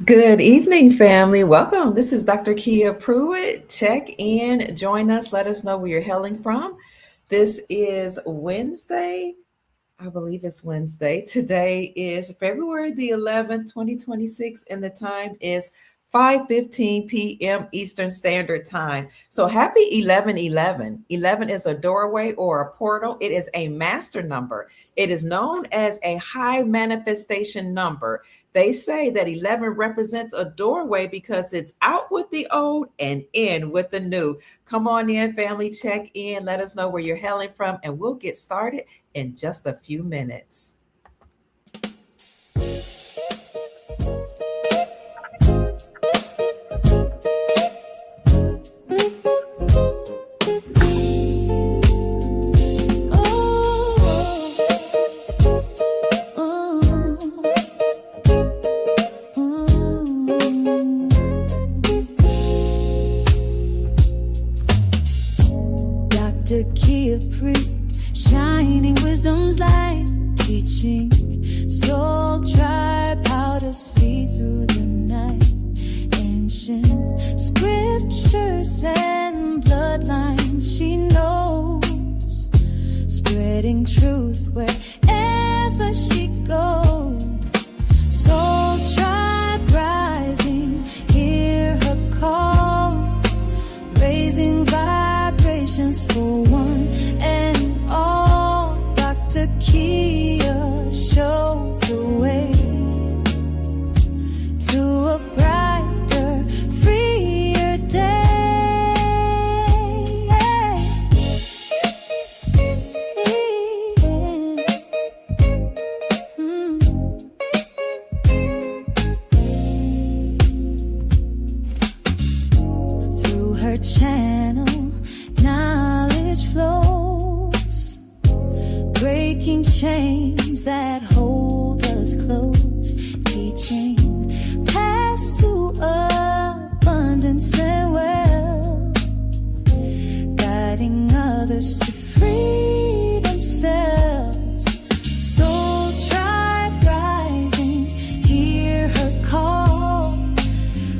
Good evening, family. Welcome. This is Dr. Kia Pruitt. Check in, join us, let us know where you're hailing from. This is Wednesday. I believe it's Wednesday. Today is February the 11th, 2026, and the time is 5:15 p.m. Eastern Standard Time. So happy 1111. 11 is a doorway or a portal. It is a master number. It is known as a high manifestation number. They say that 11 represents a doorway because it's out with the old and in with the new. Come on in, family, check in. Let us know where you're hailing from, and we'll get started in just a few minutes. Dr. Kia shining wisdom's light, teaching soul tribe how to see through the night. Ancient scriptures and bloodlines she knows, spreading truth wherever she goes. Soul tribe rising, hear her call, raising vibrations for one and all. Dr. Kia shows the way to a brighter, freer day. Through her channel, knowledge flows, breaking chains that hold us close, teaching paths to abundance and wealth, guiding others to free themselves. Soul tribe rising, hear her call,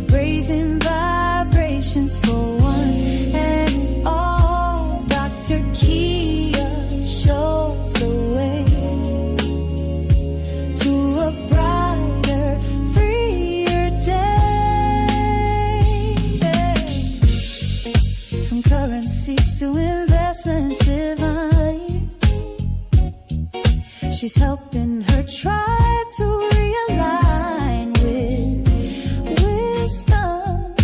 raising vibrations for one and all. Dr. Kia shows the way to a brighter, freer day. From currencies to investments divine, she's helping her tribe to realign with wisdom,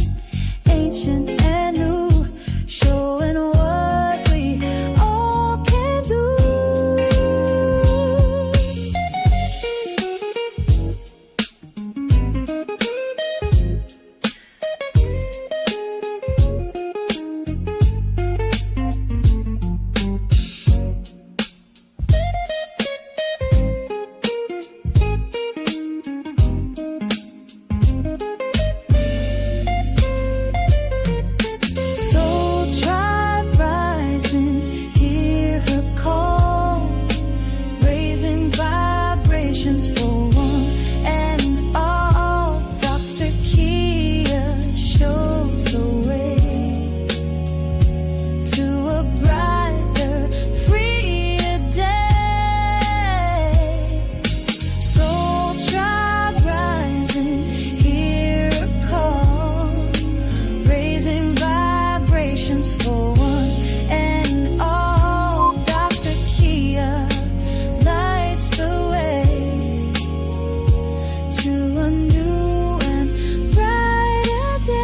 ancient and new, showing what we all can do. Soul tribe rising, hear her call, raising vibrations for one and all. Dr. Kia shows the way to a brighter, freer day. Soul tribe rising, hear her call, raising vibrations for one and all. Dr. Kia lights the way to a new and brighter day.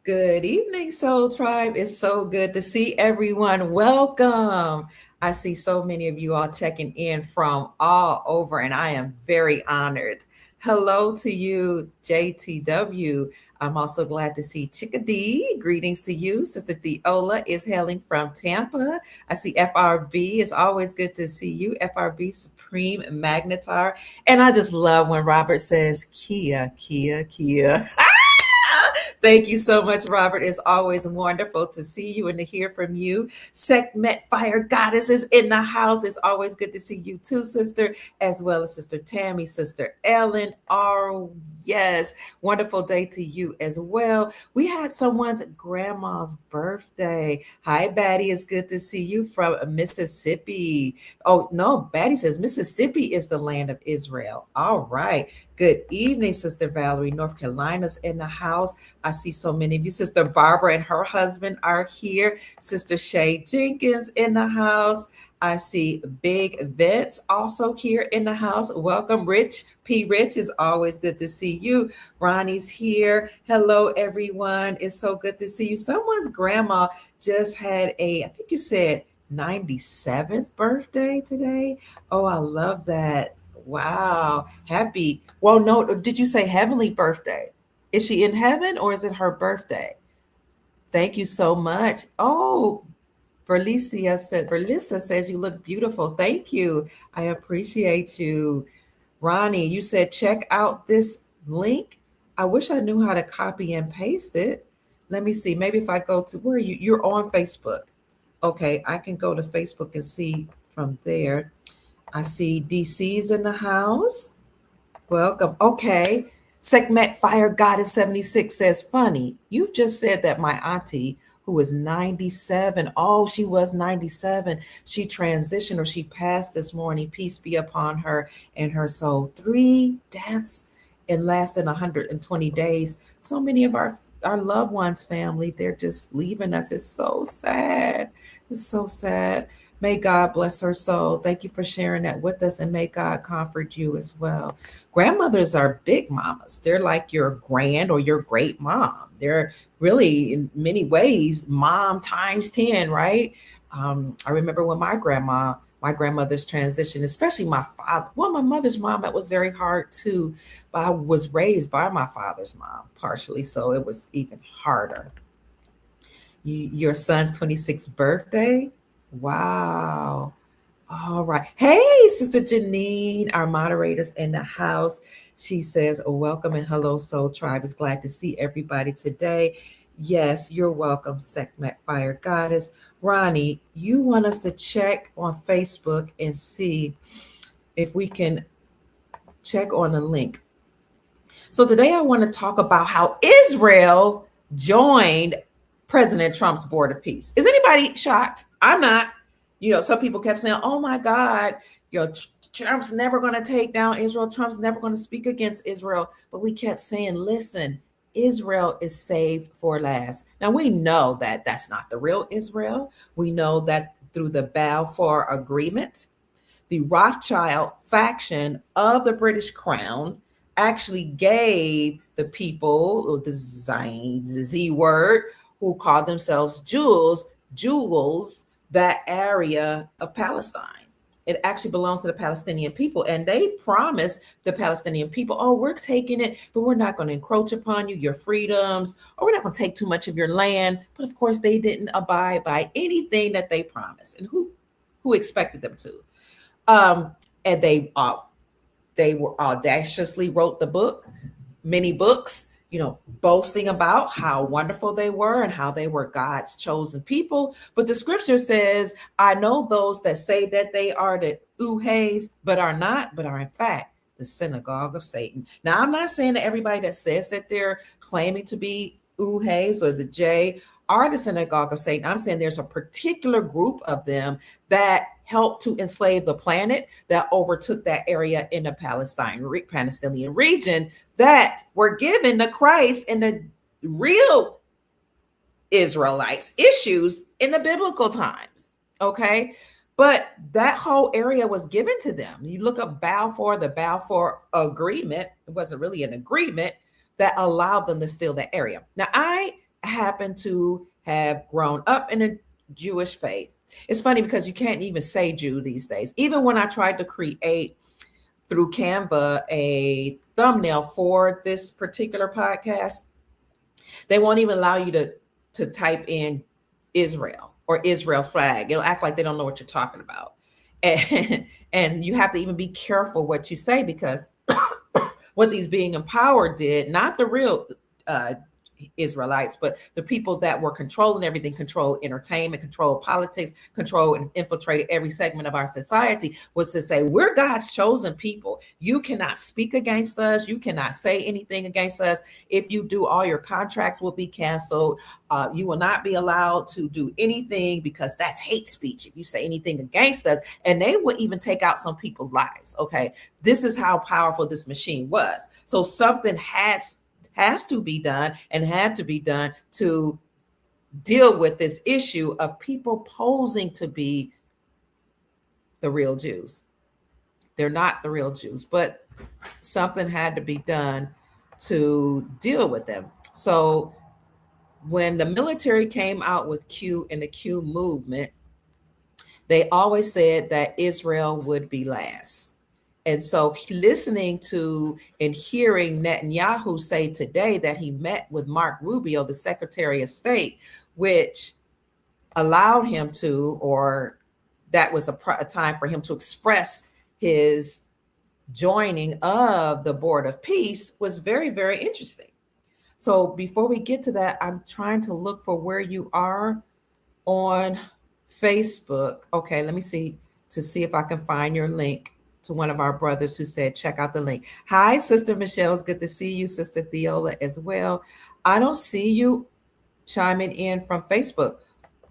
Good evening, Soul Tribe. It's so good to see everyone. Welcome. I see so many of you all checking in from all over, and I am very honored. Hello to you, JTW. I'm also glad to see Chickadee. Greetings to you. Sister Theola is hailing from Tampa. I see FRB. It's always good to see you, FRB Supreme Magnetar. And I just love when Robert says Kia, Kia, Kia. Thank you so much, Robert. It's always wonderful to see you and to hear from you. Segment Fire Goddess is in the house. It's always good to see you too, sister, as well as Sister Tammy, Sister Ellen. Oh, yes. Wonderful day to you as well. We had someone's grandma's birthday. Hi, Batty. It's good to see you from Mississippi. Oh, no, Batty says Mississippi is the land of Israel. All right. Good evening, Sister Valerie. North Carolina's in the house. I see so many of you. Sister Barbara and her husband are here. Sister Shay Jenkins in the house. I see Big Vince also here in the house. Welcome, Rich. P. Rich, is always good to see you. Ronnie's here. Hello, everyone. It's so good to see you. Someone's grandma just had I think you said 97th birthday today. Oh, I love that. Wow. Happy. Well, no, did you say heavenly birthday? Is she in heaven or is it her birthday? Thank you so much. Oh, Verlissa says you look beautiful. Thank you. I appreciate you. Ronnie, you said check out this link. I wish I knew how to copy and paste it. Let me see. Maybe if I go to where are you? You're on Facebook. Okay, I can go to Facebook and see from there. I see DC's in the house. Welcome. Okay. Segment Fire Goddess 76 says, funny, you've just said that my auntie, who is 97, oh, she was 97, she transitioned or she passed this morning. Peace be upon her and her soul. 3 deaths in less than 120 days. So many of our loved ones, family, they're just leaving us. It's so sad. It's so sad. May God bless her soul. Thank you for sharing that with us, and may God comfort you as well. Grandmothers are big mamas. They're like your grand or your great mom. They're really, in many ways, mom times 10, right? I remember when my grandmother's transition, especially my father. Well, my mother's mom, it was very hard too, but I was raised by my father's mom partially, so it was even harder. Your son's 26th birthday? Wow. All right. Hey, Sister Janine, our moderators in the house. She says, oh, welcome and hello, Soul Tribe. Is glad to see everybody today. Yes, you're welcome, Sekhmet Fire Goddess. Ronnie, you want us to check on Facebook and see if we can check on a link. So today I want to talk about how Israel joined President Trump's Board of Peace. Is anybody shocked? I'm not. Some people kept saying, oh my God, Trump's never going to take down Israel. Trump's never going to speak against Israel. But we kept saying, listen, Israel is saved for last. Now we know that that's not the real Israel. We know that through the Balfour Agreement, the Rothschild faction of the British Crown actually gave the people, the Z word, who called themselves Jews, that area of Palestine. It actually belongs to the Palestinian people. And they promised the Palestinian people, oh, we're taking it, but we're not going to encroach upon you, your freedoms, or we're not going to take too much of your land. But of course, they didn't abide by anything that they promised. And who expected them to? And they were audaciously wrote many books, boasting about how wonderful they were and how they were God's chosen people. But the scripture says, I know those that say that they are the uhays, but are not, but are in fact the synagogue of Satan. Now, I'm not saying that everybody that says that they're claiming to be uhays or the J are the synagogue of Satan. I'm saying there's a particular group of them that helped to enslave the planet, that overtook that area in the Palestinian region, that were given the Christ and the real Israelites issues in the biblical times. Okay. But that whole area was given to them. You look up the Balfour Agreement. It wasn't really an agreement that allowed them to steal that area. Now, I happen to have grown up in a Jewish faith. It's funny because you can't even say Jew these days. Even when I tried to create through Canva a thumbnail for this particular podcast, they won't even allow you to type in Israel or Israel flag. It'll act like they don't know what you're talking about. And you have to even be careful what you say, because what these being empowered did, not the real Israelites, but the people that were controlling everything, controlled entertainment, controlled politics, controlled and infiltrated every segment of our society, was to say, we're God's chosen people. You cannot speak against us. You cannot say anything against us. If you do, all your contracts will be canceled. You will not be allowed to do anything because that's hate speech if you say anything against us. And they would even take out some people's lives. Okay. This is how powerful this machine was. So something has to be done and had to be done to deal with this issue of people posing to be the real Jews. They're not the real Jews, but something had to be done to deal with them. So when the military came out with Q and the Q movement, they always said that Israel would be last. And so listening to and hearing Netanyahu say today that he met with Mark Rubio, the Secretary of State, which allowed him to, or that was a time for him to express his joining of the Board of Peace, was very, very interesting. So before we get to that, I'm trying to look for where you are on Facebook. Okay, let me see to see if I can find your link to one of our brothers who said, check out the link. Hi, Sister Michelle. It's good to see you, Sister Theola, as well. I don't see you chiming in from Facebook.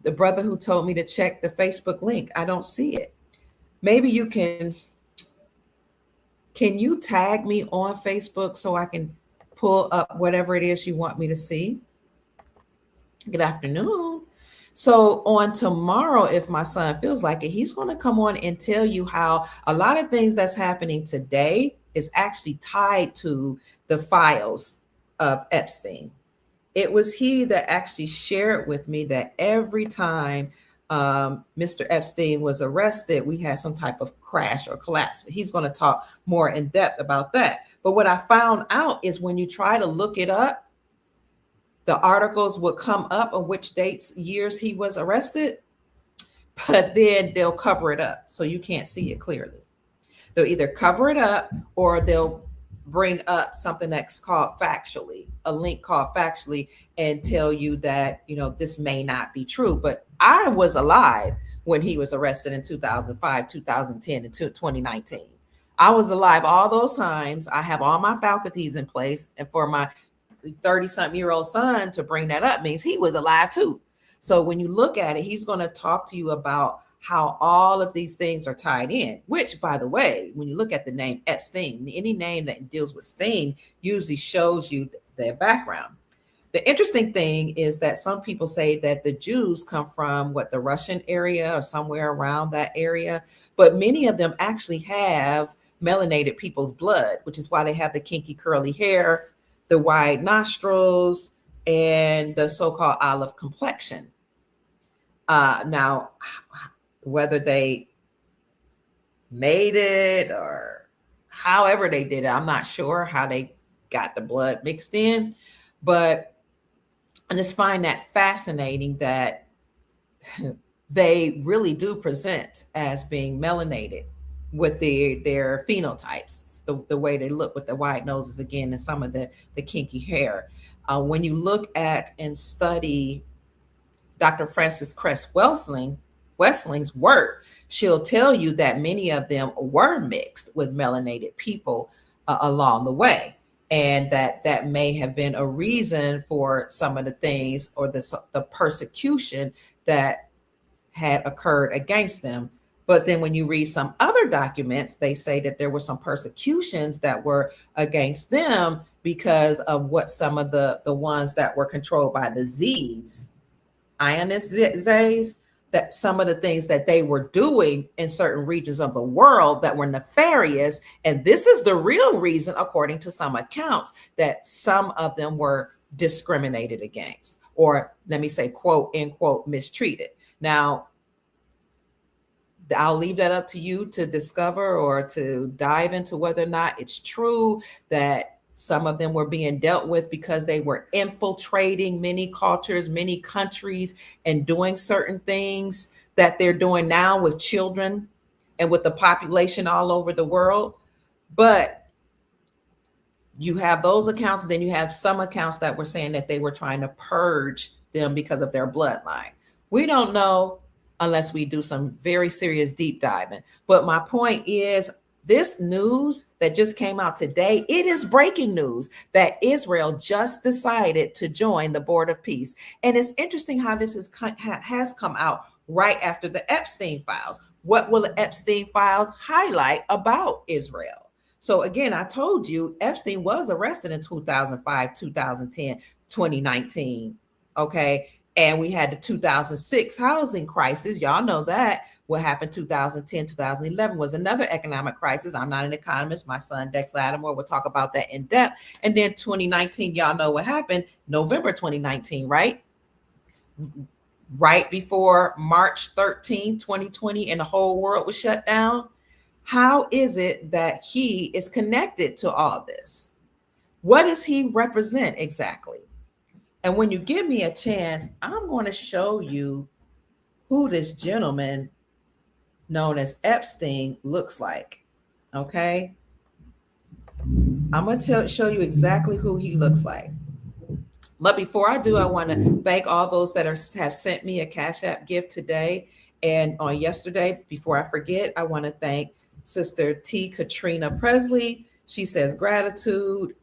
The brother who told me to check the Facebook link, I don't see it. Maybe you can you tag me on Facebook so I can pull up whatever it is you want me to see? Good afternoon. So on tomorrow, if my son feels like it, he's going to come on and tell you how a lot of things that's happening today is actually tied to the files of Epstein. It was he that actually shared with me that every time Mr. Epstein was arrested, we had some type of crash or collapse. He's going to talk more in depth about that. But what I found out is when you try to look it up, the articles would come up on which dates, years he was arrested, but then they'll cover it up so you can't see it clearly. They'll either cover it up or they'll bring up something that's called factually, a link called factually, and tell you that, this may not be true. But I was alive when he was arrested in 2005, 2010, and 2019. I was alive all those times. I have all my faculties in place. And for my 30-something-year-old son to bring that up means he was alive too. So when you look at it, he's going to talk to you about how all of these things are tied in, which, by the way, when you look at the name Epstein, any name that deals with Stein usually shows you their background. The interesting thing is that some people say that the Jews come from the Russian area or somewhere around that area, but many of them actually have melanated people's blood, which is why they have the kinky curly hair, the wide nostrils, and the so-called olive complexion. Now, whether they made it or however they did it, I'm not sure how they got the blood mixed in, but I just find that fascinating that they really do present as being melanated with their phenotypes, the way they look with the wide noses again, and some of the kinky hair. When you look at and study Dr. Frances Cress Wessling's work, she'll tell you that many of them were mixed with melanated people along the way. And that may have been a reason for some of the things or the persecution that had occurred against them. But then when you read some other documents, they say that there were some persecutions that were against them because of what some of the ones that were controlled by the Z's, Ionists, that some of the things that they were doing in certain regions of the world that were nefarious. And this is the real reason, according to some accounts, that some of them were discriminated against, or let me say, quote, unquote, mistreated. Now, I'll leave that up to you to discover or to dive into whether or not it's true that some of them were being dealt with because they were infiltrating many cultures, many countries, and doing certain things that they're doing now with children and with the population all over the world. But You have those accounts, then you have some accounts that were saying that they were trying to purge them because of their bloodline. We don't know unless we do some very serious deep diving. But my point is, this news that just came out today, it is breaking news that Israel just decided to join the Board of Peace. And it's interesting how this has come out right after the Epstein files. What will the Epstein files highlight about Israel? So again, I told you Epstein was arrested in 2005, 2010, 2019. Okay. And we had the 2006 housing crisis. Y'all know that. What happened 2010, 2011 was another economic crisis. I'm not an economist. My son, Dex Lattimore, will talk about that in depth. And then 2019, y'all know what happened November 2019, right? Right before March 13, 2020, and the whole world was shut down. How is it that he is connected to all this? What does he represent exactly? And when you give me a chance, I'm going to show you who this gentleman known as Epstein looks like. Okay. I'm going to show you exactly who he looks like. But before I do, I want to thank all those that have sent me a Cash App gift today and on yesterday. Before I forget, I want to thank Sister T. Katrina Presley. She says gratitude.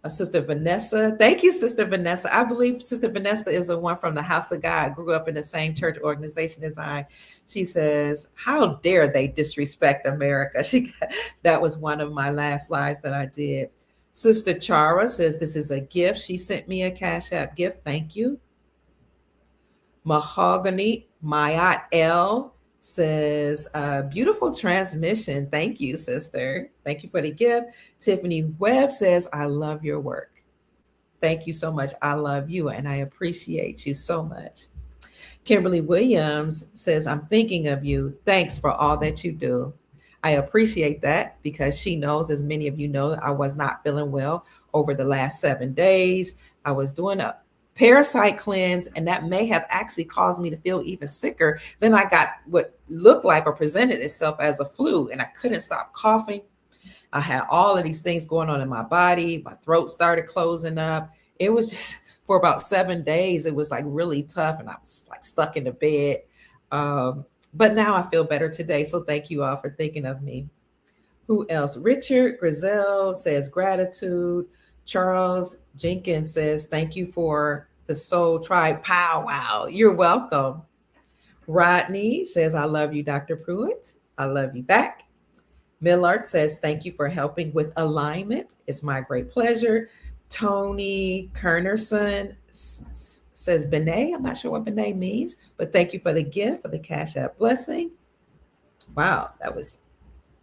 Sister Vanessa. Thank you, Sister Vanessa. I believe Sister Vanessa is the one from the House of God. Grew up in the same church organization as I. She says, "How dare they disrespect America?" That was one of my last lives that I did. Sister Chara says this is a gift. She sent me a Cash App gift. Thank you. Mahogany Mayat L says, beautiful transmission. Thank you, sister. Thank you for the gift. Tiffany Webb says, I love your work. Thank you so much. I love you and I appreciate you so much. Kimberly Williams says, I'm thinking of you. Thanks for all that you do. I appreciate that because she knows, as many of you know, I was not feeling well over the last 7 days. I was doing a parasite cleanse, and that may have actually caused me to feel even sicker. Then I got what looked like or presented itself as a flu, and I couldn't stop coughing. I had all of these things going on in my body. My throat started closing up. It was just for about 7 days. It was like really tough, and I was like stuck in the bed. But now I feel better today. So thank you all for thinking of me. Who else? Richard Grizel says gratitude. Charles Jenkins says thank you for the Soul Tribe powwow. You're welcome. Rodney says I love you, Dr. Pruitt. I love you back. Millard says thank you for helping with alignment. It's my great pleasure. Tony Kernerson says Benet. I'm not sure what Benet means, but thank you for the gift, for the Cash App blessing. Wow, that was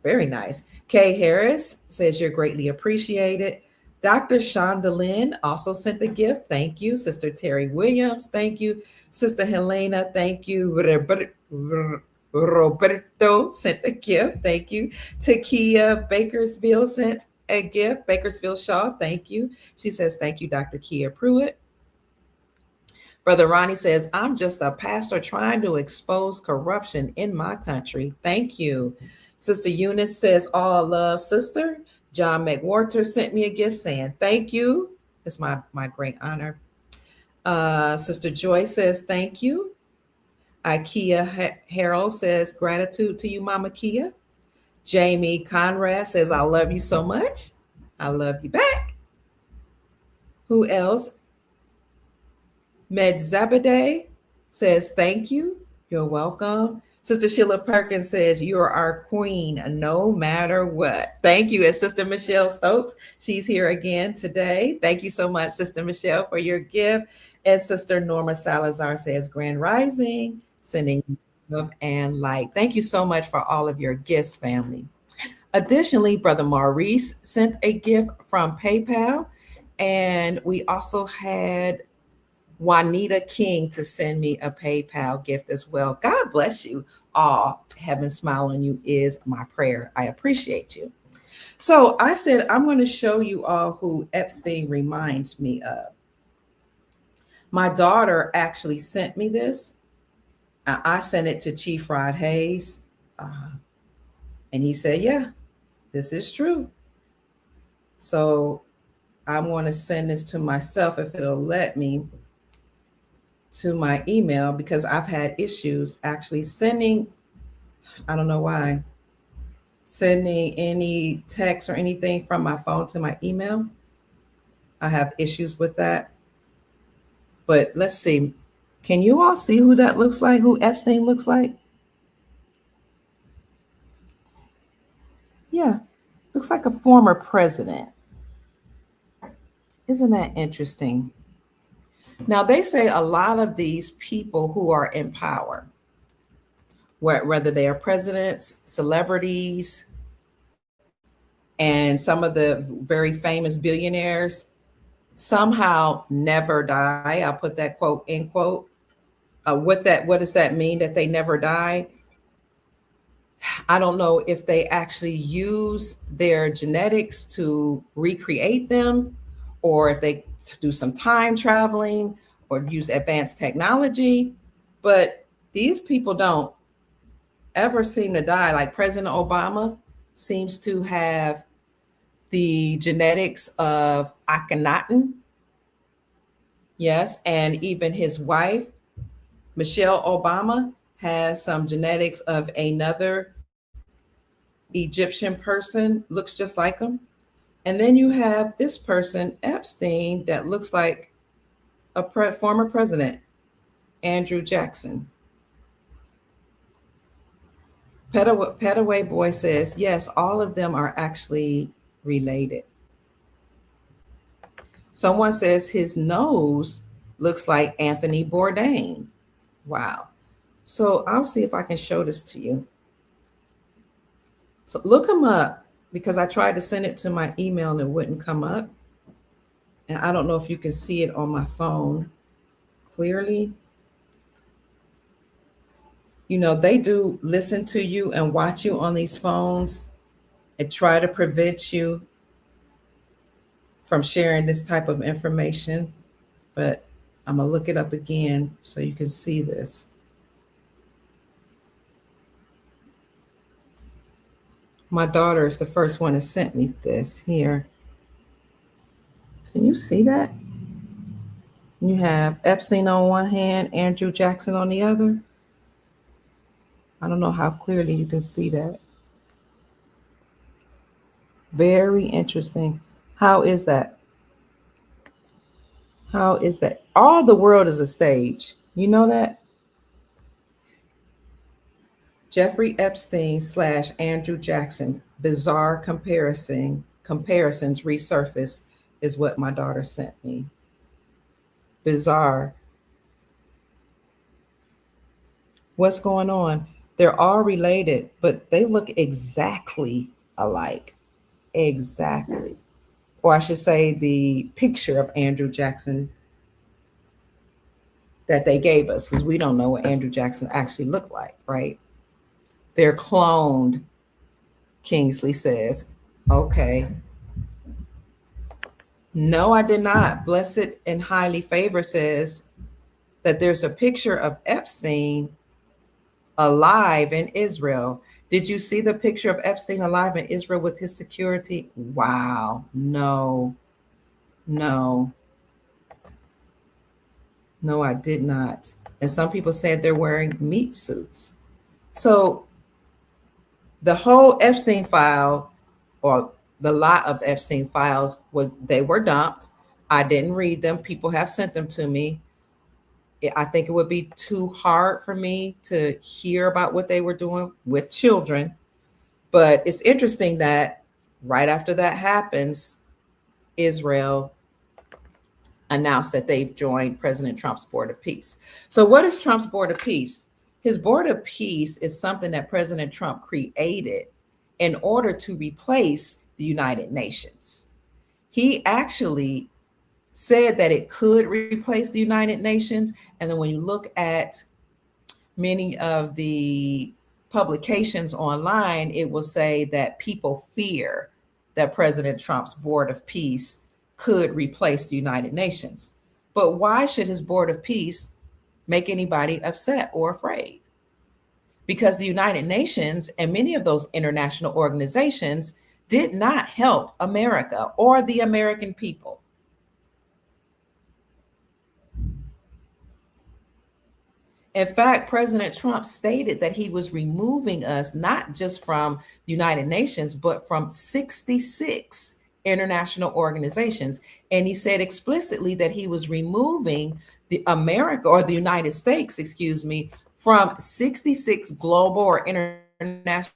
very nice. Kay Harris says you're greatly appreciated. Dr. Shondelyn also sent the gift. Thank you. Sister Terry Williams, thank you. Sister Helena, thank you. Roberto sent the gift. Thank you. Takia Bakersfield sent a gift. Bakersfield Shaw, thank you. She says, thank you, Dr. Kia Pruitt. Brother Ronnie says, I'm just a pastor trying to expose corruption in my country. Thank you. Sister Eunice says, all love, sister. John McWhorter sent me a gift saying, thank you. It's my great honor. Sister Joy says, thank you. Ikea Harold says, gratitude to you, Mama Kia. Jamie Conrad says, I love you so much. I love you back. Who else? Medzabade says, thank you. You're welcome. Sister Sheila Perkins says, you're our queen no matter what. Thank you. And Sister Michelle Stokes, she's here again today. Thank you so much, Sister Michelle, for your gift. And Sister Norma Salazar says, Grand Rising, sending love and light. Thank you so much for all of your gifts, family. Additionally, Brother Maurice sent a gift from PayPal. And we also had Juanita King to send me a PayPal gift as well. God bless you all. Heaven smile on you is my prayer. I appreciate you. So I said, I'm going to show you all who Epstein reminds me of. My daughter actually sent me this. I sent it to Chief Rod Hayes. And he said, yeah, this is true. So I want to send this to myself if it'll let me to my email because I've had issues actually sending, I don't know why, sending any text or anything from my phone to my email. I have issues with that. But let's see. Can you all see who that looks like? Who Epstein looks like? Yeah, looks like a former president. Isn't that interesting? Now, they say a lot of these people who are in power, whether they are presidents, celebrities, and some of the very famous billionaires, somehow never die. I'll put that quote in quote. What does that mean that they never die? I don't know if they actually use their genetics to recreate them, or if they do some time traveling or use advanced technology. But these people don't ever seem to die. Like President Obama seems to have the genetics of Akhenaten. Yes. And even his wife, Michelle Obama, has some genetics of another Egyptian person, looks just like him. And then you have this person, Epstein, that looks like a former president, Andrew Jackson. Petaway Boy says, yes, all of them are actually related. Someone says his nose looks like Anthony Bourdain. Wow. So I'll see if I can show this to you. So look him up because I tried to send it to my email and it wouldn't come up. And I don't know if you can see it on my phone clearly. You know, they do listen to you and watch you on these phones and try to prevent you from sharing this type of information. But I'm going to look it up again so you can see this. My daughter is the first one that sent me this here. Can you see that? You have Epstein on one hand, Andrew Jackson on the other. I don't know how clearly you can see that. Very interesting. How is that? How is that? All the world is a stage. You know that? Jeffrey Epstein / Andrew Jackson. Bizarre comparisons resurface is what my daughter sent me. Bizarre. What's going on? They're all related, but they look exactly alike. Exactly. Or I should say, the picture of Andrew Jackson that they gave us, because we don't know what Andrew Jackson actually looked like, right? They're cloned, Kingsley says. Okay. No, I did not. Blessed and highly favored says that there's a picture of Epstein alive in Israel. Did you see the picture of Epstein alive in Israel with his security? Wow. No, no, no, I did not. And some people said they're wearing meat suits. So the whole Epstein file, or the lot of Epstein files, they were dumped. I didn't read them. People have sent them to me. I think it would be too hard for me to hear about what they were doing with children. But it's interesting that right after that happens, Israel announced that they've joined President Trump's Board of Peace. So what is Trump's Board of Peace? His Board of Peace is something that President Trump created in order to replace the United Nations. He actually said that it could replace the United Nations. And then when you look at many of the publications online, it will say that people fear that President Trump's Board of Peace could replace the United Nations. But why should his Board of Peace make anybody upset or afraid? Because the United Nations and many of those international organizations did not help America or the American people. In fact, President Trump stated that he was removing us not just from the United Nations, but from 66 international organizations. And he said explicitly that he was removing the America or the United States, excuse me, from 66 global or international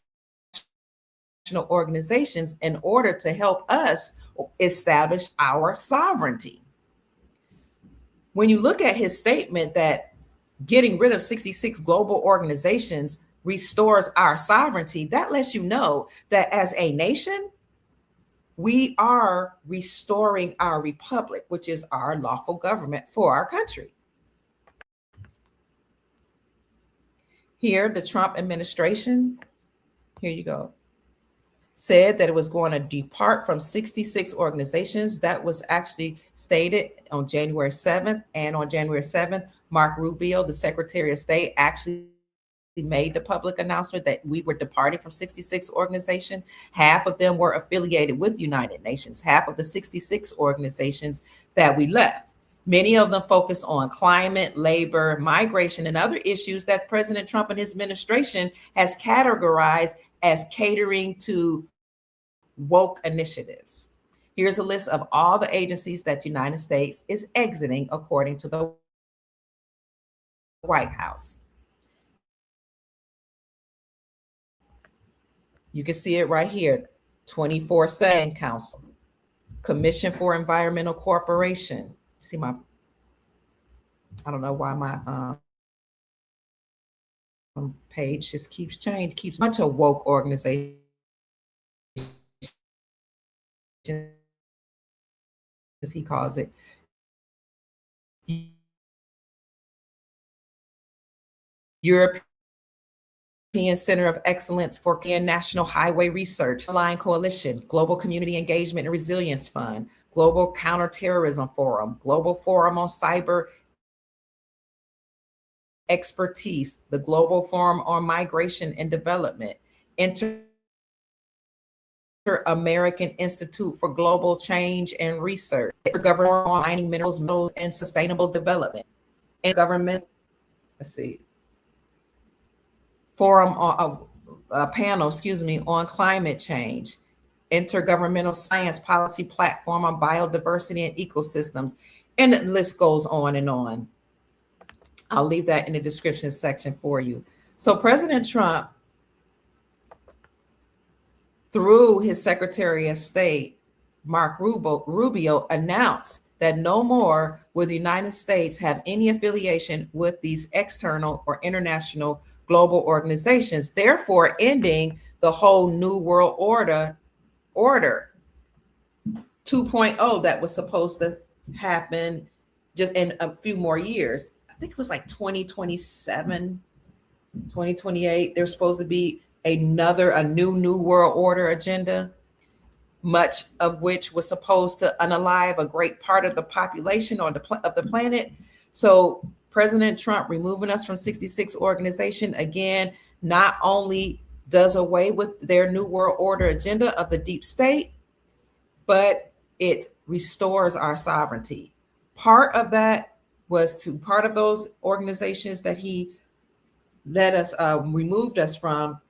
organizations in order to help us establish our sovereignty. When you look at his statement that getting rid of 66 global organizations restores our sovereignty, that lets you know that as a nation, we are restoring our republic, which is our lawful government for our country. Here, the Trump administration, here you go, said that it was going to depart from 66 organizations. That was actually stated on January 7th. And on January 7th, Mark Rubio, the Secretary of State, actually made the public announcement that we were departing from 66 organizations. Half of them were affiliated with the United Nations, half of the 66 organizations that we left. Many of them focus on climate, labor, migration, and other issues that President Trump and his administration has categorized as catering to woke initiatives. Here's a list of all the agencies that the United States is exiting according to the White House. You can see it right here. 24/7 Council, Commission for Environmental Cooperation. See my, I don't know why my page just keeps changing, keeps a bunch of woke organizations, as he calls it. European Center of Excellence for National Highway Research, Line Coalition, Global Community Engagement and Resilience Fund, Global Counterterrorism Forum, Global Forum on Cyber Expertise, the Global Forum on Migration and Development, Inter-American Institute for Global Change and Research, Intergovernmental on Mining, Minerals, Metals, and Sustainable Development, and Government, let's see, Forum on a panel, excuse me, on climate change, Intergovernmental Science Policy Platform on Biodiversity and Ecosystems, and the list goes on and on. I'll leave that in the description section for you. So President Trump, through his Secretary of State, Mark Rubio, announced that no more will the United States have any affiliation with these external or international global organizations, therefore ending the whole New World Order 2.0 that was supposed to happen just in a few more years. I think it was like 2027, 2028. There's supposed to be a new World Order agenda, much of which was supposed to unalive a great part of the population or of the planet. So President Trump removing us from 66 organization, again, not only does away with their New World Order agenda of the deep state, but it restores our sovereignty. Part of those organizations that he removed us from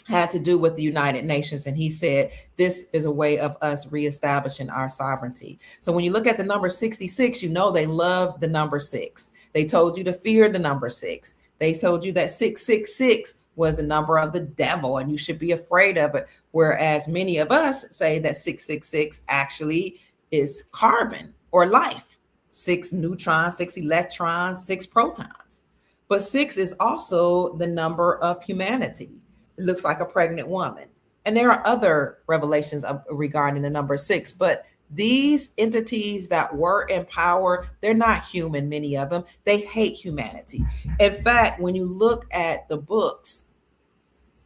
had to do with the United Nations. And he said, this is a way of us reestablishing our sovereignty. So when you look at the number 66, you know they love the number 6. They told you to fear the number 6. They told you that 666 was the number of the devil and you should be afraid of it. Whereas many of us say that 666 actually is carbon or life. 6 neutrons, 6 electrons, 6 protons. But 6 is also the number of humanity. It looks like a pregnant woman. And there are other revelations regarding the number 6, but these entities that were in power, they're not human, many of them. They hate humanity. In fact, when you look at the books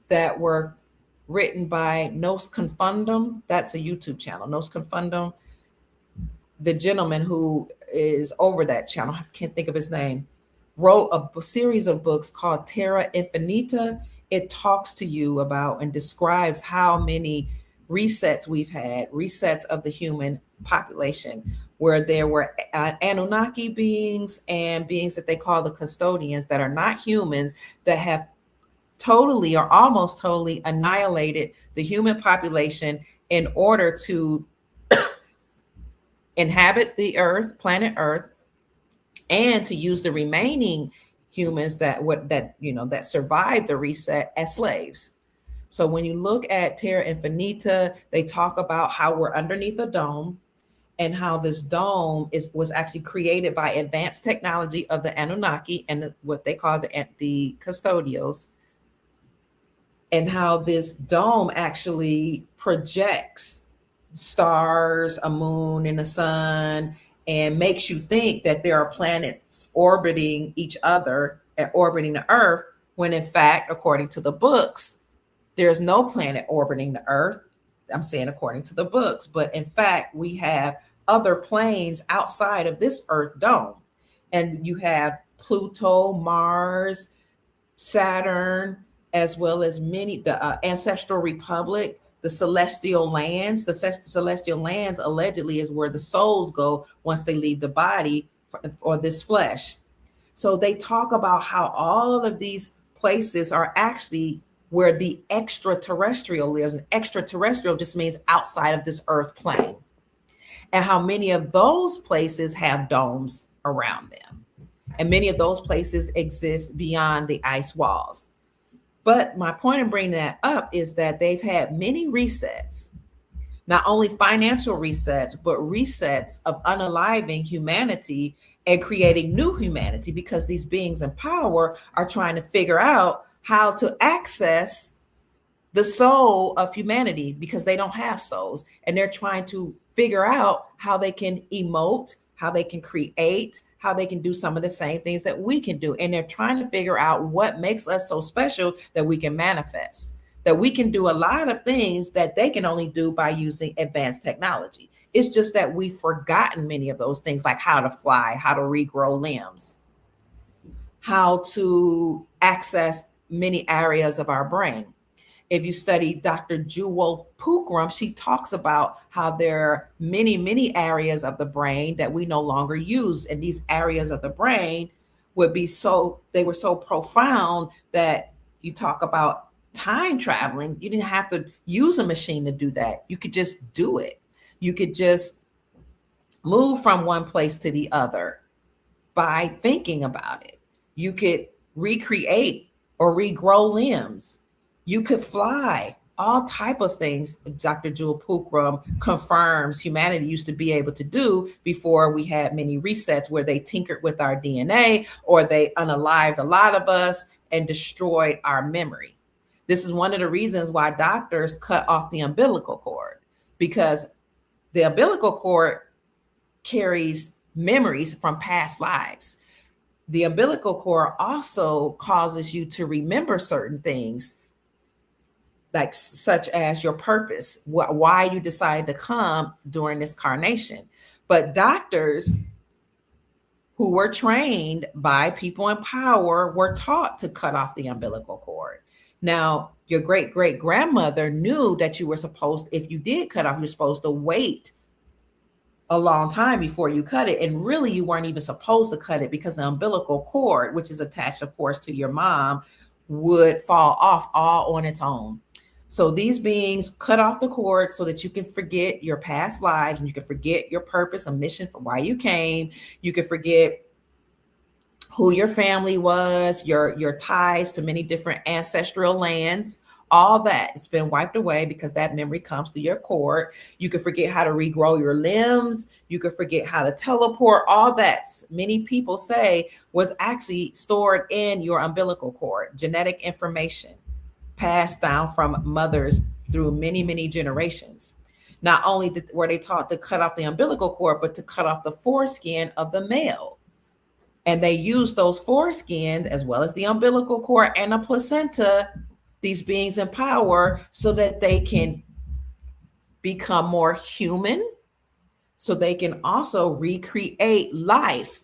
that were written by Nos Confundum, that's a YouTube channel, Nos Confundum, the gentleman who is over that channel, I can't think of his name, wrote a series of books called 'Terra Infinita'. It talks to you about and describes how many different resets we've had, resets of the human population, where there were Anunnaki beings and beings that they call the custodians that are not humans that have totally or almost totally annihilated the human population in order to inhabit the earth, planet Earth, and to use the remaining humans that survived the reset as slaves. So when you look at Terra Infinita, they talk about how we're underneath a dome and how this dome was actually created by advanced technology of the Anunnaki and what they call the custodials, and how this dome actually projects stars, a moon, and a sun, and makes you think that there are planets orbiting each other and orbiting the Earth, when in fact, according to the books, there's no planet orbiting the Earth. I'm saying according to the books, but in fact, we have other planes outside of this Earth dome. And you have Pluto, Mars, Saturn, as well as many, the Ancestral Republic, the celestial lands. The celestial lands allegedly is where the souls go once they leave the body or this flesh. So they talk about how all of these places are actually where the extraterrestrial lives. And extraterrestrial just means outside of this earth plane. And how many of those places have domes around them. And many of those places exist beyond the ice walls. But my point in bringing that up is that they've had many resets, not only financial resets, but resets of unaliving humanity and creating new humanity, because these beings in power are trying to figure out how to access the soul of humanity, because they don't have souls, and they're trying to figure out how they can emote, how they can create, how they can do some of the same things that we can do. And they're trying to figure out what makes us so special that we can manifest, that we can do a lot of things that they can only do by using advanced technology. It's just that we've forgotten many of those things, like how to fly, how to regrow limbs, how to access many areas of our brain. If you study Dr. Jewel Pookrum, she talks about how there are many, many areas of the brain that we no longer use. And these areas of the brain they were so profound that you talk about time traveling. You didn't have to use a machine to do that. You could just do it. You could just move from one place to the other by thinking about it. You could recreate or regrow limbs. You could fly, all type of things. Dr. Jewel Pookrum confirms humanity used to be able to do before we had many resets where they tinkered with our DNA or they unalived a lot of us and destroyed our memory. This is one of the reasons why doctors cut off the umbilical cord, because the umbilical cord carries memories from past lives. The umbilical cord also causes you to remember certain things, like such as your purpose, why you decided to come during this carnation. But doctors who were trained by people in power were taught to cut off the umbilical cord. Now, your great great grandmother knew that you were supposed, if you did cut off, you're supposed to wait a long time before you cut it. And really, you weren't even supposed to cut it, because the umbilical cord, which is attached, of course, to your mom, would fall off all on its own. So these beings cut off the cord so that you can forget your past lives, and you can forget your purpose and mission for why you came. You can forget who your family was, your ties to many different ancestral lands. All that, it's been wiped away because that memory comes through your cord. You can forget how to regrow your limbs. You can forget how to teleport. All that, many people say, was actually stored in your umbilical cord. Genetic information passed down from mothers through many, many generations. Not only were they taught to cut off the umbilical cord, but to cut off the foreskin of the male. And they used those foreskins, as well as the umbilical cord and a placenta, these beings in power, so that they can become more human, so they can also recreate life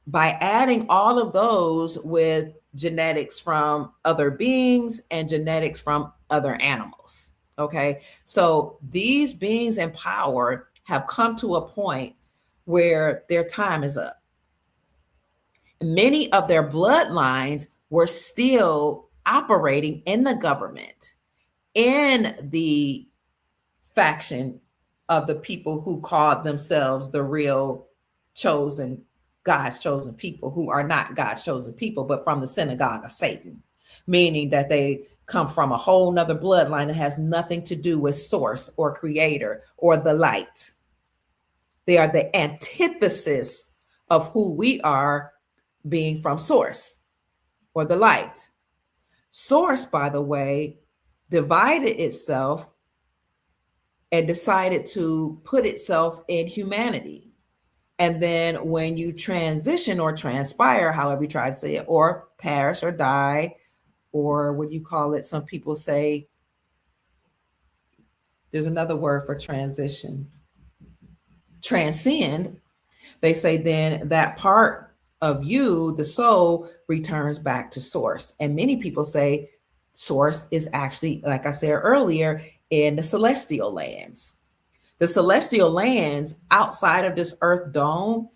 by adding all of those with genetics from other beings and genetics from other animals. Okay. So these beings in power have come to a point where their time is up. Many of their bloodlines were still operating in the government, in the faction of the people who called themselves the real chosen, God's chosen people, who are not God's chosen people, but from the synagogue of Satan, meaning that they come from a whole nother bloodline that has nothing to do with source or creator or the light. They are the antithesis of who we are, being from source or the light. Source, by the way, divided itself and decided to put itself in humanity. And then when you transition or transpire, however you try to say it, or perish or die, or what do you call it? Some people say there's another word for transition, transcend. They say then that part of you, the soul, returns back to source. And many people say source is actually, like I said earlier, in the celestial lands. The celestial lands outside of this earth dome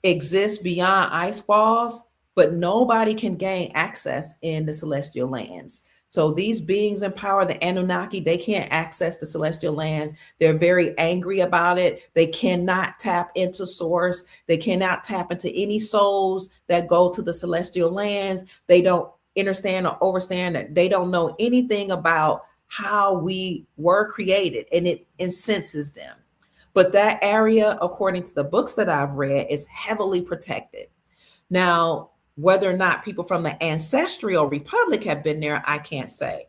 exist beyond ice walls, but nobody can gain access in the celestial lands. So these beings in power, the Anunnaki, they can't access the celestial lands. They're very angry about it. They cannot tap into source. They cannot tap into any souls that go to the celestial lands. They don't understand or overstand that. They don't know anything about how we were created, and it incenses them. But that area, according to the books that I've read, is heavily protected. Now, whether or not people from the ancestral republic have been there, I can't say.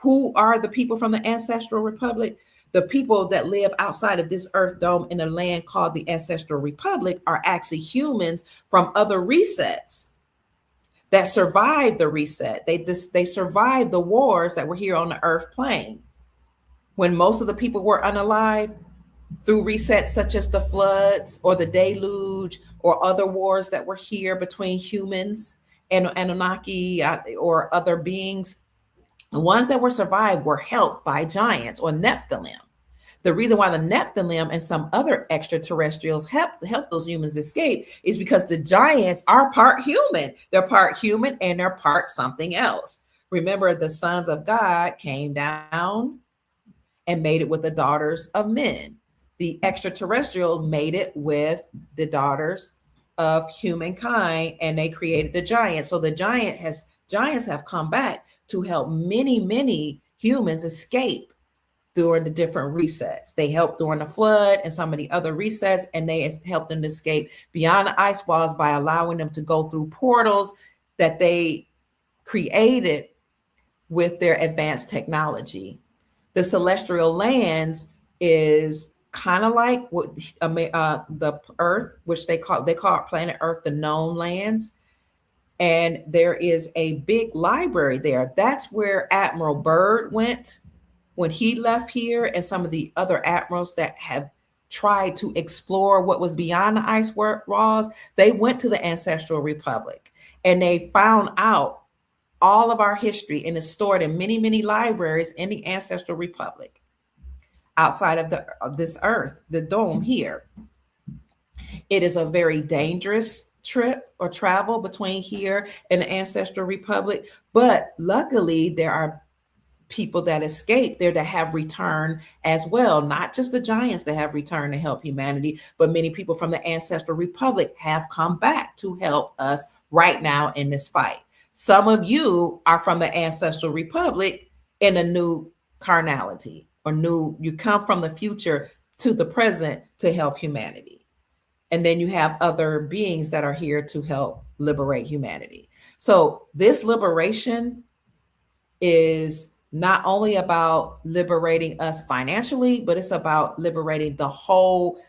Who are the people from the ancestral republic? The people that live outside of this earth dome in a land called the ancestral republic are actually humans from other resets that survived the reset. They survived the wars that were here on the earth plane. When most of the people were unalive, through resets such as the floods or the deluge or other wars that were here between humans and Anunnaki or other beings, the ones that were survived were helped by giants or Nephilim. The reason why the Nephilim and some other extraterrestrials help those humans escape is because the giants are part human. They're part human and they're part something else. Remember, the sons of God came down and made it with the daughters of men. The extraterrestrial made it with the daughters of humankind, and they created the giants. So the giants have come back to help many humans escape during the different resets. They helped during the flood and some of the other resets, and they helped them to escape beyond the ice walls by allowing them to go through portals that they created with their advanced technology. The celestial lands is kind of like what the Earth, which they call planet Earth, the known lands. And there is a big library there. That's where Admiral Byrd went when he left here, and some of the other admirals that have tried to explore what was beyond the ice walls. They went to the Ancestral Republic and they found out all of our history, and is stored in many libraries in the Ancestral Republic outside of this earth, the dome here. It is a very dangerous trip or travel between here and the Ancestral Republic, but luckily there are people that escaped there that have returned as well. Not just the giants that have returned to help humanity, but many people from the Ancestral Republic have come back to help us right now in this fight. Some of you are from the Ancestral Republic in a new carnality, or you come from the future to the present to help humanity. And then you have other beings that are here to help liberate humanity. So this liberation is not only about liberating us financially, but it's about liberating the whole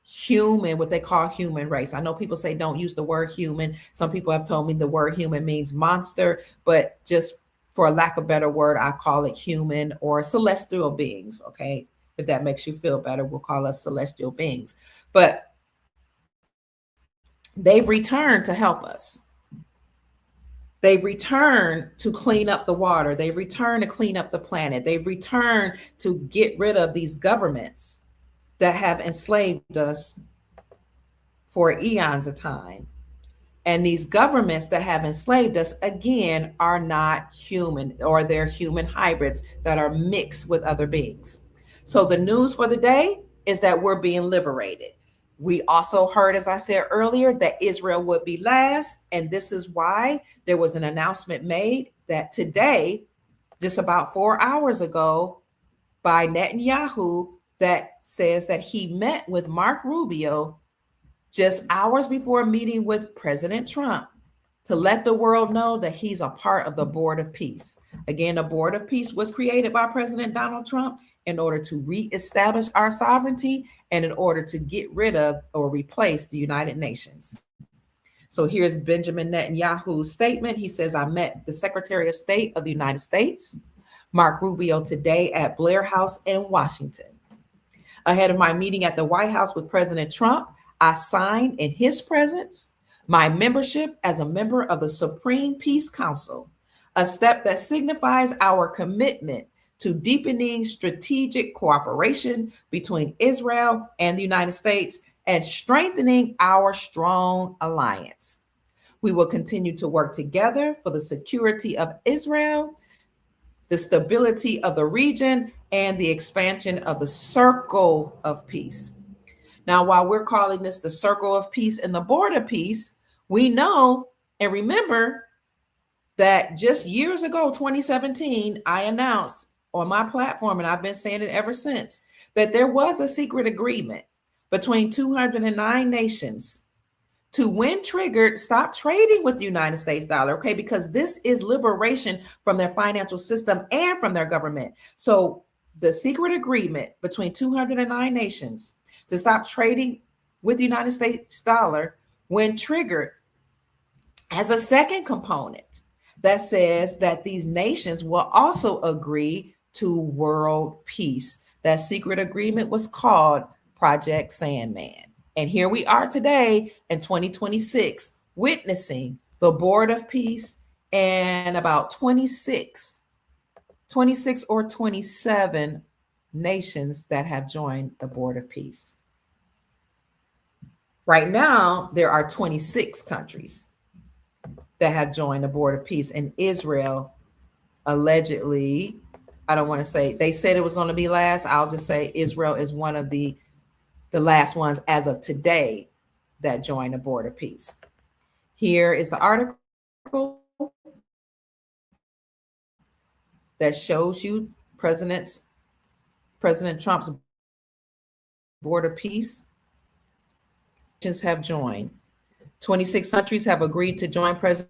human, what they call human race. I know people say don't use the word human. Some people have told me the word human means monster, but just for a lack of a better word, I call it human or celestial beings. Okay. If that makes you feel better, we'll call us celestial beings. But they've returned to help us. They've returned to clean up the water. They've returned to clean up the planet. They've returned to get rid of these governments that have enslaved us for eons of time. And these governments that have enslaved us, again, are not human, or they're human hybrids that are mixed with other beings. So the news for the day is that we're being liberated. We also heard, as I said earlier, that Israel would be last. And this is why there was an announcement made that today, just about 4 hours ago, by Netanyahu, that says that he met with Mark Rubio just hours before meeting with President Trump to let the world know that he's a part of the Board of Peace. Again, the Board of Peace was created by President Donald Trump in order to reestablish our sovereignty and in order to get rid of or replace the United Nations. So here's Benjamin Netanyahu's statement. He says, I met the Secretary of State of the United States, Mark Rubio, today at Blair House in Washington. Ahead of my meeting at the White House with President Trump, I signed in his presence my membership as a member of the Supreme Peace Council, a step that signifies our commitment to deepening strategic cooperation between Israel and the United States and strengthening our strong alliance. We will continue to work together for the security of Israel, the stability of the region, and the expansion of the circle of peace. Now, while we're calling this the circle of peace and the board of peace, we know and remember that just years ago, 2017, I announced on my platform, and I've been saying it ever since, that there was a secret agreement between 209 nations to, when triggered, stop trading with the United States dollar, okay? Because this is liberation from their financial system and from their government. So the secret agreement between 209 nations to stop trading with the United States dollar, when triggered, has a second component that says that these nations will also agree to world peace. That secret agreement was called Project Sandman. And here we are today in 2026, witnessing the Board of Peace and about 26 or 27 nations that have joined the Board of Peace. Right now, there are 26 countries that have joined the Board of Peace, and Israel allegedly, I don't want to say, they said it was going to be last. I'll just say Israel is one of the last ones as of today that joined the Board of Peace. Here is the article that shows you President Trump's Board of Peace. Nations have joined. 26 countries have agreed to join President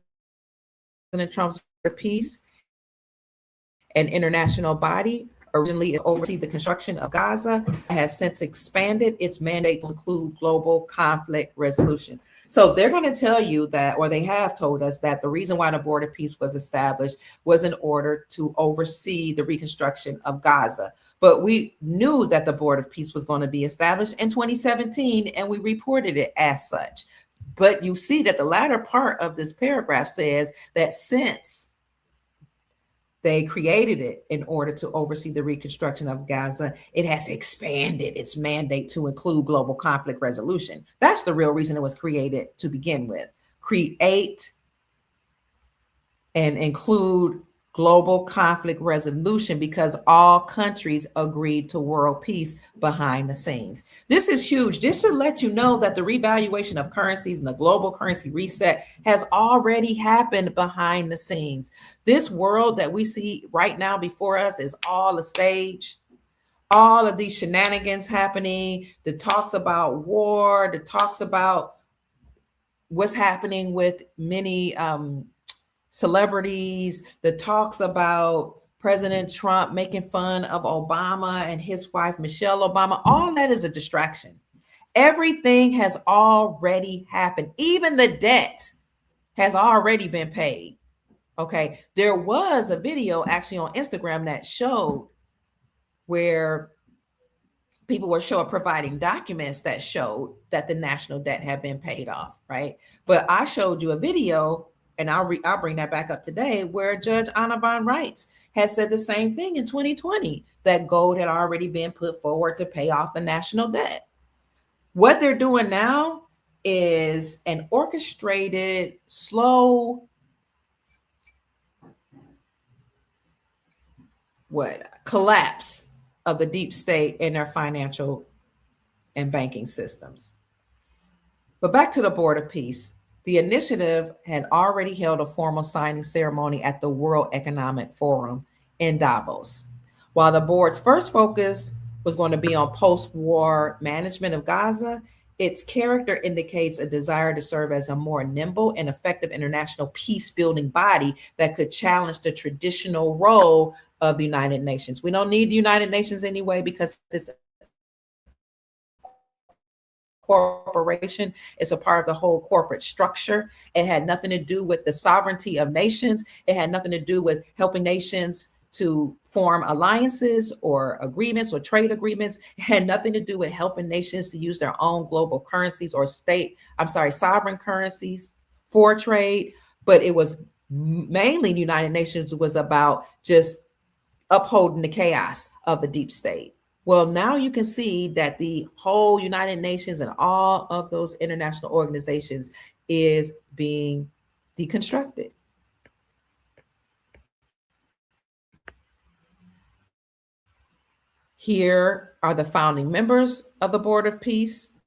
Trump's Board of Peace, an international body originally oversee the construction of Gaza, has since expanded its mandate to include global conflict resolution. So they're going to tell you that, or they have told us that the reason why the Board of Peace was established was in order to oversee the reconstruction of Gaza. But we knew that the Board of Peace was going to be established in 2017, and we reported it as such. But you see that the latter part of this paragraph says that since they created it in order to oversee the reconstruction of Gaza, it has expanded its mandate to include global conflict resolution. That's the real reason it was created to begin with. Create and include global conflict resolution because all countries agreed to world peace behind the scenes. This is huge. This should let you know that the revaluation of currencies and the global currency reset has already happened behind the scenes. This world that we see right now before us is all a stage. All of these shenanigans happening, the talks about war, the talks about what's happening with many celebrities, the talks about President Trump making fun of Obama and his wife, Michelle Obama, all that is a distraction. Everything has already happened. Even the debt has already been paid. Okay. There was a video actually on Instagram that showed where people were providing documents that showed that the national debt had been paid off, right? But I showed you a video and I'll bring that back up today, where Judge Anna von Reitz had said the same thing in 2020, that gold had already been put forward to pay off the national debt. What they're doing now is an orchestrated, slow, collapse of the deep state in their financial and banking systems. But back to the Board of Peace. The initiative had already held a formal signing ceremony at the World Economic Forum in Davos. While the board's first focus was going to be on post war management of Gaza, its character indicates a desire to serve as a more nimble and effective international peace building body that could challenge the traditional role of the United Nations. We don't need the United Nations anyway, because it's corporation. It's a part of the whole corporate structure. It had nothing to do with the sovereignty of nations. It had nothing to do with helping nations to form alliances or agreements or trade agreements. It had nothing to do with helping nations to use their own global currencies or sovereign currencies for trade. But it was mainly, the United Nations was about just upholding the chaos of the deep state. Well, now you can see that the whole United Nations and all of those international organizations is being deconstructed. Here are the founding members of the Board of Peace: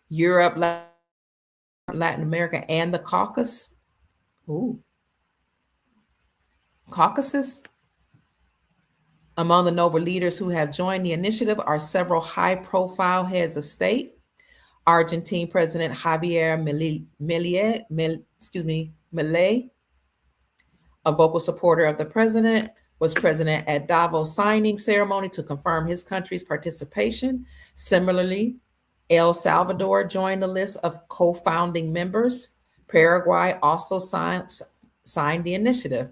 Europe, Latin America, and the Caucasus. Ooh. Caucasus. Among the noble leaders who have joined the initiative are several high-profile heads of state. Argentine President Javier Milei, a vocal supporter of the president, was present at Davos signing ceremony to confirm his country's participation. Similarly, El Salvador joined the list of co-founding members. Paraguay also signed the initiative.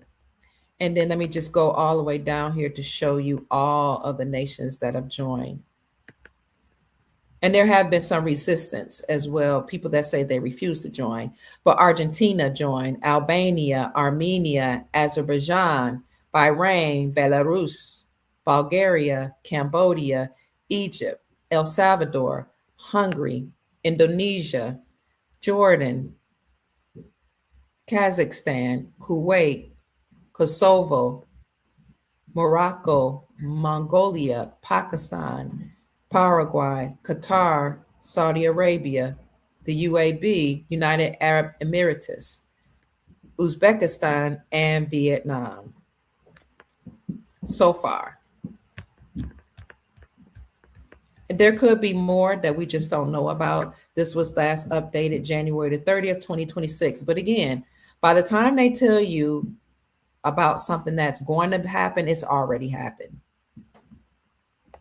And then let me just go all the way down here to show you all of the nations that have joined. And there have been some resistance as well, people that say they refuse to join. But Argentina joined, Albania, Armenia, Azerbaijan, Bahrain, Belarus, Bulgaria, Cambodia, Egypt, El Salvador, Hungary, Indonesia, Jordan, Kazakhstan, Kuwait, Kosovo, Morocco, Mongolia, Pakistan, Paraguay, Qatar, Saudi Arabia, the UAE, United Arab Emirates, Uzbekistan, and Vietnam. So far. There could be more that we just don't know about. This was last updated January the 30th, 2026. But again, by the time they tell you about something that's going to happen, it's already happened.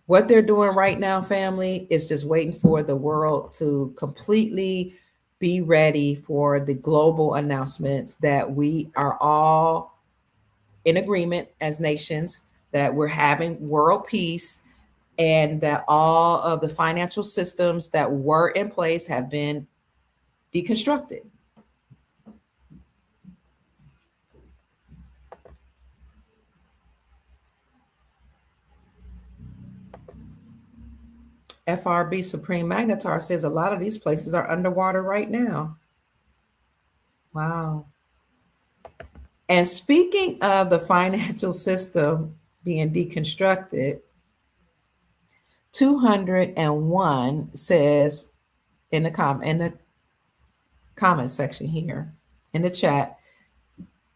What they're doing right now, family, is just waiting for the world to completely be ready for the global announcements that we are all in agreement as nations, that we're having world peace, and that all of the financial systems that were in place have been deconstructed. FRB Supreme Magnetar says a lot of these places are underwater right now. Wow. And speaking of the financial system being deconstructed, 201 says in the comment section here in the chat,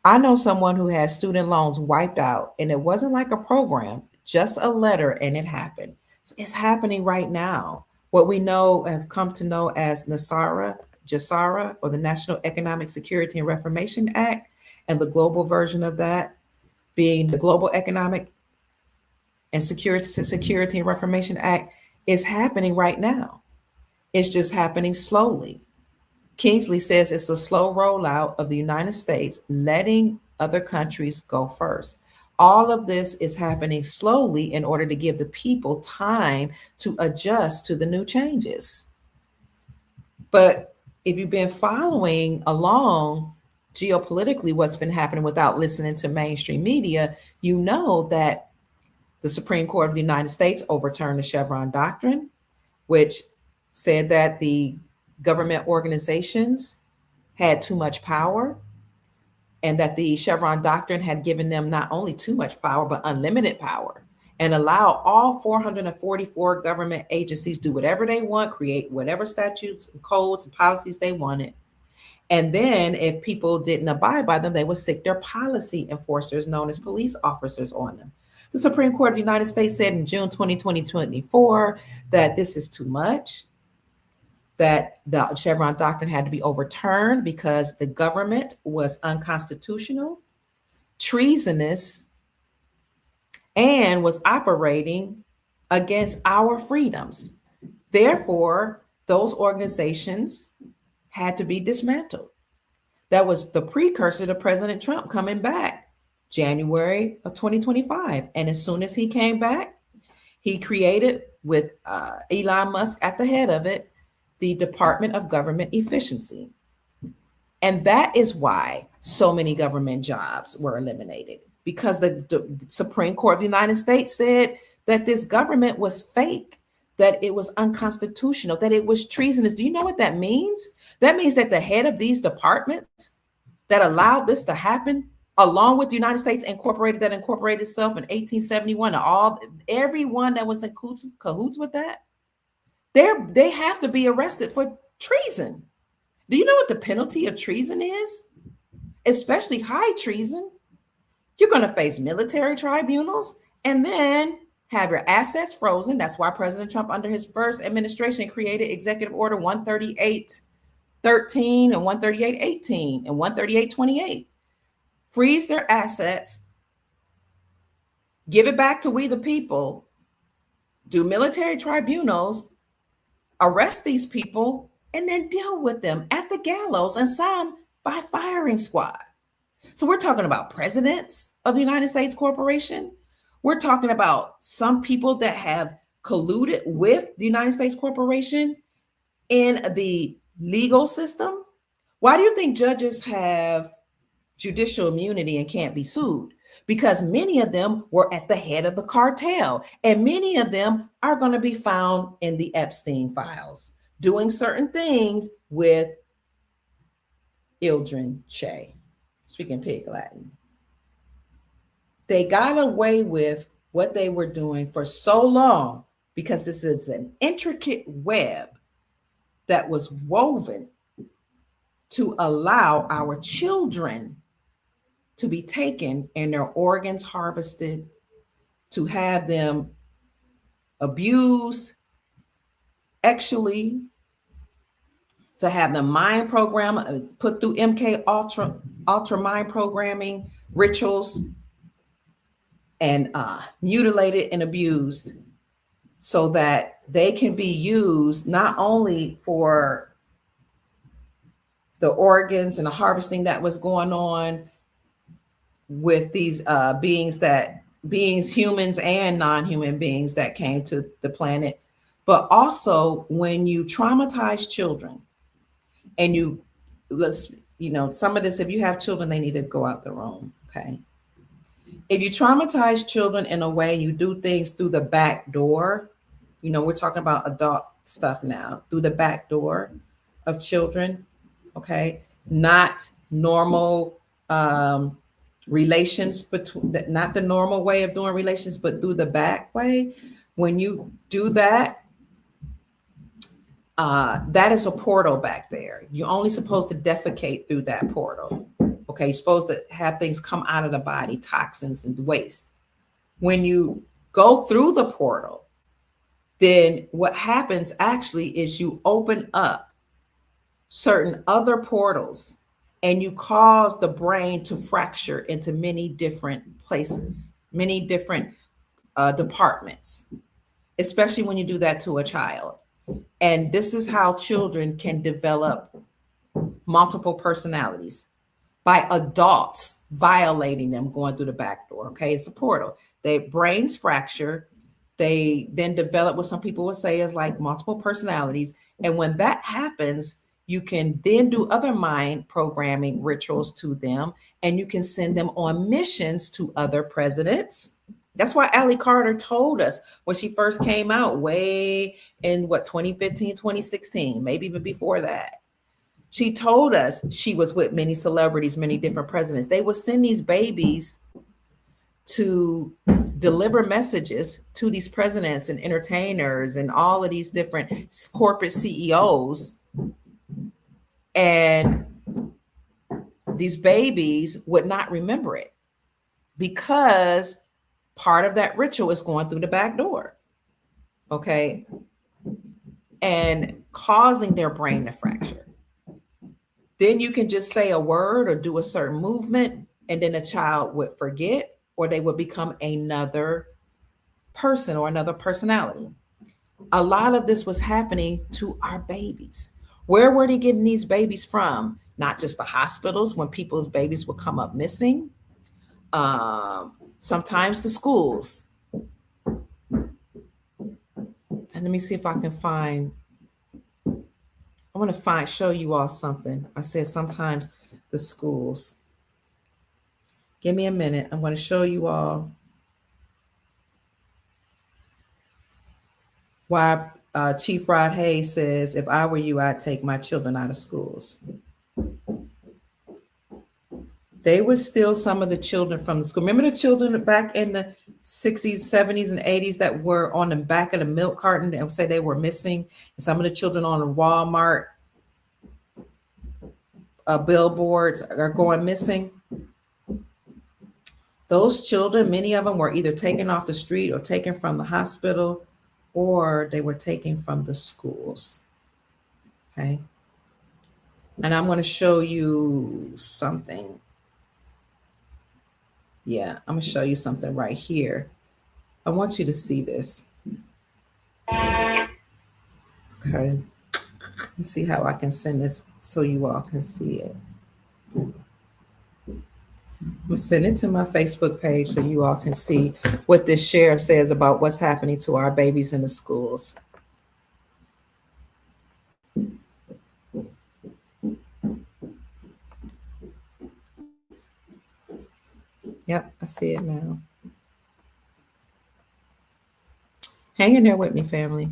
I know someone who had student loans wiped out, and it wasn't like a program, just a letter, and it happened. So it's happening right now. What we know have come to know as JASARA, or the National Economic Security and Reformation Act, and the global version of that being the Global Economic and Security and Reformation Act, is happening right now. It's just happening slowly. Kingsley says it's a slow rollout of the United States letting other countries go first. All of this is happening slowly in order to give the people time to adjust to the new changes. But if you've been following along geopolitically what's been happening without listening to mainstream media, you know that the Supreme Court of the United States overturned the Chevron doctrine, which said that the government organizations had too much power and that the Chevron doctrine had given them not only too much power, but unlimited power and allow all 444 government agencies do whatever they want, create whatever statutes and codes and policies they wanted. And then if people didn't abide by them, they would sic their policy enforcers, known as police officers, on them. The Supreme Court of the United States said in June 2024 that this is too much, that the Chevron doctrine had to be overturned because the government was unconstitutional, treasonous, and was operating against our freedoms. Therefore, those organizations had to be dismantled. That was the precursor to President Trump coming back January of 2025. And as soon as he came back, he created, with Elon Musk at the head of it, the Department of Government Efficiency. And that is why so many government jobs were eliminated, because the Supreme Court of the United States said that this government was fake, that it was unconstitutional, that it was treasonous. Do you know what that means? That means that the head of these departments that allowed this to happen, along with the United States Incorporated, that incorporated itself in 1871, and everyone that was in cahoots with that, they have to be arrested for treason. Do you know what the penalty of treason is? Especially high treason. You're going to face military tribunals and then have your assets frozen. That's why President Trump, under his first administration, created Executive Order 138.13 and 138.18 and 138.28. Freeze their assets, give it back to we the people, do military tribunals, arrest these people, and then deal with them at the gallows, and some by firing squad. So we're talking about presidents of the United States Corporation. We're talking about some people that have colluded with the United States Corporation in the legal system. Why do you think judges have judicial immunity and can't be sued? Because many of them were at the head of the cartel, and many of them are going to be found in the Epstein files, doing certain things with Ildren Che, speaking pig Latin. They got away with what they were doing for so long because this is an intricate web that was woven to allow our children to be taken and their organs harvested, to have them abused, actually, to have them mind program, put through MK Ultra mind programming rituals, and mutilated and abused, so that they can be used not only for the organs and the harvesting that was going on with these beings, humans and non-human beings that came to the planet, but also when you traumatize children and some of this, if you have children, they need to go out the room, okay? If you traumatize children in a way, you do things through the back door, we're talking about adult stuff now, through the back door of children, okay? Not normal relations, not the normal way of doing relations, but through the back way. When you do that, that is a portal back there. You're only supposed to defecate through that portal. Okay, you're supposed to have things come out of the body, toxins and waste. When you go through the portal, then what happens actually is you open up certain other portals and you cause the brain to fracture into many different places, many different departments, especially when you do that to a child. And this is how children can develop multiple personalities, by adults violating them, going through the back door. Okay, it's a portal. Their brains fracture. They then develop what some people would say is like multiple personalities. And when that happens, You can then do other mind programming rituals to them, and you can send them on missions to other presidents. That's why Allie Carter told us when she first came out, way in what, 2015, 2016, maybe even before that. She told us she was with many celebrities, many different presidents. They would send these babies to deliver messages to these presidents and entertainers and all of these different corporate CEOs. And these babies would not remember it because part of that ritual is going through the back door. Okay. And causing their brain to fracture. Then you can just say a word or do a certain movement, and then a child would forget, or they would become another person or another personality. A lot of this was happening to our babies. Where were they getting these babies from? Not just the hospitals when people's babies would come up missing. Sometimes the schools. And let me see if I can find. I want to show you all something. I said sometimes the schools. Give me a minute. I'm going to show you all why Chief Rod Hayes says, if I were you, I'd take my children out of schools. They would steal some of the children from the school. Remember the children back in the 60s, 70s, and 80s that were on the back of the milk carton and say they were missing? And some of the children on the Walmart billboards are going missing. Those children, many of them were either taken off the street or taken from the hospital, or they were taken from the schools. Okay. And I'm going to show you something. Yeah, I'm going to show you something right here. I want you to see this. Okay. Let's see how I can send this so you all can see it. I'm going to send it to my Facebook page so you all can see what this share says about what's happening to our babies in the schools. Yep, I see it now. Hang in there with me, family.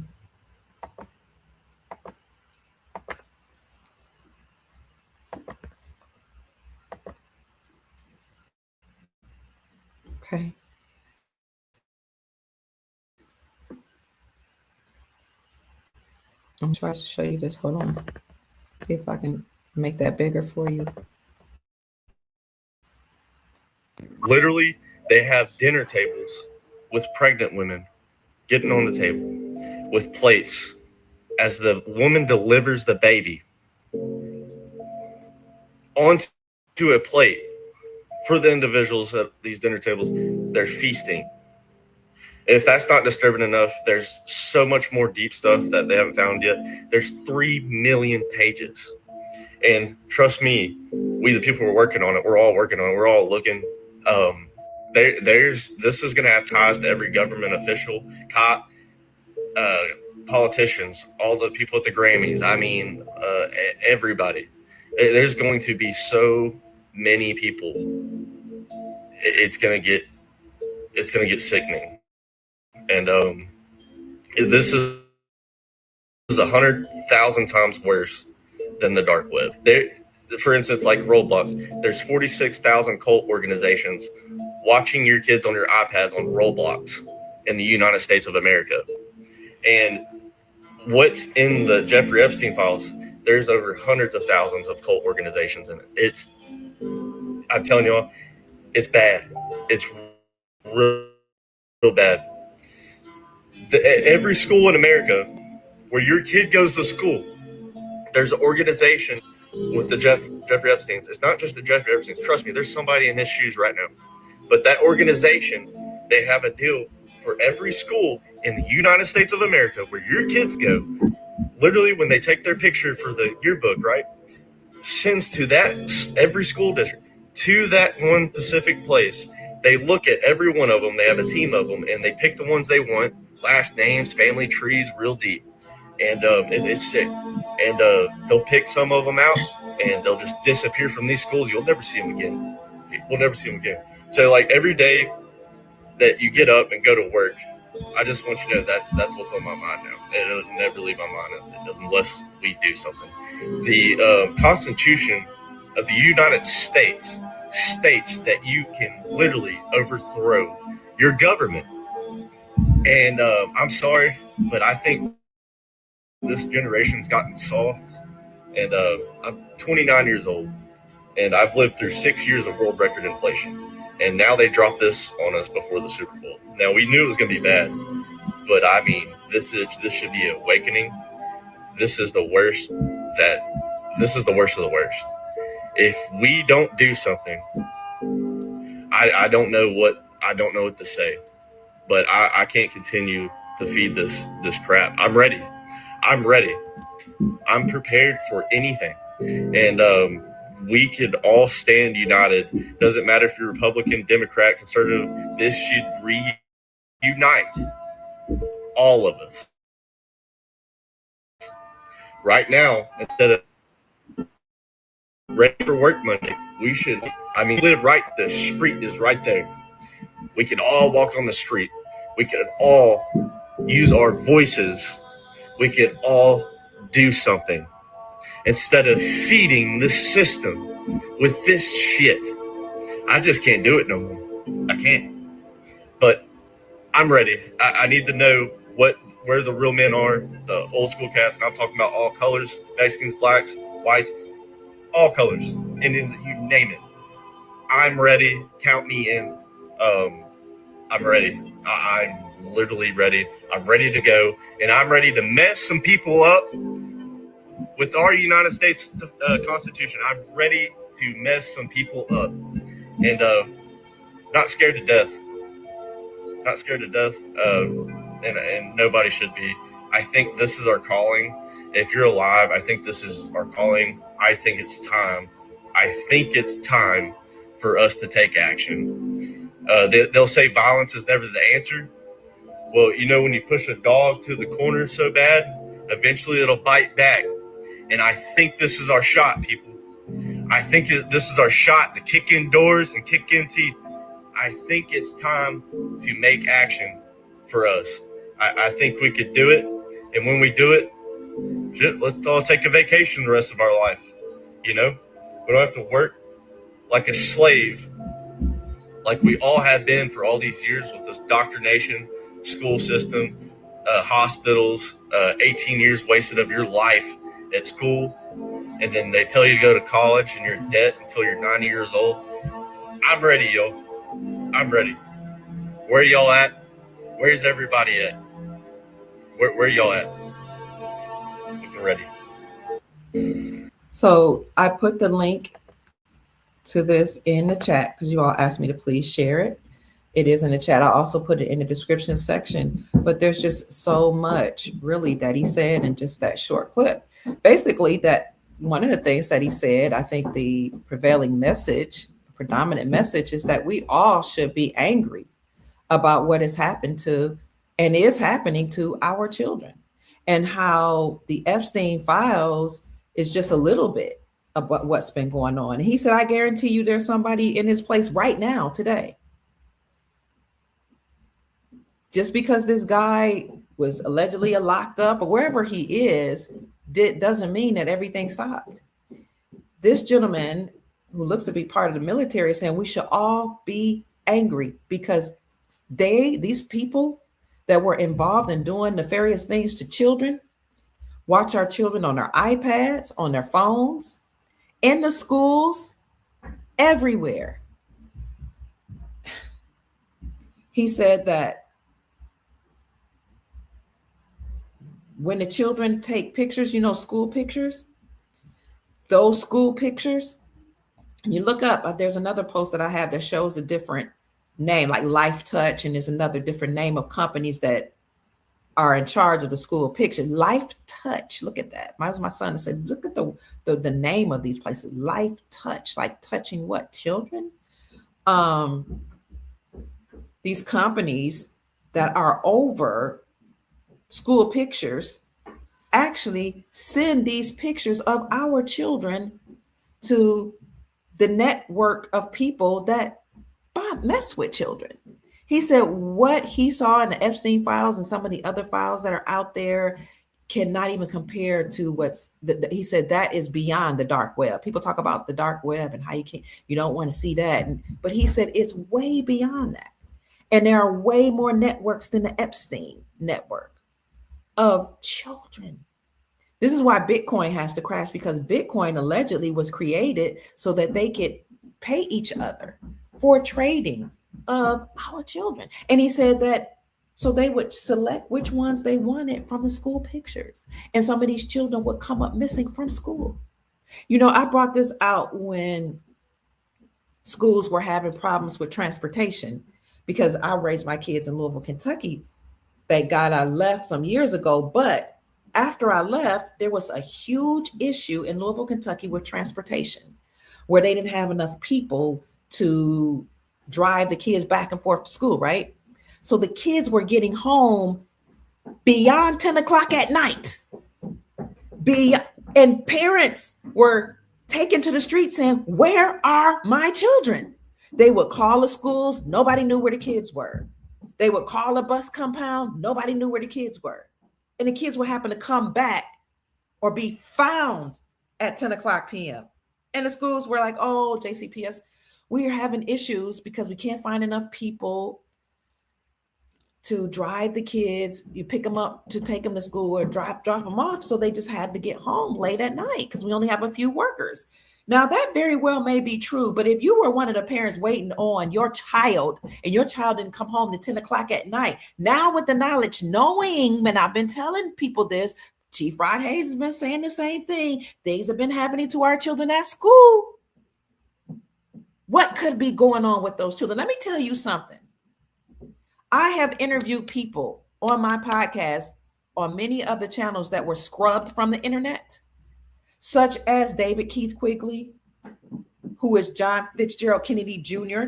Okay. I'm trying to show you this. Hold on. See if I can make that bigger for you. Literally, they have dinner tables with pregnant women getting on the table with plates as the woman delivers the baby onto a plate for the individuals at these dinner tables. They're feasting. If that's not disturbing enough, there's so much more deep stuff that they haven't found yet. There's 3 million pages. And trust me, we, the people who are working on it, we're all working on it. We're all looking. This is going to have ties to every government official, cop, politicians, all the people at the Grammys. I mean, everybody. There's going to be so many people. It's going to get sickening. And this is 100,000 times worse than the dark web. There, for instance, like Roblox, there's 46,000 cult organizations watching your kids on your iPads on Roblox in the United States of America. And what's in the Jeffrey Epstein files, there's over hundreds of thousands of cult organizations in it. I'm telling y'all, it's bad. It's real bad. Every school in America where your kid goes to school, there's an organization with the Jeffrey Epsteins. It's not just the Jeffrey Epsteins. Trust me, there's somebody in his shoes right now. But that organization, they have a deal for every school in the United States of America where your kids go. Literally, when they take their picture for the yearbook, right, sends to that every school district to that one specific place. They look at every one of them. They have a team of them, and they pick the ones they want. Last names, family trees, real deep, and it's sick. and they'll pick some of them out, and they'll just disappear from these schools. You'll never see them again. We'll never see them again. So like every day that you get up and go to work, I just want you to know that's what's on my mind now. It'll never leave my mind unless we do something. The Constitution of the United States states that you can literally overthrow your government. And I'm sorry, but I think this generation's gotten soft. And I'm 29 years old, and I've lived through 6 years of world record inflation. And now they dropped this on us before the Super Bowl. Now we knew it was going to be bad, but I mean, this should be an awakening. This is the worst this is the worst of the worst. If we don't do something, I don't know what to say, but I can't continue to feed this crap. I'm ready. I'm prepared for anything, and we could all stand united. Doesn't matter if you're Republican, Democrat, conservative. This should reunite all of us. Right now, instead of ready for work Monday, we should. I mean, live right. The street is right there. We could all walk on the street. We could all use our voices. We could all do something instead of feeding the system with this shit. I just can't do it no more. I can't. But I'm ready. I need to know where the real men are, the old school cats, and I'm talking about all colors, Mexicans, blacks, whites, all colors, Indians, you name it. I'm ready. Count me in. I'm ready. I'm literally ready. I'm ready to go, and I'm ready to mess some people up with our United States Constitution. I'm ready to mess some people up, and not scared to death. Not scared to death, and nobody should be. I think this is our calling. If you're alive, I think this is our calling. I think it's time. I think it's time for us to take action. They'll say violence is never the answer. Well, you know, when you push a dog to the corner so bad, eventually it'll bite back. And I think this is our shot, people. I think this is our shot to kick in doors and kick in teeth. I think it's time to make action for us. I think we could do it. And when we do it, shit, let's all take a vacation the rest of our life. You know, we don't have to work like a slave, like we all have been for all these years with this indoctrination, school system, hospitals, 18 years wasted of your life at school. And then they tell you to go to college and you're in debt until you're 90 years old. I'm ready, yo. I'm ready. Where y'all at? Where's everybody at? Where y'all at? Looking ready. So I put the link to this in the chat because you all asked me to please share it. It is in the chat. I also put it in the description section, but there's just so much really that he said in just that short clip. Basically, that one of the things that he said, I think the prevailing message, predominant message, is that we all should be angry about what has happened to and is happening to our children, and how the Epstein files is just a little bit of what's been going on. And he said, I guarantee you there's somebody in his place right now today. Just because this guy was allegedly locked up or wherever he is, doesn't mean that everything stopped. This gentleman who looks to be part of the military is saying we should all be angry because these people that were involved in doing nefarious things to children, watch our children on their iPads, on their phones, in the schools, everywhere. He said that when the children take pictures, you know, school pictures, those school pictures, you look up, there's another post that I have that shows a different name, like Life Touch, and there's another different name of companies that are in charge of the school picture. Life Touch, look at that. My son said, look at the name of these places. Life Touch, like touching what? Children? These companies that are over school pictures actually send these pictures of our children to the network of people that mess with children. He said what he saw in the Epstein files and some of the other files that are out there cannot even compare to he said that is beyond the dark web. People talk about the dark web and how you don't want to see that. But he said it's way beyond that. And there are way more networks than the Epstein network of children. This is why Bitcoin has to crash, because Bitcoin allegedly was created so that they could pay each other for trading of our children. And he said that so they would select which ones they wanted from the school pictures. And some of these children would come up missing from school. I brought this out when schools were having problems with transportation because I raised my kids in Louisville, Kentucky. Thank God I left some years ago. But after I left, there was a huge issue in Louisville, Kentucky with transportation where they didn't have enough people to drive the kids back and forth to school, right? So the kids were getting home beyond 10 o'clock at night. And parents were taken to the street saying, where are my children? They would call the schools. Nobody knew where the kids were. They would call a bus compound. Nobody knew where the kids were. And the kids would happen to come back or be found at 10 o'clock p.m. And the schools were like, oh, JCPS, we are having issues because we can't find enough people to drive the kids. You pick them up to take them to school or drop them off. So they just had to get home late at night because we only have a few workers. Now, that very well may be true, but if you were one of the parents waiting on your child and your child didn't come home to 10 o'clock at night, now with the knowledge, knowing, and I've been telling people this, Chief Rod Hayes has been saying the same thing. Things have been happening to our children at school. What could be going on with those children? Let me tell you something. I have interviewed people on my podcast on many other channels that were scrubbed from the internet, such as David Keith Quigley, who is John Fitzgerald Kennedy Jr.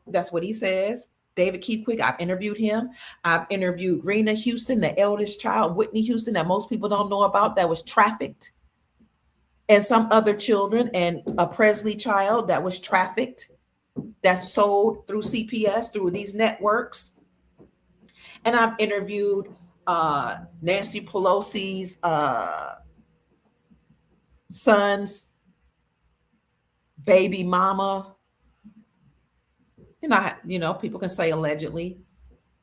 That's what he says. David Keith Quigley, I've interviewed him. I've interviewed Rena Houston, the eldest child, Whitney Houston, that most people don't know about, that was trafficked, and some other children, and a Presley child that was trafficked, that's sold through CPS, through these networks. And I've interviewed Nancy Pelosi's son's baby mama. And people can say allegedly.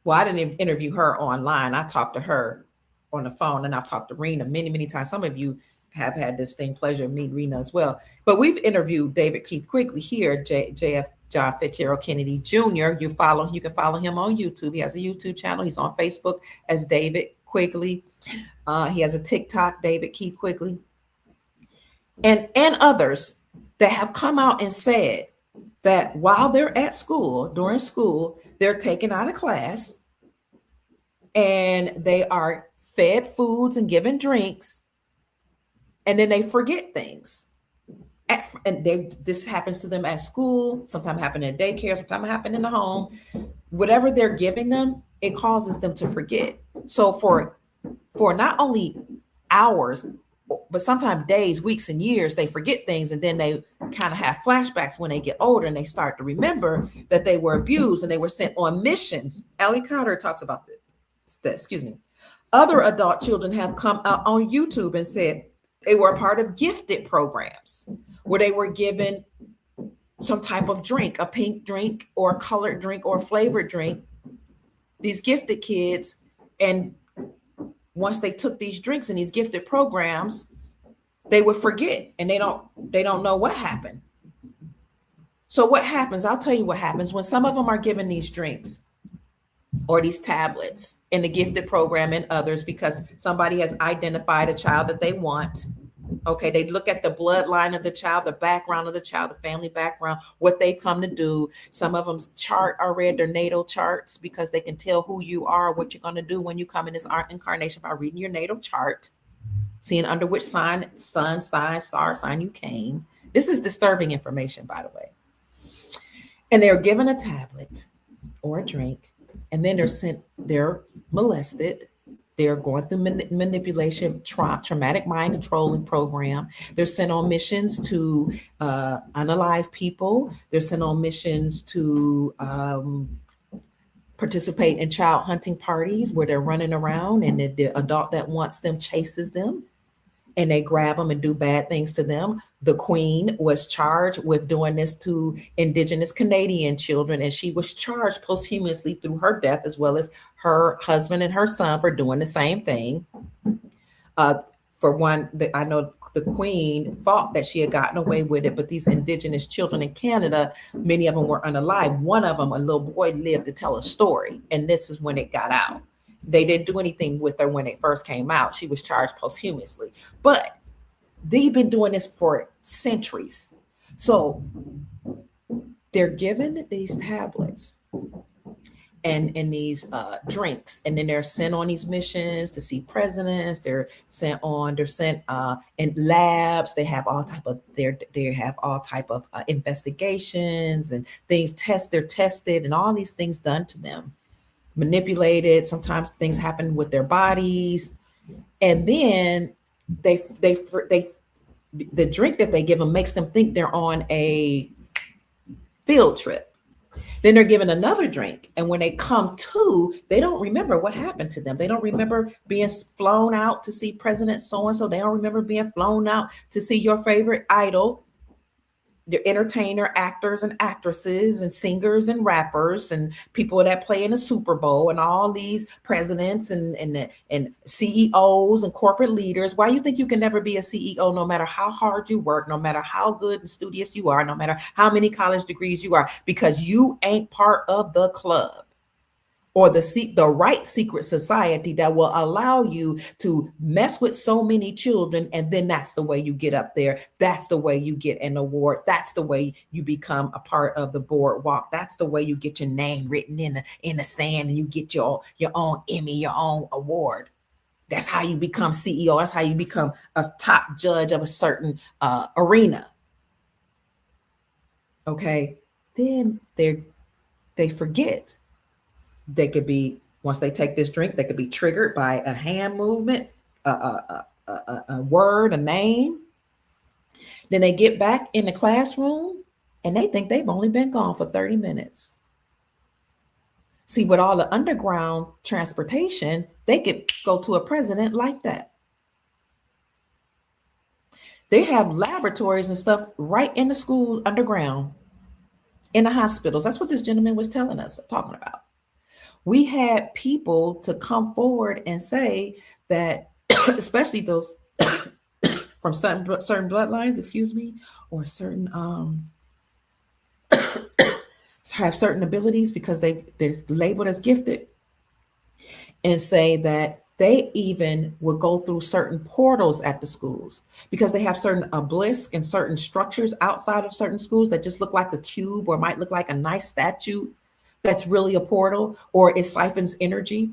Well, I didn't interview her online. I talked to her on the phone, and I've talked to Rena many, many times. Some of you have had this pleasure of meeting Rena as well. But we've interviewed David Keith Quigley here, JF John Fitzgerald Kennedy Jr. You can follow him on YouTube. He has a YouTube channel. He's on Facebook as David Quigley. He has a TikTok, David Keith Quigley. And others that have come out and said that while they're at school, during school, they're taken out of class and they are fed foods and given drinks, and then they forget things. And this happens to them at school, sometimes happen in daycare, sometimes happen in the home. Whatever they're giving them, it causes them to forget. So for not only hours, but sometimes days, weeks, and years, they forget things, and then they kind of have flashbacks when they get older, and they start to remember that they were abused and they were sent on missions. Ellie Cotter talks about this. Other adult children have come out on YouTube and said they were a part of gifted programs where they were given some type of drink, a pink drink or a colored drink or a flavored drink. These gifted kids, and once they took these drinks in these gifted programs, they would forget, and they don't know what happened. So what happens? I'll tell you what happens when some of them are given these drinks or these tablets in the gifted program and others because somebody has identified a child that they want. Okay, they look at the bloodline of the child, the background of the child, the family background, what they've come to do. Some of them read their natal charts because they can tell who you are, what you're going to do when you come in this incarnation by reading your natal chart, seeing under which sun, sign, star sign you came. This is disturbing information, by the way. And they're given a tablet or a drink, and then they're molested They're going through manipulation, traumatic mind controlling program. They're sent on missions to unalive people. They're sent on missions to participate in child hunting parties where they're running around and the adult that wants them chases them and they grab them and do bad things to them. The queen was charged with doing this to indigenous Canadian children, and she was charged posthumously through her death, as well as her husband and her son for doing the same thing. For one, I know the queen thought that she had gotten away with it, but these indigenous children in Canada, many of them were unalive. One of them, a little boy, lived to tell a story, and this is when it got out. They didn't do anything with her when it first came out. She was charged posthumously, but they've been doing this for centuries. So they're given these tablets and these drinks, and then they're sent on these missions to see presidents. They're sent in labs. They have all type of investigations and things. They're tested, and all these things done to them, manipulated. Sometimes things happen with their bodies, and then they the drink that they give them makes them think they're on a field trip. Then they're given another drink. And when they come to, they don't remember what happened to them. They don't remember being flown out to see President so and so. They don't remember being flown out to see your favorite idol, the entertainer, actors and actresses and singers and rappers and people that play in the Super Bowl and all these presidents and CEOs and corporate leaders. Why you think you can never be a CEO no matter how hard you work, no matter how good and studious you are, no matter how many college degrees you are, because you ain't part of the club or the right secret society that will allow you to mess with so many children, and then that's the way you get up there. That's the way you get an award. That's the way you become a part of the boardwalk. That's the way you get your name written in the sand, and you get your own Emmy, your own award. That's how you become CEO. That's how you become a top judge of a certain arena. Okay, then they forget. They could be, once they take this drink, they could be triggered by a hand movement, a word, a name. Then they get back in the classroom and they think they've only been gone for 30 minutes. See, with all the underground transportation, they could go to a president like that. They have laboratories and stuff right in the school underground, in the hospitals. That's what this gentleman was telling us, talking about. We had people to come forward and say that, especially those from certain bloodlines, excuse me, or certain have certain abilities because they're labeled as gifted, and say that they even would go through certain portals at the schools because they have certain obelisk and certain structures outside of certain schools that just look like a cube or might look like a nice statue. That's really a portal, or it siphons energy.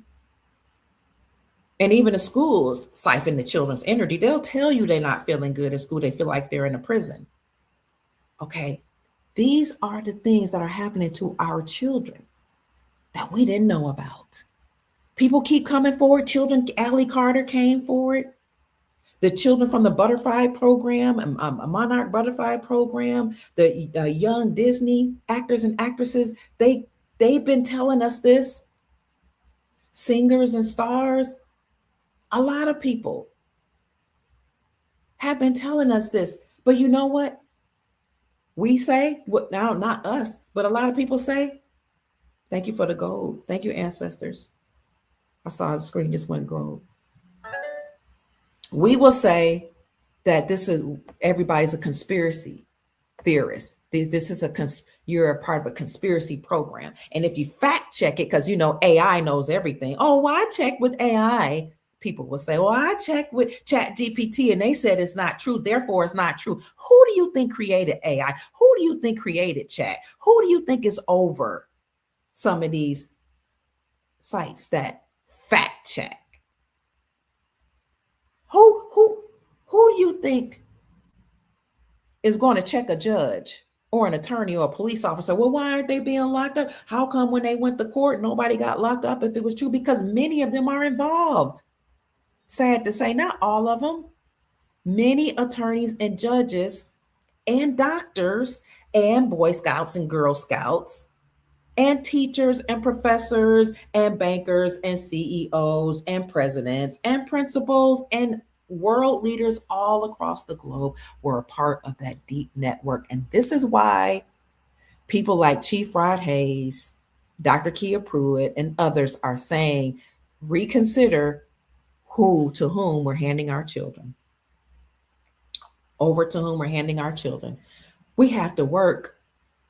And even the schools siphon the children's energy. They'll tell you they're not feeling good at school. They feel like they're in a prison. Okay. These are the things that are happening to our children that we didn't know about. People keep coming forward. Children, Allie Carter came forward. The children from the butterfly program, a Monarch butterfly program, the young Disney actors and actresses, they've been telling us this. Singers and stars, a lot of people have been telling us this. But you know what? We say, what now, not us, but a lot of people say, thank you for the gold. Thank you, ancestors. I saw the screen just went gold. We will say that everybody's a conspiracy theorist. This is you're a part of a conspiracy program. And if you fact check it, because AI knows everything. Oh, well, I checked with AI. People will say, well, I checked with Chat GPT and they said it's not true. Therefore, it's not true. Who do you think created AI? Who do you think created Chat? Who do you think is over some of these sites that fact check? Who do you think is going to check a judge or an attorney or a police officer? Well, why aren't they being locked up? How come when they went to court, nobody got locked up if it was true? Because many of them are involved. Sad to say, not all of them. Many attorneys and judges and doctors and Boy Scouts and Girl Scouts and teachers and professors and bankers and CEOs and presidents and principals and world leaders all across the globe were a part of that deep network. And this is why people like Chief Rod Hayes, Dr. Kia Pruitt, and others are saying reconsider who to whom we're handing our children, over to whom we're handing our children. We have to work.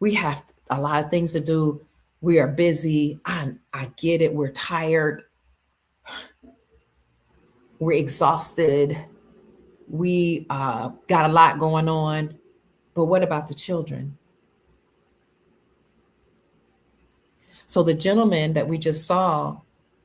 We have a lot of things to do. We are busy. I get it. We're tired. We're exhausted. We got a lot going on. But what about the children? So the gentleman that we just saw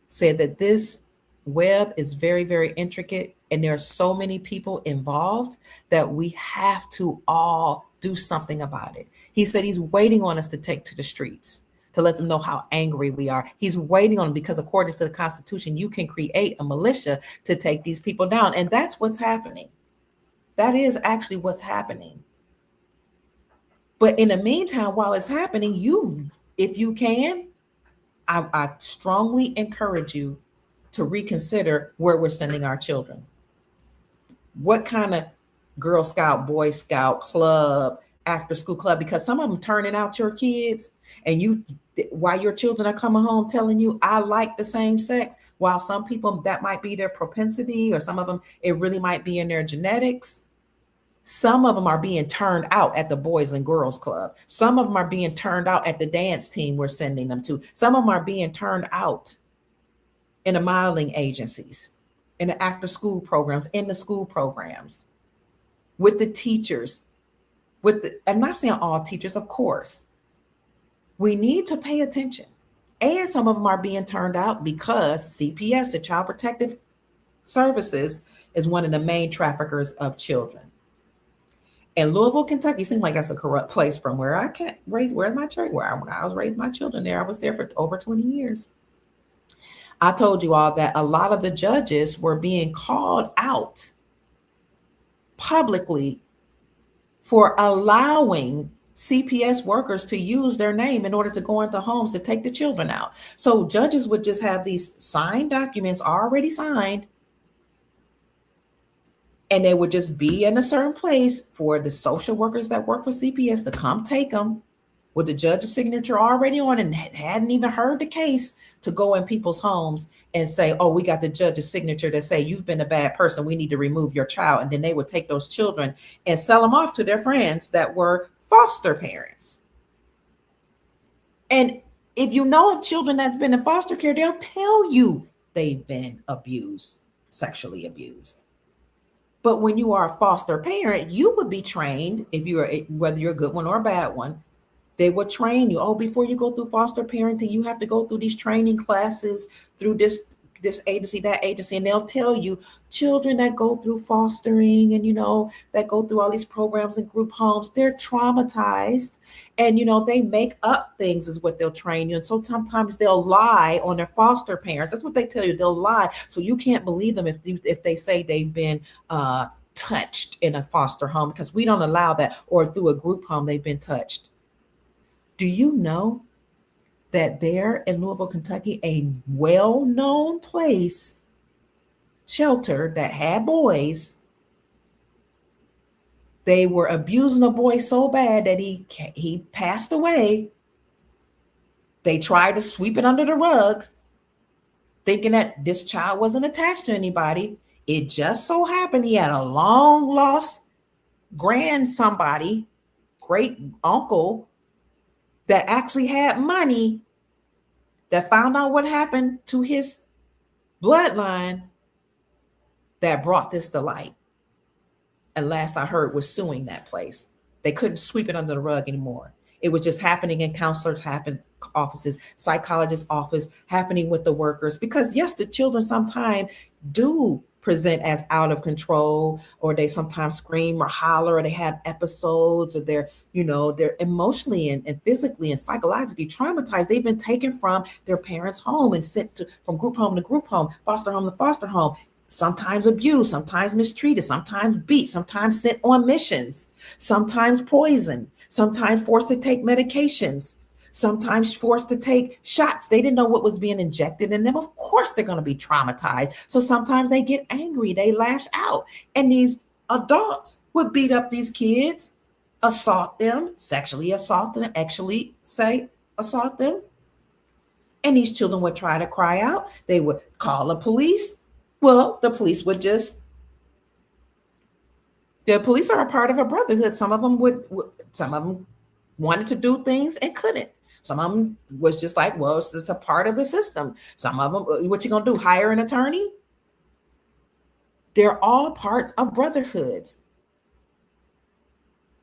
said that this web is very, very intricate and there are so many people involved that we have to all do something about it. He said he's waiting on us to take to the streets to let them know how angry we are. He's waiting on them because according to the Constitution, you can create a militia to take these people down. And that's what's happening. That is actually what's happening. But in the meantime, while it's happening, if you can, I strongly encourage you to reconsider where we're sending our children. What kind of Girl Scout, Boy Scout club, after school club? Because some of them turning out your kids, and while your children are coming home telling you, I like the same sex, while some people that might be their propensity, or some of them it really might be in their genetics. Some of them are being turned out at the Boys and Girls Club. Some of them are being turned out at the dance team we're sending them to. Some of them are being turned out in the modeling agencies, in the after school programs, in the school programs, with the teachers, I'm not saying all teachers, of course. We need to pay attention. And some of them are being turned out because CPS, the Child Protective Services, is one of the main traffickers of children. And Louisville, Kentucky seems like that's a corrupt place from where I can't raise, where's my church? When I was raising my children there, I was there for over 20 years. I told you all that a lot of the judges were being called out publicly for allowing CPS workers to use their name in order to go into homes to take the children out. So judges would just have these signed documents already signed, and they would just be in a certain place for the social workers that work for CPS to come take them with the judge's signature already on and hadn't even heard the case, to go in people's homes and say, oh, we got the judge's signature that say you've been a bad person, we need to remove your child. And then they would take those children and sell them off to their friends that were foster parents. And if you know of children that's been in foster care, they'll tell you they've been abused, sexually abused. But when you are a foster parent, you would be trained, if you're whether you're a good one or a bad one, they would train you. Oh, before you go through foster parenting, you have to go through these training classes through this agency, that agency, and they'll tell you children that go through fostering and that go through all these programs and group homes, they're traumatized, and they make up things is what they'll train you. And so sometimes they'll lie on their foster parents. That's what they tell you. They'll lie, so you can't believe them if they say they've been touched in a foster home, because we don't allow that, or through a group home they've been touched. Do you know that there in Louisville, Kentucky, a well-known place, shelter that had boys, they were abusing a boy so bad that he passed away. They tried to sweep it under the rug, thinking that this child wasn't attached to anybody. It just so happened he had a long lost great uncle that actually had money, that found out what happened to his bloodline, that brought this to light. And last I heard was suing that place. They couldn't sweep it under the rug anymore. It was just happening in counselors' offices, psychologists' office, happening with the workers. Because yes, the children sometimes do present as out of control, or they sometimes scream or holler, or they have episodes, or they're emotionally and physically and psychologically traumatized. They've been taken from their parents' home and sent from group home to group home, foster home to foster home. sometimes abused, sometimes mistreated, sometimes beat, sometimes sent on missions, sometimes poisoned, sometimes forced to take medications, sometimes forced to take shots. They didn't know what was being injected in them. Of course, they're going to be traumatized. So sometimes they get angry, they lash out. And these adults would beat up these kids, assault them, sexually assault them, actually say assault them. And these children would try to cry out. They would call the police. Well, the police are a part of a brotherhood. Some of them some of them wanted to do things and couldn't. Some of them was just like, well, it's just a part of the system. Some of them, what you gonna do? Hire an attorney? They're all parts of brotherhoods.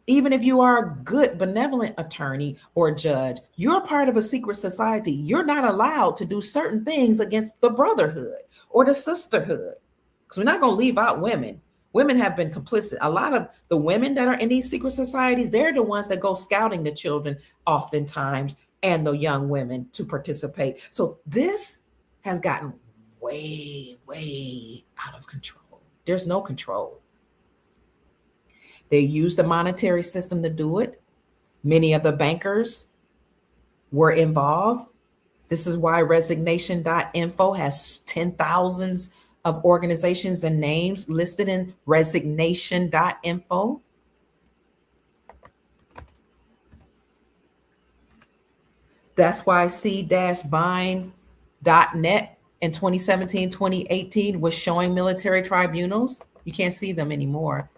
Even if you are a good, benevolent attorney or judge, you're part of a secret society. You're not allowed to do certain things against the brotherhood or the sisterhood. Because we're not going to leave out women. Women have been complicit. A lot of the women that are in these secret societies, they're the ones that go scouting the children oftentimes and the young women to participate. So this has gotten way, way out of control. There's no control. They use the monetary system to do it. Many of the bankers were involved. This is why resignation.info has 10,000s of organizations and names listed in resignation.info. That's why c-vine.net in 2017, 2018 was showing military tribunals. You can't see them anymore,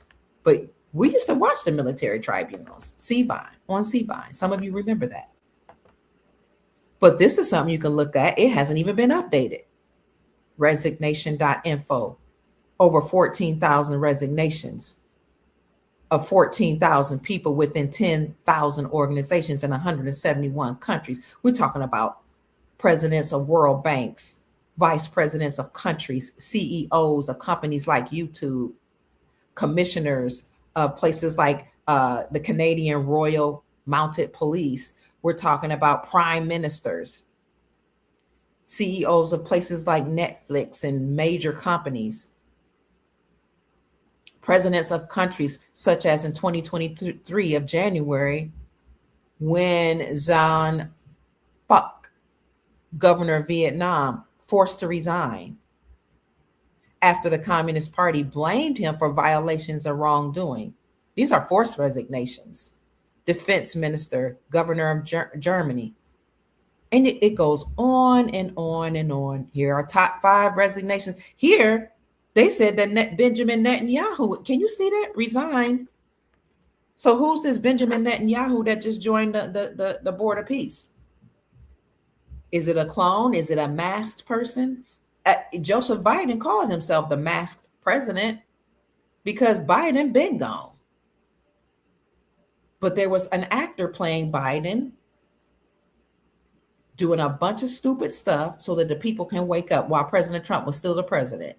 but we used to watch the military tribunals, on C-Vine. Some of you remember that. But this is something you can look at. It hasn't even been updated. Resignation.info, over 14,000 resignations of 14,000 people within 10,000 organizations in 171 countries. We're talking about presidents of world banks, vice presidents of countries, CEOs of companies like YouTube, commissioners of places like the Canadian Royal Mounted Police. We're talking about prime ministers, CEOs of places like Netflix and major companies, presidents of countries such as in 2023 of January, when Zan Phuc, governor of Vietnam, forced to resign after the Communist Party blamed him for violations of wrongdoing. These are forced resignations. Defense minister, governor of Germany. And it goes on and on and on. Here are top 5 resignations. Here, they said that Benjamin Netanyahu, can you see that? Resigned. So who's this Benjamin Netanyahu that just joined the Board of Peace? Is it a clone? Is it a masked person? Joseph Biden called himself the masked president because Biden been gone. But there was an actor playing Biden doing a bunch of stupid stuff so that the people can wake up while President Trump was still the president.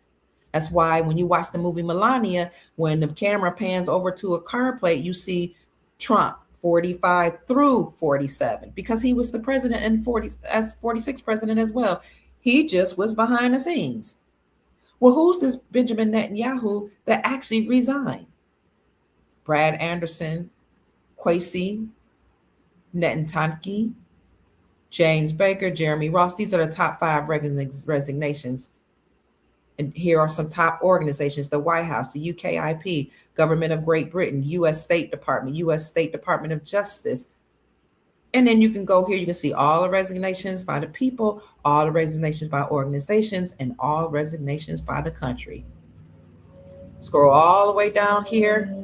That's why when you watch the movie Melania, when the camera pans over to a card plate, you see Trump 45 through 47 because he was the president and 46 president as well. He just was behind the scenes. Well, who's this Benjamin Netanyahu that actually resigned? Brad Anderson, Kwesi Netanyahu, James Baker, Jeremy Ross. These are the top 5 resignations. And here are some top organizations: the White House, the UKIP, Government of Great Britain, U.S. State Department, U.S. State Department of Justice. And then you can go here, you can see all the resignations by the people, all the resignations by organizations, and all resignations by the country. Scroll all the way down here.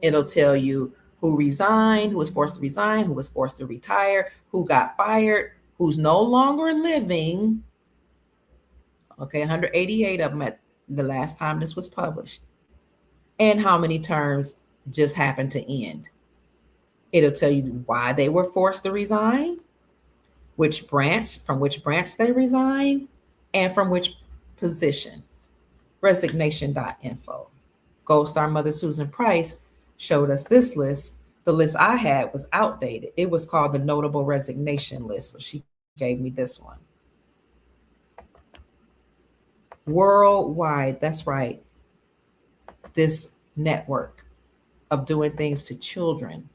It'll tell you who resigned, who was forced to resign, who was forced to retire, who got fired, who's no longer living. Okay, 188 of them at the last time this was published. And how many terms just happened to end. It'll tell you why they were forced to resign, from which branch they resigned, and from which position. Resignation.info. Gold Star Mother Susan Price showed us this list. The list I had was outdated. It was called the Notable Resignation List. So she gave me this one. Worldwide, that's right. This network of doing things to children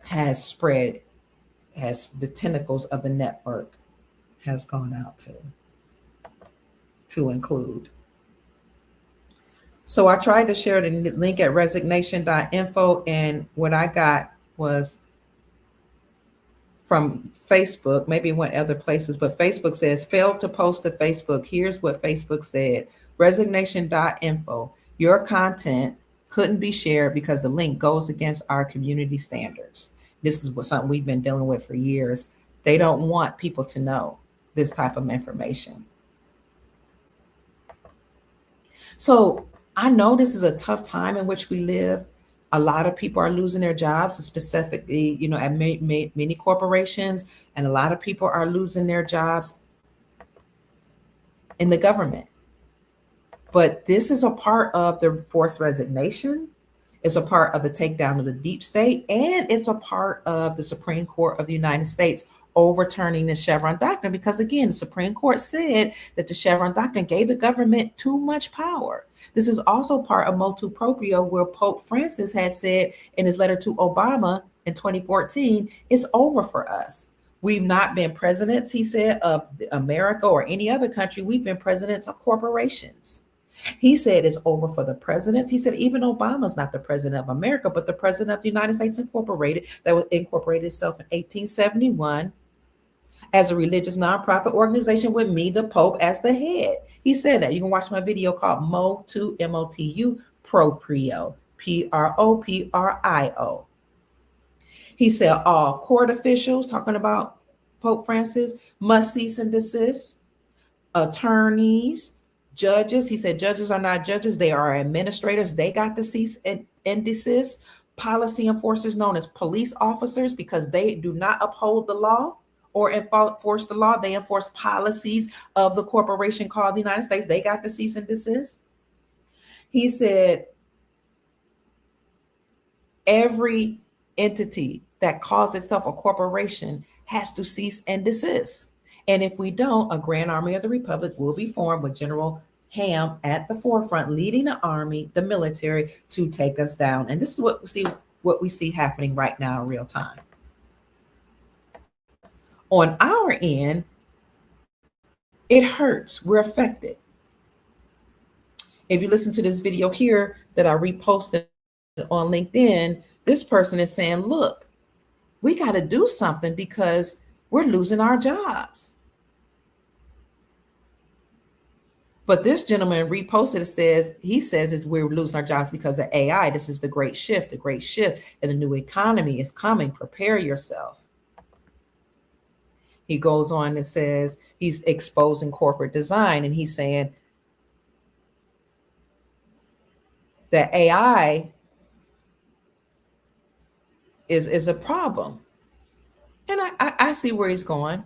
has spread, has the tentacles of the network has gone out to include. So I tried to share the link at resignation.info, and what I got was from Facebook. Maybe it went other places, but Facebook says failed to post to Facebook. Here's what Facebook said: resignation.info. Your content couldn't be shared because the link goes against our community standards. This is what something we've been dealing with for years. They don't want people to know this type of information. So I know this is a tough time in which we live. A lot of people are losing their jobs, specifically, at many corporations, and a lot of people are losing their jobs in the government. But this is a part of the forced resignation. It's a part of the takedown of the deep state, and it's a part of the Supreme Court of the United States overturning the Chevron doctrine. Because again, the Supreme Court said that the Chevron doctrine gave the government too much power. This is also part of motu proprio, where Pope Francis had said in his letter to Obama in 2014, it's over for us. We've not been presidents, he said, of America or any other country. We've been presidents of corporations. He said it's over for the presidents. He said even Obama's not the president of America, but the president of the United States Incorporated, that was incorporated itself in 1871 as a religious nonprofit organization with me, the Pope, as the head. He said that. You can watch my video called Motu, M-O-T-U, Proprio, P-R-O-P-R-I-O. He said all court officials, talking about Pope Francis, must cease and desist. Attorneys, judges, he said judges are not judges, they are administrators. They got to cease and desist. Policy enforcers, known as police officers, because they do not uphold the law or enforce the law. They enforce policies of the corporation called the United States. They got to cease and desist. He said every entity that calls itself a corporation has to cease and desist. And if we don't, a Grand Army of the Republic will be formed with General Ham at the forefront, leading the army, the military, to take us down. And this is what we see happening right now in real time. On our end, it hurts. We're affected. If you listen to this video here that I reposted on LinkedIn, this person is saying, look, we got to do something because we're losing our jobs. But this gentleman reposted it, he says we're losing our jobs because of AI. This is the great shift, and the new economy is coming. Prepare yourself. He goes on and says he's exposing corporate design, and he's saying that AI is a problem. And I see where he's going.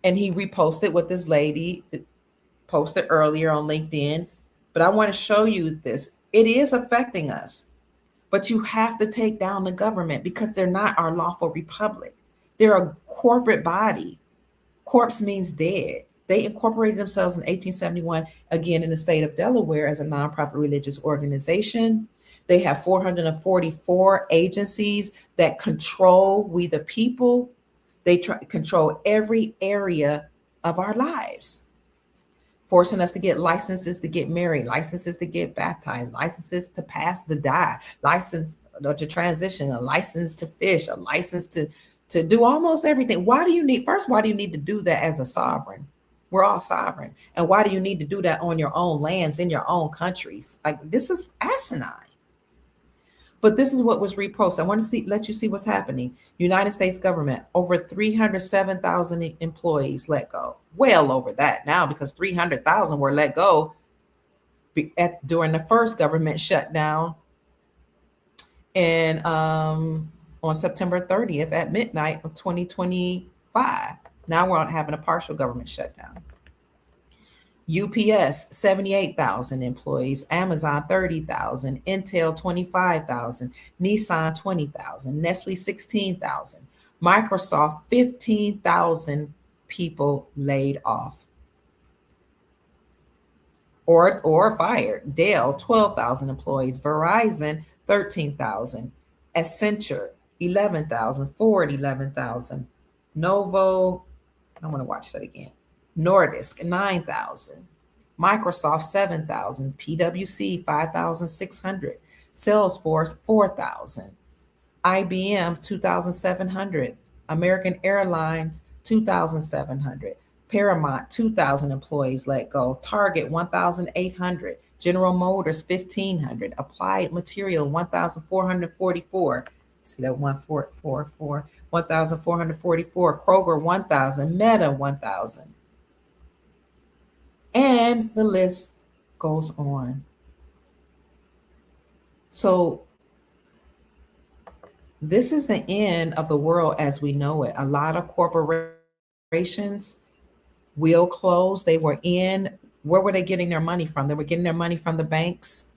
And he reposted what this lady posted earlier on LinkedIn. But I want to show you this. It is affecting us. But you have to take down the government because they're not our lawful republic. They're a corporate body. Corpse means dead. They incorporated themselves in 1871, again, in the state of Delaware, as a nonprofit religious organization. They have 444 agencies that control we the people. They control every area of our lives, forcing us to get licenses to get married, licenses to get baptized, licenses to pass to die, license to transition, a license to fish, a license to do almost everything. Why do you need to do that as a sovereign? We're all sovereign. And why do you need to do that on your own lands, in your own countries? Like, this is asinine. But this is what was reposted. I want to let you see what's happening. United States government, over 307,000 employees let go. Well over that now, because 300,000 were let go during the first government shutdown and on September 30th at midnight of 2025. Now we're having a partial government shutdown. UPS, 78,000 employees, Amazon, 30,000, Intel, 25,000, Nissan, 20,000, Nestle, 16,000, Microsoft, 15,000 people laid off or fired. Dell, 12,000 employees. Verizon, 13,000. Accenture, 11,000. Ford, 11,000. Novo, I want to watch that again. Nordisk, 9,000. Microsoft, 7,000. PwC, 5,600. Salesforce, 4,000. IBM, 2,700. American Airlines, 2,700. Paramount, 2,000 employees let go. Target, 1,800. General Motors, 1,500. Applied Material, 1,444. See that 1,444? 1,444. Kroger, 1,000. Meta, 1,000. And the list goes on. So this is the end of the world as we know it. A lot of corporations will close. They were in, where were they getting their money from? They were getting their money from the banks.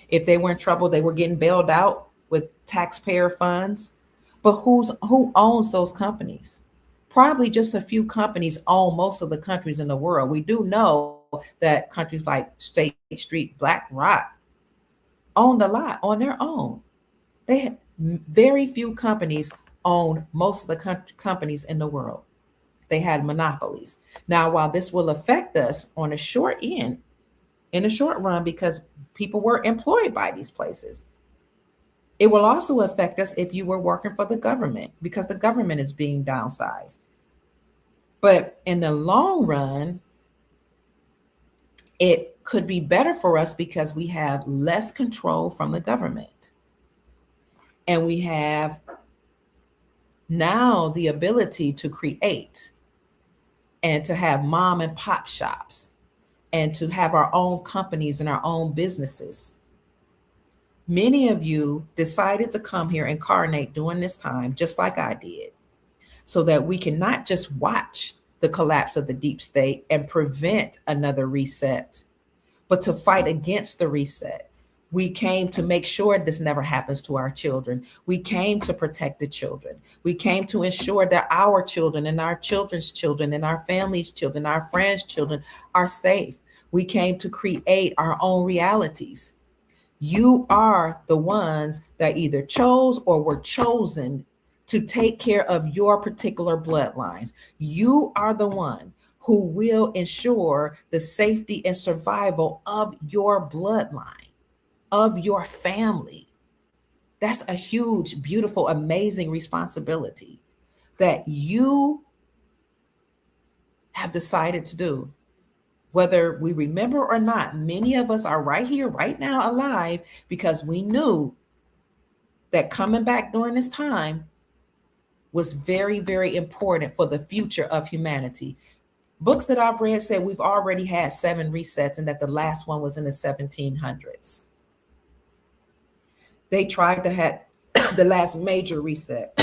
If they were in trouble, they were getting bailed out with taxpayer funds. But who owns those companies? Probably just a few companies own most of the countries in the world. We do know that countries like State Street, BlackRock owned a lot on their own. They had very few companies own most of the companies in the world. They had monopolies. Now, while this will affect us on a short end, in the short run, because people were employed by these places, it will also affect us if you were working for the government because the government is being downsized. But in the long run, it could be better for us because we have less control from the government. And we have now the ability to create and to have mom and pop shops and to have our own companies and our own businesses. Many of you decided to come here incarnate during this time, just like I did, so that we can not just watch the collapse of the deep state and prevent another reset, but to fight against the reset. We came to make sure this never happens to our children. We came to protect the children. We came to ensure that our children and our children's children and our family's children, our friends' children are safe. We came to create our own realities. You are the ones that either chose or were chosen to take care of your particular bloodlines. You are the one who will ensure the safety and survival of your bloodline, of your family. That's a huge, beautiful, amazing responsibility that you have decided to do. Whether we remember or not, many of us are right here, right now, alive because we knew that coming back during this time was very, very important for the future of humanity. Books that I've read said we've already had 7 resets and that the last one was in the 1700s. They tried to have the last major reset,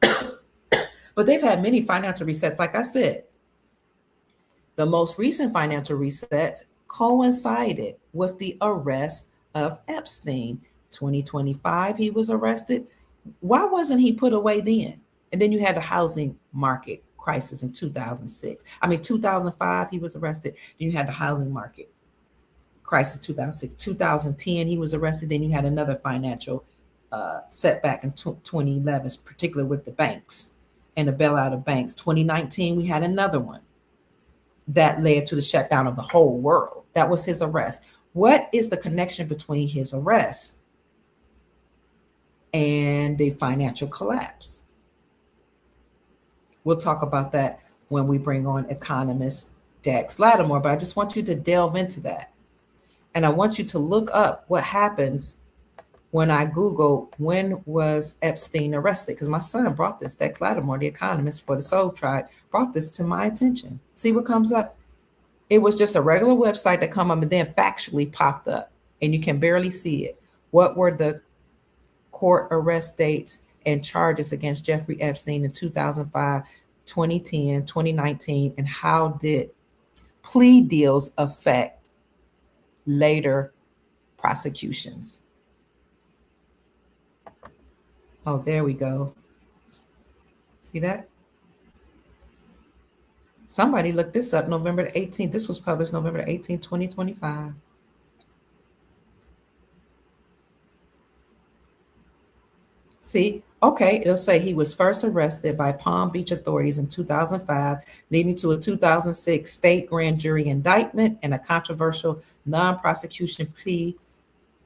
but they've had many financial resets. Like I said, the most recent financial resets coincided with the arrest of Epstein. 2025, he was arrested. Why wasn't he put away then? And then you had the housing market crisis in 2006. 2005, he was arrested. Then you had the housing market crisis 2006. 2010, he was arrested. Then you had another financial setback in 2011, particularly with the banks and the bailout of banks. 2019, we had another one that led to the shutdown of the whole world. That was his arrest. What is the connection between his arrest and the financial collapse? We'll talk about that when we bring on economist Dax Lattimore, but I just want you to delve into that. And I want you to look up what happens when I Google when was Epstein arrested, because my son brought this, Dax Lattimore, the economist for the Soul Tribe, brought this to my attention. See what comes up? It was just a regular website that come up and then factually popped up and you can barely see it. What were the court arrest dates and charges against Jeffrey Epstein in 2005, 2010, 2019, and how did plea deals affect later prosecutions? Oh, there we go. See that? Somebody looked this up November the 18th. This was published November the 18th, 2025. See, okay, it'll say he was first arrested by Palm Beach authorities in 2005, leading to a 2006 state grand jury indictment and a controversial non prosecution plea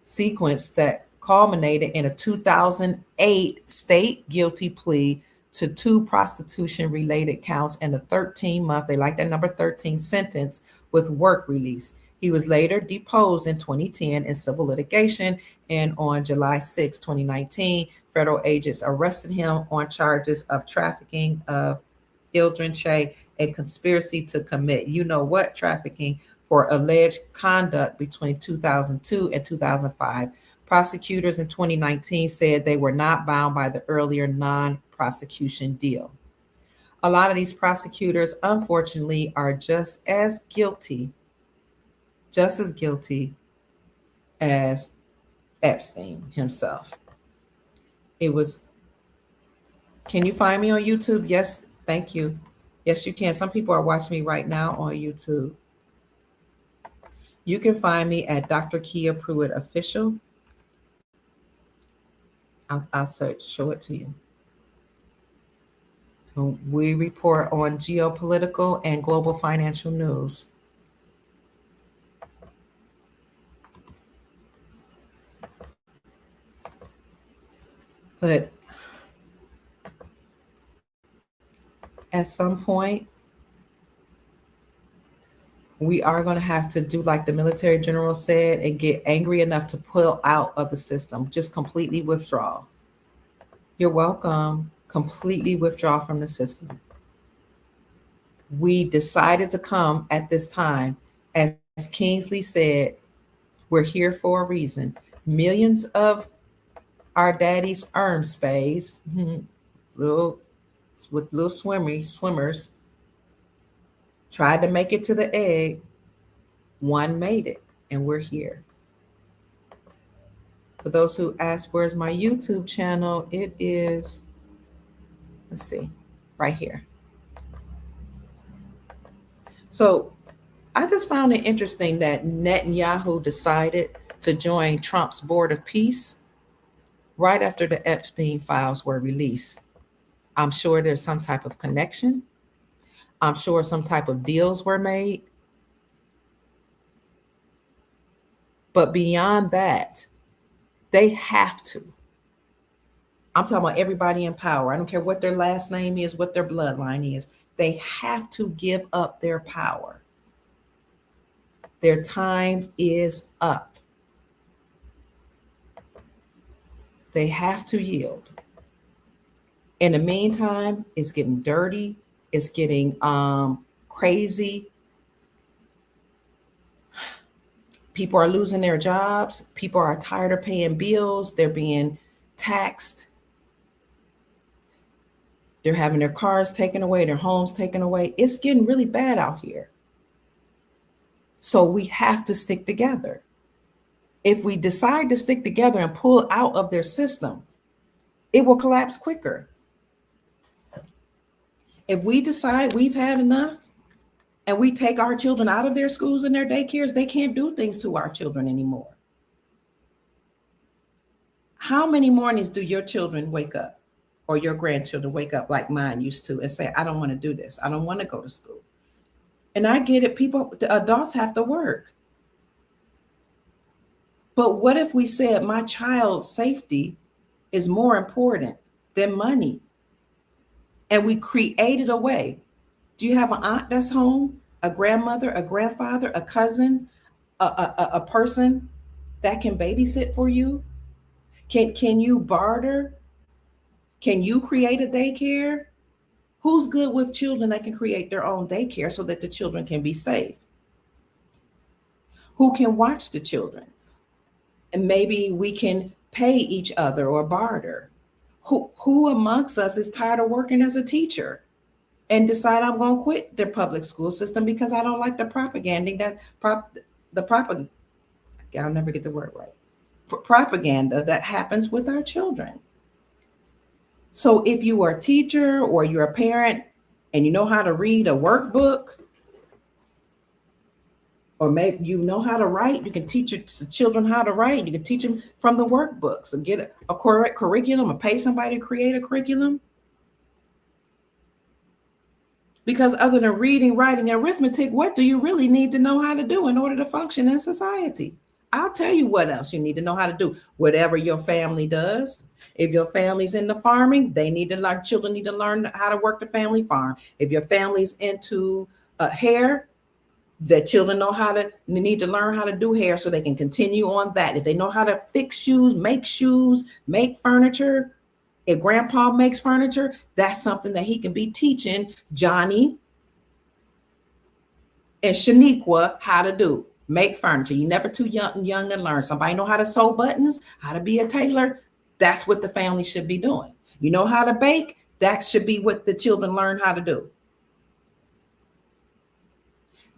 sequence that culminated in a 2008 state guilty plea to two prostitution related counts and a 13-month, they like that number 13, sentence with work release. He was later deposed in 2010 in civil litigation, and on July 6, 2019, federal agents arrested him on charges of trafficking of Ildren Che and conspiracy to commit you know what trafficking for alleged conduct between 2002 and 2005. Prosecutors in 2019 said they were not bound by the earlier non prosecution deal. A lot of these prosecutors, unfortunately, are just as guilty as Epstein himself. It was, can you find me on YouTube? Yes, thank you. Yes, you can. Some people are watching me right now on YouTube. You can find me at Dr. Kia Pruitt Official. I'll show it to you. We report on geopolitical and global financial news. But at some point, we are going to have to do like the military general said and get angry enough to pull out of the system, just completely withdraw. You're welcome. Completely withdraw from the system. We decided to come at this time. As Kingsley said, we're here for a reason. Millions of our daddies earned space, little swimmers, tried to make it to the egg. One made it, and we're here. For those who ask, where's my YouTube channel? It is, let's see, right here. So I just found it interesting that Netanyahu decided to join Trump's Board of Peace right after the Epstein files were released. I'm sure there's some type of connection. I'm sure some type of deals were made. But beyond that, they have to. I'm talking about everybody in power. I don't care what their last name is, what their bloodline is. They have to give up their power. Their time is up. They have to yield. In the meantime, it's getting dirty. It's getting crazy. People are losing their jobs. People are tired of paying bills. They're being taxed. They're having their cars taken away, their homes taken away. It's getting really bad out here. So we have to stick together. If we decide to stick together and pull out of their system, it will collapse quicker. If we decide we've had enough and we take our children out of their schools and their daycares, they can't do things to our children anymore. How many mornings do your children wake up or your grandchildren wake up like mine used to and say, I don't want to do this. I don't want to go to school. And I get it. The adults have to work. But what if we said my child's safety is more important than money? And we created a way. Do you have an aunt that's home, a grandmother, a grandfather, a cousin, a person that can babysit for you? Can you barter? Can you create a daycare? Who's good with children that can create their own daycare so that the children can be safe? Who can watch the children? And maybe we can pay each other or barter. Who amongst us is tired of working as a teacher and decide I'm going to quit the public school system because I don't like the propaganda I'll never get the word right. Propaganda that happens with our children. So if you are a teacher or you're a parent, and you know how to read a workbook, or maybe you know how to write, you can teach your children how to write. You can teach them from the workbook. So get a correct curriculum or pay somebody to create a curriculum. Because other than reading, writing, and arithmetic, what do you really need to know how to do in order to function in society? I'll tell you what else you need to know how to do. Whatever your family does. If your family's into farming, they need to learn, children need to learn how to work the family farm. If your family's into hair, the children know how to need to learn how to do hair so they can continue on that. If they know how to fix shoes, make furniture, if grandpa makes furniture, that's something that he can be teaching Johnny and Shaniqua how to do. Make furniture. You're never too young to learn. Somebody know how to sew buttons, how to be a tailor. That's what the family should be doing. You know how to bake? That should be what the children learn how to do.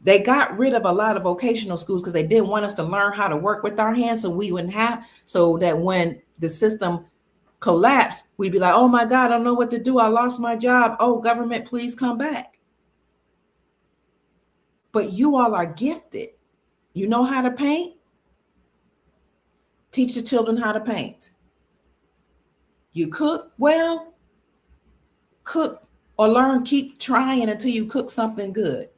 They got rid of a lot of vocational schools because they didn't want us to learn how to work with our hands, so we wouldn't have, so that when the system collapsed, we'd be like, oh my God, I don't know what to do. I lost my job. Oh, government, please come back. But you all are gifted. You know how to paint? Teach the children how to paint. You cook? Well, cook or learn, keep trying until you cook something good,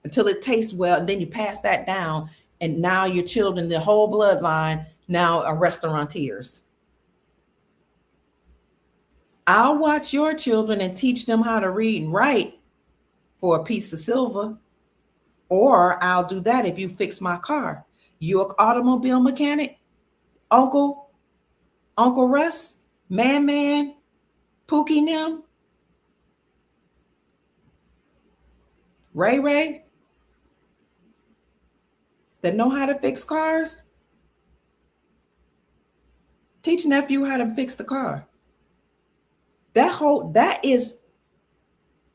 until it tastes well, and then you pass that down, and now your children, the whole bloodline, now are restaurateurs. I'll watch your children and teach them how to read and write for a piece of silver, or I'll do that if you fix my car. You an automobile mechanic, Uncle Russ, Man, Pookie Nim, Ray, that know how to fix cars. Teach nephew how to fix the car. That is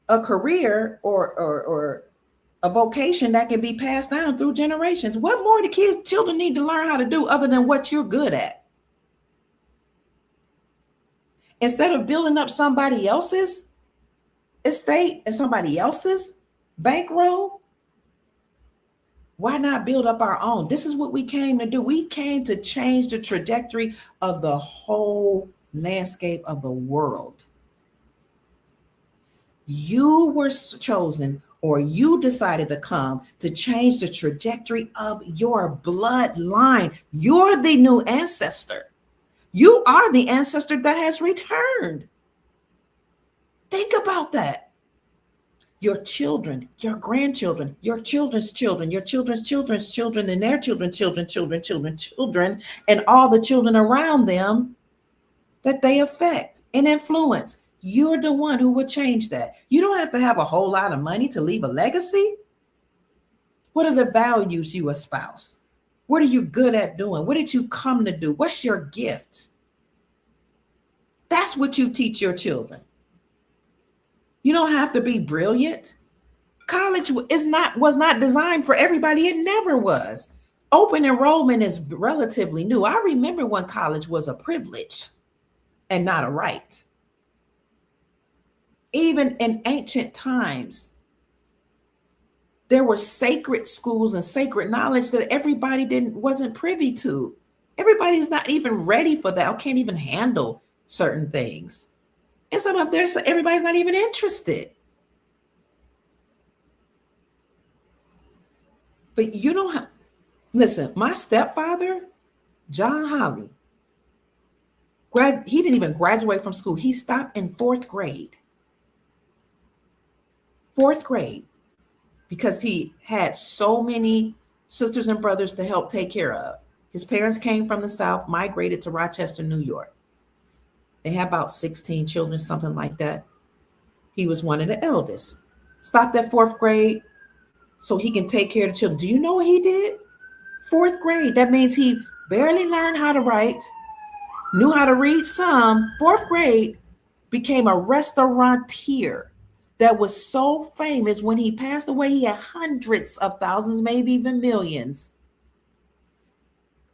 a career or a vocation that can be passed down through generations. What more do children need to learn how to do other than what you're good at? Instead of building up somebody else's estate and somebody else's bankroll, why not build up our own? This is what we came to do. We came to change the trajectory of the whole landscape of the world. You were chosen, or you decided to come to change the trajectory of your bloodline. You're the new ancestor. You are the ancestor that has returned. Think about that. Your children, your grandchildren, your children's children, your children's children's children, and their children's children, and all the children around them that they affect and influence. You're the one who would change that. You don't have to have a whole lot of money to leave a legacy. What are the values you espouse? What are you good at doing? What did you come to do? What's your gift? That's what you teach your children. You don't have to be brilliant. College was not designed for everybody. It never was. Open enrollment is relatively new. I remember when college was a privilege and not a right. Even in ancient times, there were sacred schools and sacred knowledge that everybody wasn't privy to. Everybody's not even ready for that, or can't even handle certain things. And some of there, everybody's not even interested. But you don't have, listen, my stepfather, John Holly, he didn't even graduate from school. He stopped in fourth grade. Fourth grade, because he had so many sisters and brothers to help take care of. His parents came from the South, migrated to Rochester, New York. They had about 16 children, something like that. He was one of the eldest. Stopped at fourth grade so he can take care of the children. Do you know what he did? Fourth grade. That means he barely learned how to write, knew how to read some. Fourth grade, became a restaurateur that was so famous. When he passed away, he had hundreds of thousands, maybe even millions.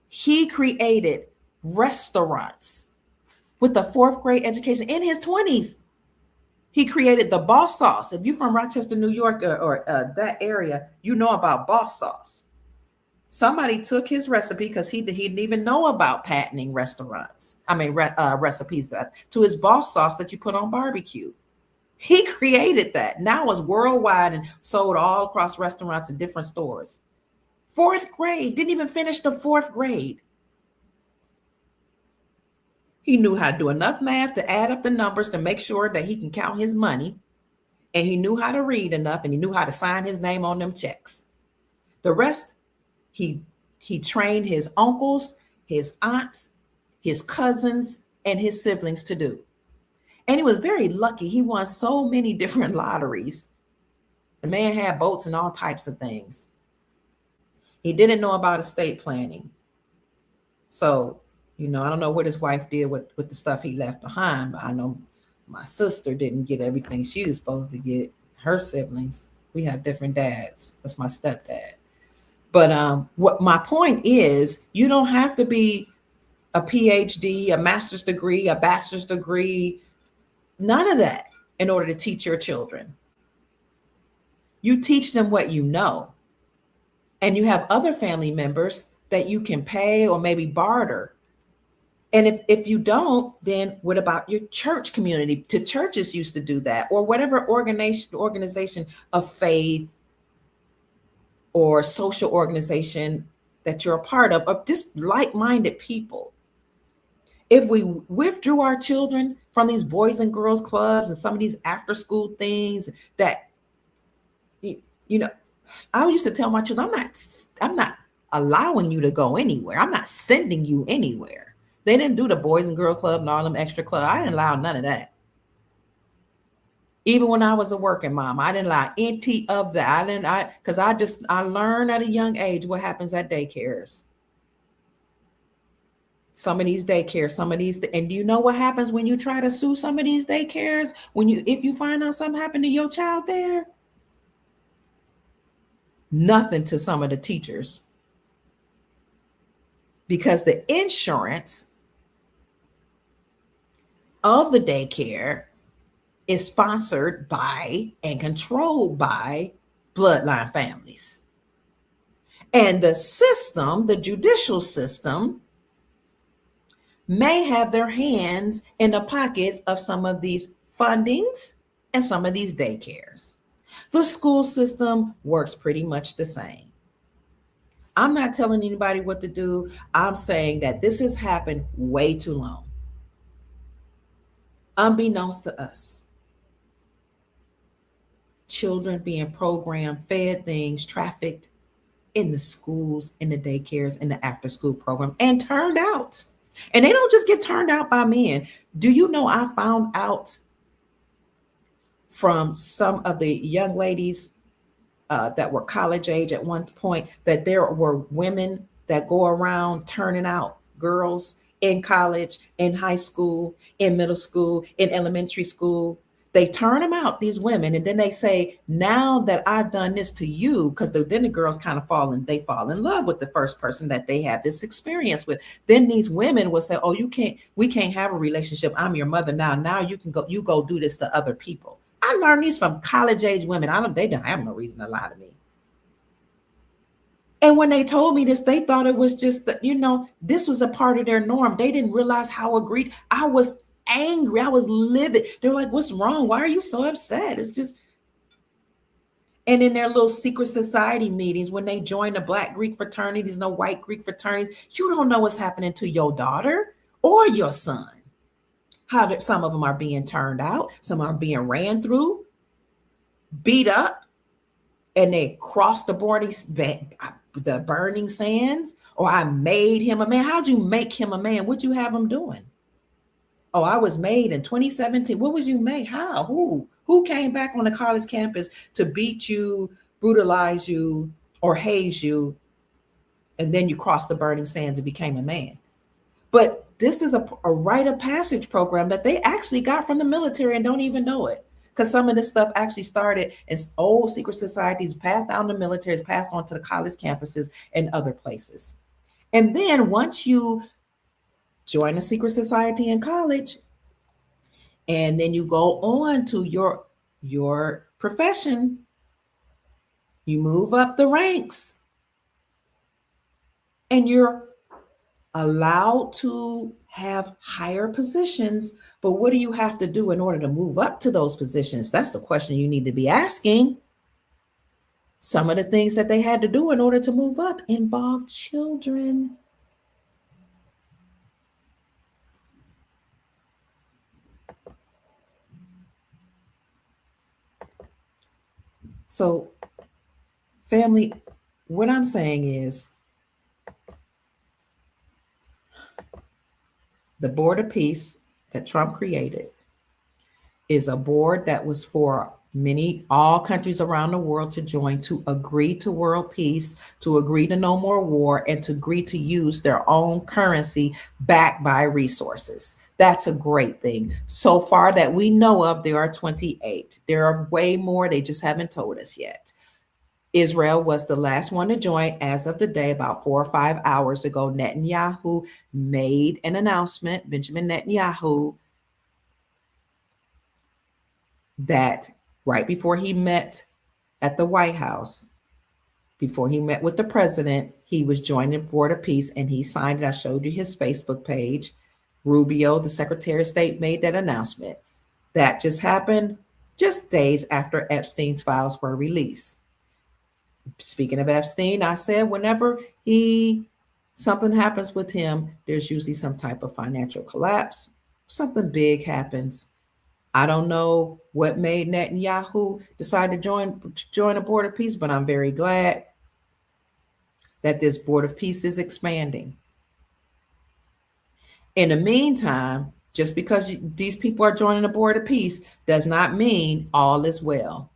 He created restaurants with a fourth grade education in his 20s. He created the boss sauce. If you're from Rochester, New York, or that area, you know about boss sauce. Somebody took his recipe because he didn't even know about patenting restaurants. I mean, recipes to his boss sauce that you put on barbecue. He created that. Now it's worldwide and sold all across restaurants and different stores. Fourth grade, didn't even finish the fourth grade. He knew how to do enough math to add up the numbers to make sure that he can count his money. And he knew how to read enough, and he knew how to sign his name on them checks. The rest, he trained his uncles, his aunts, his cousins, and his siblings to do. And he was very lucky. He won so many different lotteries. The man had boats and all types of things. He didn't know about estate planning. So, I don't know what his wife did with the stuff he left behind, but I know my sister didn't get everything she was supposed to get. Her siblings, we have different dads. That's my stepdad. But what my point is, you don't have to be a PhD, a master's degree, a bachelor's degree, none of that in order to teach your children. You teach them what you know. And you have other family members that you can pay or maybe barter. And if you don't, then what about your church community? The churches used to do that, or whatever organization of faith or social organization that you're a part of just like-minded people. If we withdrew our children from these boys and girls clubs and some of these after-school things that, I used to tell my children, I'm not allowing you to go anywhere. I'm not sending you anywhere. They didn't do the Boys and Girl Club and all them extra clubs. I didn't allow none of that. Even when I was a working mom, I didn't allow any of that. Because I learned at a young age what happens at daycares. Some of these daycares, and do you know what happens when you try to sue some of these daycares? If you find out something happened to your child there? Nothing to some of the teachers. Because the insurance of the daycare is sponsored by and controlled by bloodline families. And the system, the judicial system, may have their hands in the pockets of some of these fundings and some of these daycares. The school system works pretty much the same. I'm not telling anybody what to do. I'm saying that this has happened way too long. Unbeknownst to us. Children being programmed, fed things, trafficked in the schools, in the daycares, in the after school program, and turned out. And they don't just get turned out by men. Do you know I found out from some of the young ladies that were college age at one point that there were women that go around turning out girls in college, in high school, in middle school, in elementary school. They turn them out, these women, and then they say, now that I've done this to you, because then the girls kind of fall in love with the first person that they have this experience with. Then these women will say, oh, we can't have a relationship. I'm your mother now. Now you go do this to other people. I learned these from college age women. They don't have no reason to lie to me. And when they told me this, they thought it was just that, this was a part of their norm. They didn't realize how agreed. I was angry. I was livid. They were like, what's wrong? Why are you so upset? It's just, and in their little secret society meetings, when they join the Black Greek fraternities, no white Greek fraternities, you don't know what's happening to your daughter or your son. Some of them are being turned out. Some are being ran through, beat up, and they cross the burning sands. Or I made him a man. How'd you make him a man? What'd you have him doing? Oh, I was made in 2017. What was you made? How? Who came back on the college campus to beat you, brutalize you, or haze you, and then you crossed the burning sands and became a man? But this is a rite of passage program that they actually got from the military and don't even know it. Because some of this stuff actually started in old secret societies, passed down to the military, passed on to the college campuses and other places. And then once you join a secret society in college, And then you go on to your profession, you move up the ranks, and you're allowed to have higher positions. But what do you have to do in order to move up to those positions? That's the question you need to be asking. Some of the things that they had to do in order to move up involved children. So, family, what I'm saying is the Board of Peace that Trump created is a board that was for all countries around the world to join, to agree to world peace, to agree to no more war, and to agree to use their own currency backed by resources. That's a great thing. So far that we know of, there are 28. There are way more. They just haven't told us yet. Israel was the last one to join as of the day, about 4 or 5 hours ago. Netanyahu made an announcement, Benjamin Netanyahu, that right before he met at the White House, before he met with the president, he was joining the Board of Peace and he signed it. I showed you his Facebook page. Rubio, the Secretary of State, made that announcement. That just happened just days after Epstein's files were released. Speaking of Epstein, I said whenever something happens with him, there's usually some type of financial collapse. Something big happens. I don't know what made Netanyahu decide to join a Board of Peace, but I'm very glad that this Board of Peace is expanding. In the meantime, just because these people are joining the Board of Peace does not mean all is well.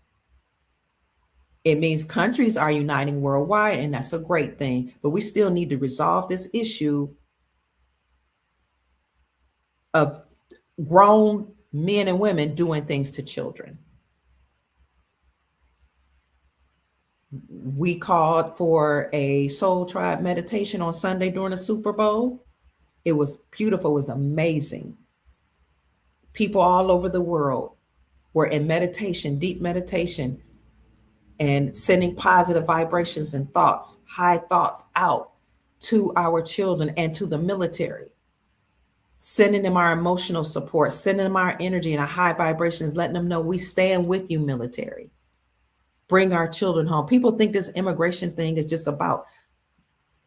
It means countries are uniting worldwide, and that's a great thing. But we still need to resolve this issue of grown men and women doing things to children. We called for a Soul Tribe meditation on Sunday during the Super Bowl. It was beautiful. It was amazing. People all over the world were in meditation, deep meditation, and sending positive vibrations and thoughts, high thoughts out to our children and to the military, sending them our emotional support, sending them our energy and our high vibrations, letting them know we stand with you, military. Bring our children home. People think this immigration thing is just about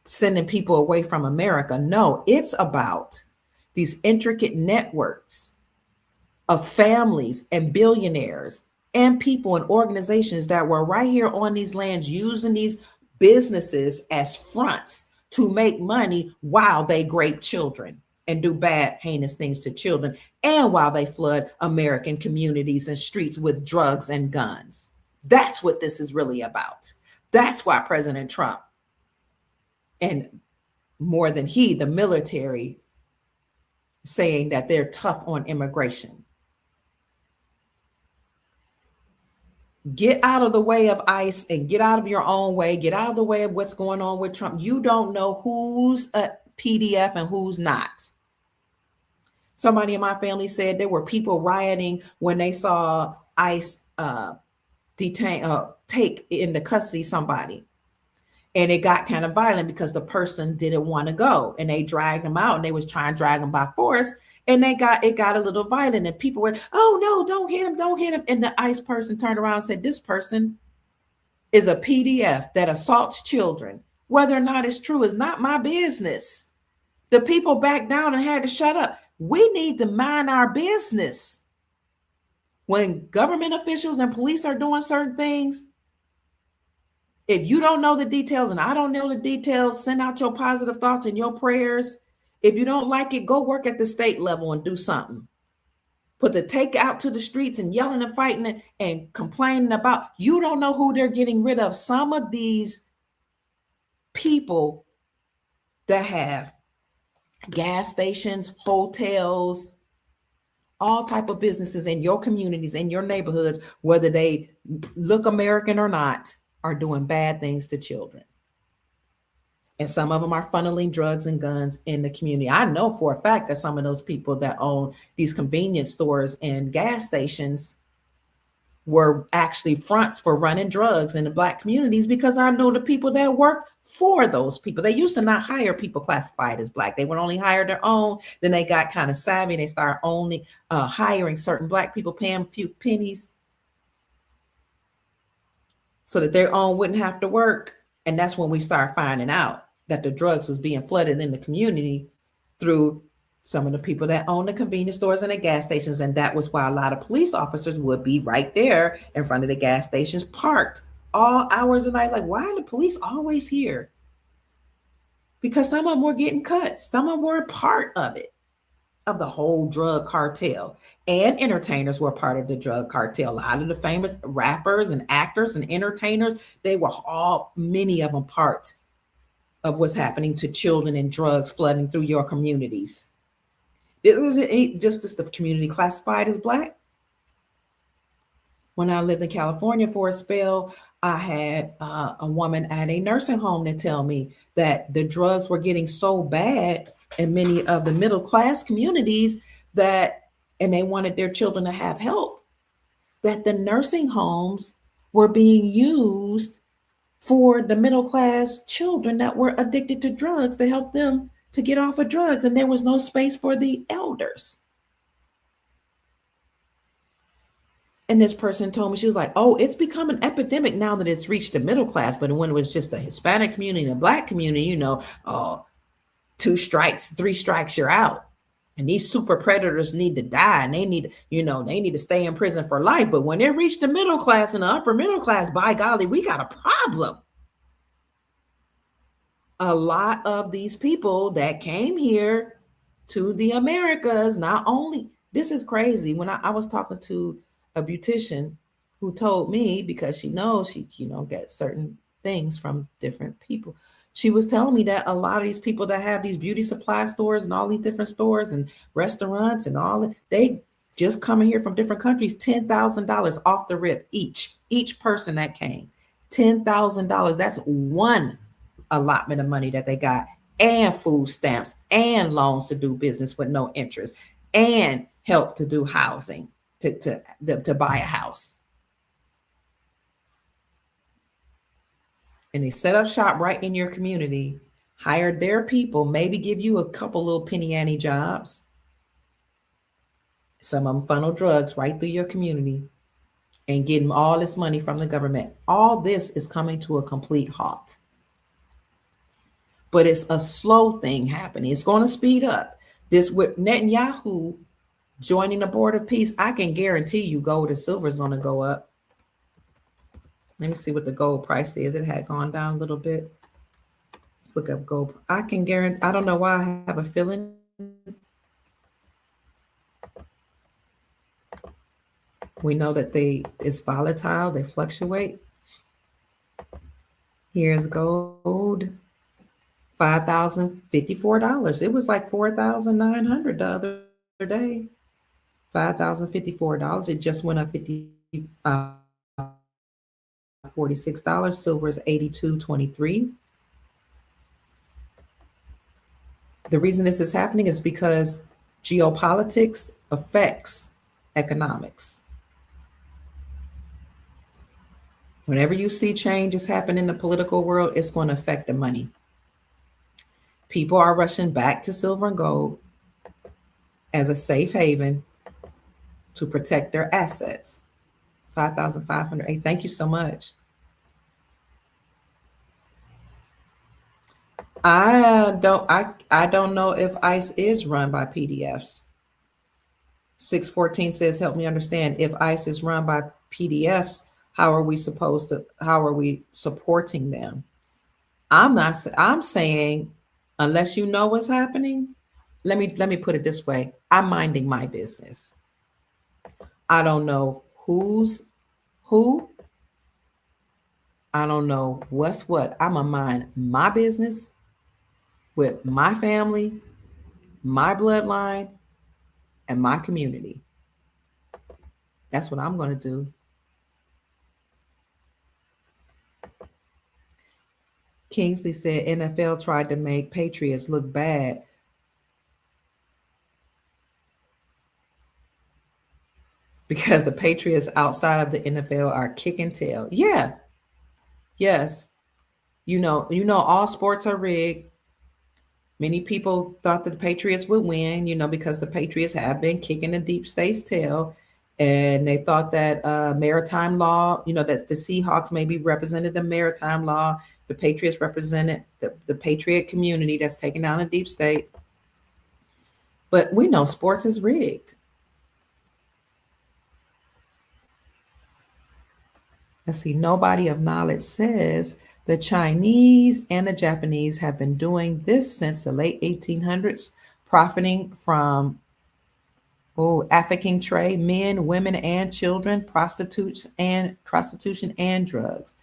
sending people away from America. No, it's about these intricate networks of families and billionaires and people and organizations that were right here on these lands using these businesses as fronts to make money while they grape children and do bad, heinous things to children, and while they flood American communities and streets with drugs and guns. That's what this is really about. That's why President Trump, and more than the military, saying that they're tough on immigration. Get out of the way of ICE and get out of your own way. Get out of the way of what's going on with Trump. You don't know who's a PDF and who's not. Somebody in my family said there were people rioting when they saw ICE take into custody somebody. And it got kind of violent because the person didn't want to go, and they dragged them out, and they was trying to drag them by force, and it got a little violent, and people were, oh no, don't hit him. And the ICE person turned around and said, this person is a PDF that assaults children. Whether or not it's true is not my business. The people backed down and had to shut up. We need to mind our business. When government officials and police are doing certain things, if you don't know the details and I don't know the details, send out your positive thoughts and your prayers. If you don't like it, go work at the state level and do something. But to take out to the streets and yelling and fighting and complaining about, you don't know who they're getting rid of. Some of these people that have gas stations, hotels, all type of businesses in your communities, in your neighborhoods, whether they look American or not, are doing bad things to children. And some of them are funneling drugs and guns in the community. I know for a fact that some of those people that own these convenience stores and gas stations were actually fronts for running drugs in the black communities, because I know the people that work for those people. They used to not hire people classified as black. They would only hire their own. Then they got kind of savvy. They started only hiring certain black people, paying a few pennies so that their own wouldn't have to work. And that's when we start finding out that the drugs was being flooded in the community through some of the people that own the convenience stores and the gas stations. And that was why a lot of police officers would be right there in front of the gas stations, parked all hours of the night. Like, why are the police always here? Because some of them were getting cut. Some of them were a part of it, of the whole drug cartel. And entertainers were part of the drug cartel. A lot of the famous rappers and actors and entertainers, they were all, many of them, part of what's happening to children and drugs flooding through your communities. This isn't just as the community classified as black. When I lived in California for a spell, I had a woman at a nursing home to tell me that the drugs were getting so bad in many of the middle class communities that, and they wanted their children to have help, that the nursing homes were being used for the middle class children that were addicted to drugs, to help them to get off of drugs. And there was no space for the elders. And this person told me, she was like, oh, it's become an epidemic now that it's reached the middle class. But when it was just the Hispanic community and the black community, oh, 2 strikes, 3 strikes, you're out. And these super predators need to die, and they need to stay in prison for life. But when they reach the middle class and the upper middle class, by golly, we got a problem. A lot of these people that came here to the Americas, not only, this is crazy. When I was talking to a beautician who told me, because she knows she, gets certain things from different people. She was telling me that a lot of these people that have these beauty supply stores and all these different stores and restaurants and all that, they just coming here from different countries, $10,000 off the rip each person that came. $10,000. That's one allotment of money that they got, and food stamps and loans to do business with no interest, and help to do housing, to buy a house. And they set up shop right in your community, hire their people, maybe give you a couple little penny ante jobs. Some of them funnel drugs right through your community and getting all this money from the government. All this is coming to a complete halt. But it's a slow thing happening. It's going to speed up. This with Netanyahu joining the board of peace, I can guarantee you gold and silver is going to go up. Let me see what the gold price is. It had gone down a little bit. Let's look up gold. I can guarantee, I don't know why I have a feeling. We know that it's volatile, they fluctuate. Here's gold. $5,054. It was like $4,900 the other day. $5,054. It just went up $46. Silver is $82.23. The reason this is happening is because geopolitics affects economics. Whenever you see changes happen in the political world, it's going to affect the money. People are rushing back to silver and gold as a safe haven to protect their assets. 5,508. Thank you so much. I don't know if ICE is run by PDFs. 614 says, help me understand, if ICE is run by PDFs, how are we supporting them? I'm saying, unless you know what's happening, let me put it this way. I'm minding my business. I don't know who's who. I don't know what's what. I'm going to mind my business with my family, my bloodline, and my community. That's what I'm going to do. Kingsley said NFL tried to make Patriots look bad because the Patriots outside of the NFL are kicking tail. Yeah, yes. All sports are rigged. Many people thought that the Patriots would win, because the Patriots have been kicking the deep state's tail. And they thought that maritime law, that the Seahawks maybe represented the maritime law. The Patriots represented the Patriot community that's taking down a deep state. But we know sports is rigged. Let's see, nobody of knowledge says the Chinese and the Japanese have been doing this since the late 1800s, profiting from African trade, men, women, and children, prostitution and drugs.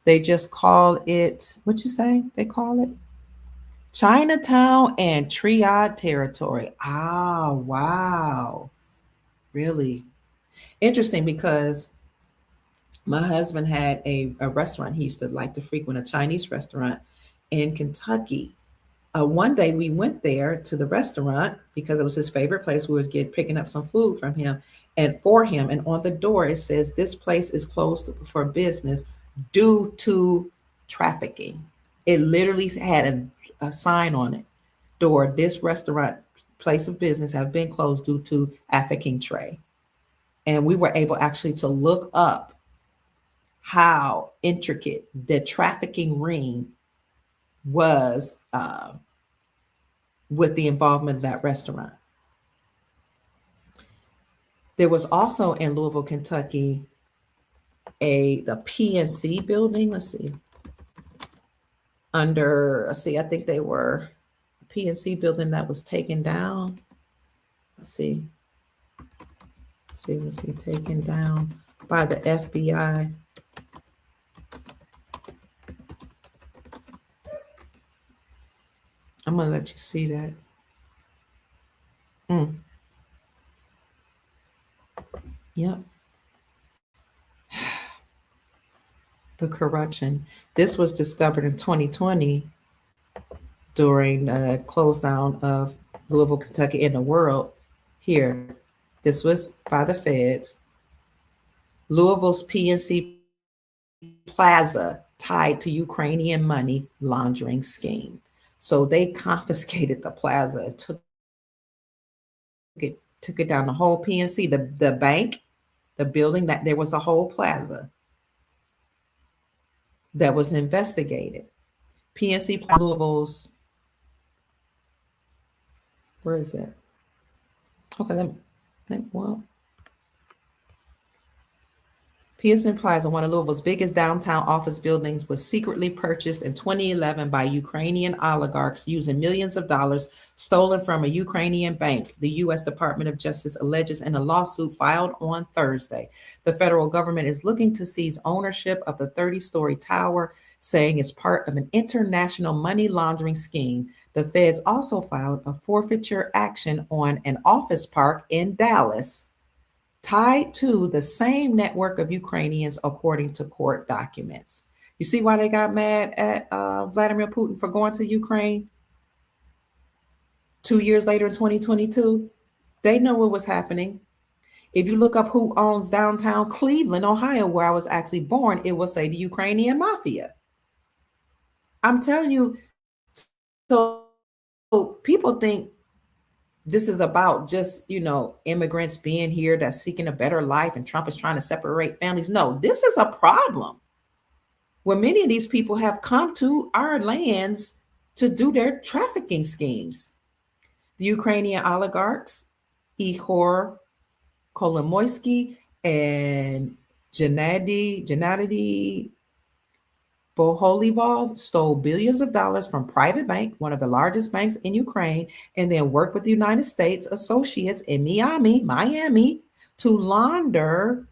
They just call it, what you say? They call it Chinatown and Triad territory. Ah, wow. Really interesting, because my husband had a restaurant. He used to like to frequent a Chinese restaurant in Kentucky. One day we went there to the restaurant because it was his favorite place. We was picking up some food from him and for him. And on the door it says, "This place is closed for business due to trafficking." It literally had a sign on it. Door, "This restaurant place of business have been closed due to African trade." And we were able actually to look up how intricate the trafficking ring was, with the involvement of that restaurant. There was also in Louisville, Kentucky, the PNC building. I think they were PNC building that was taken down. Let's see, was he taken down by the FBI? I'm gonna let you see that. Yep. The corruption. This was discovered in 2020 during the close down of Louisville, Kentucky, in the world. Here, this was by the feds. Louisville's PNC Plaza tied to Ukrainian money laundering scheme. So they confiscated the plaza and took it down, the whole PNC, the bank, the building, that there was a whole plaza that was investigated. PNC Louisville's, where is it? Okay, well, Pearson Plaza, one of Louisville's biggest downtown office buildings, was secretly purchased in 2011 by Ukrainian oligarchs using millions of dollars stolen from a Ukrainian bank, the U.S. Department of Justice alleges in a lawsuit filed on Thursday. The federal government is looking to seize ownership of the 30-story tower, saying it's part of an international money laundering scheme. The feds also filed a forfeiture action on an office park in Dallas, tied to the same network of Ukrainians, according to court documents. You see why they got mad at Vladimir Putin for going to Ukraine 2 years later in 2022? They know what was happening. If you look up who owns downtown Cleveland, Ohio, where I was actually born, it will say the Ukrainian mafia. I'm telling you, so people think this is about just, immigrants being here that's seeking a better life and Trump is trying to separate families. No, this is a problem where many of these people have come to our lands to do their trafficking schemes. The Ukrainian oligarchs, Ihor Kolomoisky and Gennady Boholivov stole billions of dollars from private bank, one of the largest banks in Ukraine, and then worked with the United States associates in Miami, to launder,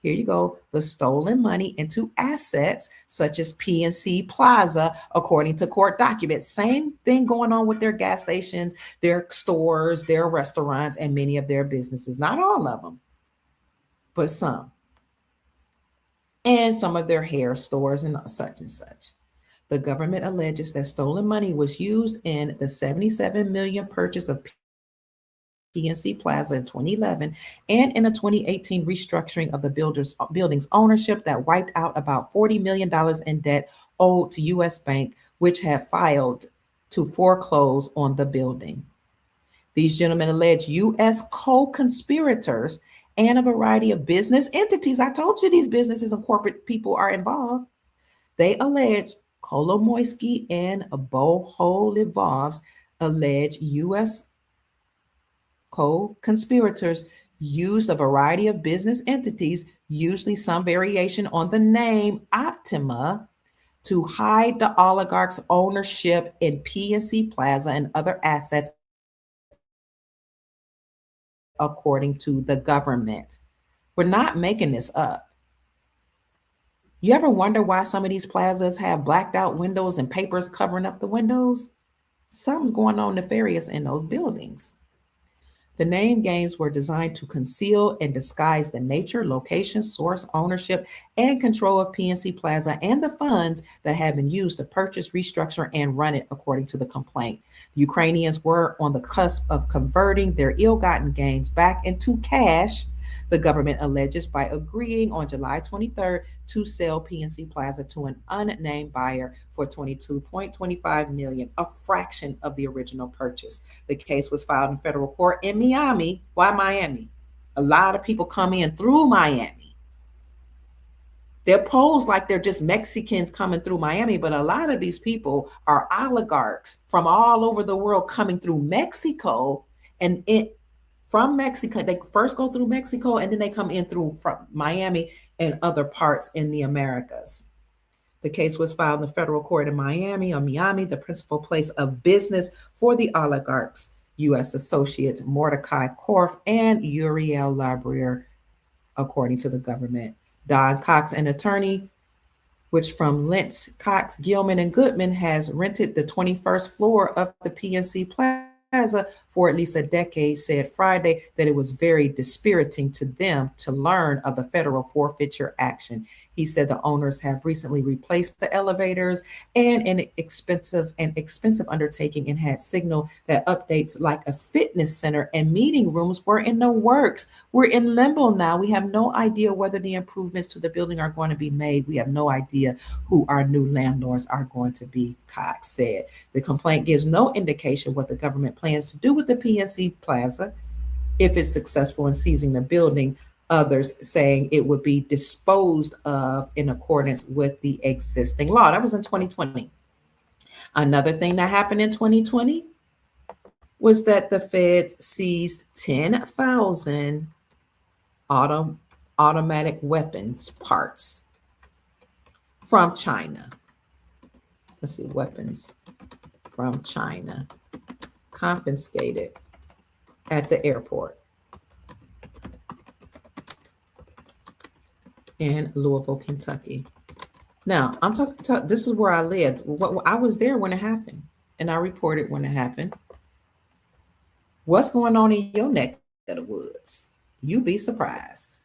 here you go, the stolen money into assets such as PNC Plaza, according to court documents. Same thing going on with their gas stations, their stores, their restaurants, and many of their businesses. Not all of them, but some. And some of their hair stores and such and such. The government alleges that stolen money was used in the 77 million purchase of PNC Plaza in 2011 and in a 2018 restructuring of the building's ownership that wiped out about $40 million in debt owed to US Bank, which had filed to foreclose on the building. These gentlemen allege US co-conspirators and a variety of business entities. I told you these businesses and corporate people are involved. They allege Kolomoisky and Boholivov's allege U.S. co-conspirators used a variety of business entities, usually some variation on the name Optima, to hide the oligarchs' ownership in PNC Plaza and other assets, according to the government. We're not making this up. You ever wonder why some of these plazas have blacked out windows and papers covering up the windows? Something's going on nefarious in those buildings. The name games were designed to conceal and disguise the nature, location, source, ownership, and control of PNC Plaza and the funds that have been used to purchase, restructure, and run it, according to the complaint. The Ukrainians were on the cusp of converting their ill-gotten gains back into cash, the government alleges, by agreeing on July 23rd to sell PNC Plaza to an unnamed buyer for $22.25 million, a fraction of the original purchase. The case was filed in federal court in Miami. Why Miami? A lot of people come in through Miami. They're posed like they're just Mexicans coming through Miami, but a lot of these people are oligarchs from all over the world coming through Mexico, and from Mexico, they first go through Mexico and then they come in through from Miami and other parts in the Americas. The case was filed in the federal court in Miami, the principal place of business for the oligarchs, U.S. associates Mordecai Korf and Uriel Labrier, according to the government. Don Cox, an attorney, which from Lentz, Cox, Gilman, and Goodman, has rented the 21st floor of the PNC Plaza for at least a decade, said Friday that it was very dispiriting to them to learn of the federal forfeiture action. He said the owners have recently replaced the elevators and an expensive undertaking, and had signaled that updates like a fitness center and meeting rooms were in the works. We're in limbo now. We have no idea whether the improvements to the building are going to be made. We have no idea who our new landlords are going to be, Cox said. The complaint gives no indication what the government plans to do with the PNC Plaza if it's successful in seizing the building, others saying it would be disposed of in accordance with the existing law. That was in 2020. Another thing that happened in 2020 was that the feds seized 10,000 automatic weapons parts from China. Let's see, weapons from China confiscated at the airport in Louisville, Kentucky. Now, I'm talking, this is where I lived. I was there when it happened, and I reported when it happened. What's going on in your neck of the woods? You'd be surprised.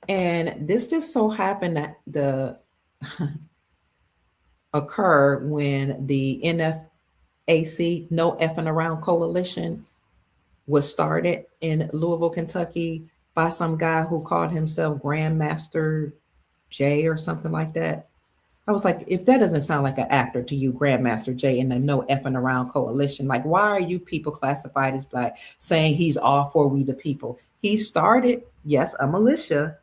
And this just so happened that the occur when the NFAC, No Effing Around Coalition, was started in Louisville, Kentucky by some guy who called himself Grandmaster J or something like that. I was like, if that doesn't sound like an actor to you, Grandmaster J and the No Effing Around Coalition, like, why are you people classified as Black saying he's all for we the people? He started, yes, a militia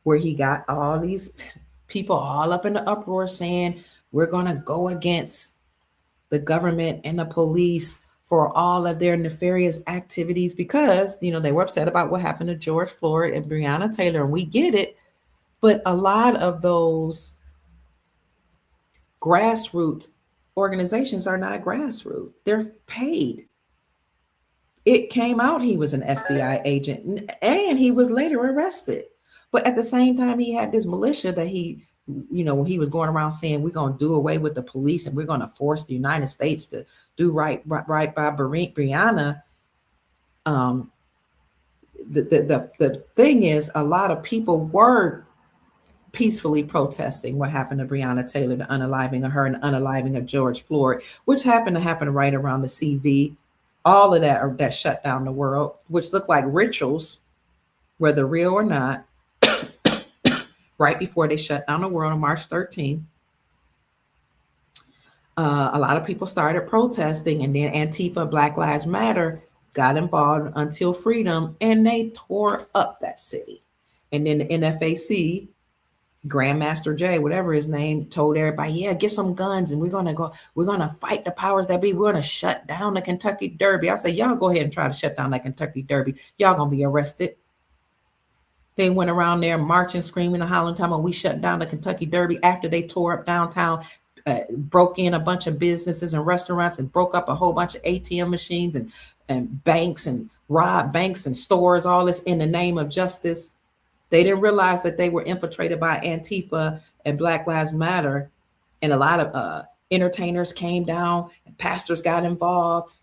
where he got all these people all up in the uproar saying, we're going to go against the government and the police for all of their nefarious activities because, they were upset about what happened to George Floyd and Breonna Taylor, and we get it. But a lot of those grassroots organizations are not grassroots. They're paid. It came out he was an FBI agent, and he was later arrested. But at the same time, he had this militia that he was going around saying, we're going to do away with the police and we're going to force the United States to do right by Breonna. the thing is, a lot of people were peacefully protesting what happened to Breonna Taylor, the unaliving of her and unaliving of George Floyd, which happened to happen right around the CV. All of that, or that shut down the world, which looked like rituals, whether real or not, right before they shut down the world on March 13th. A lot of people started protesting, and then Antifa, Black Lives Matter got involved until freedom, and they tore up that city. And then the NFAC, Grandmaster Jay, whatever his name, told everybody, yeah, get some guns and we're gonna fight the powers that be. We're gonna shut down the Kentucky Derby. I say, y'all go ahead and try to shut down that Kentucky Derby. Y'all gonna be arrested. They went around there marching, screaming, and hollering, talking about we shut down the Kentucky Derby after they tore up downtown, broke in a bunch of businesses and restaurants and broke up a whole bunch of ATM machines and banks and robbed banks and stores, all this in the name of justice. They didn't realize that they were infiltrated by Antifa and Black Lives Matter. And a lot of entertainers came down and pastors got involved,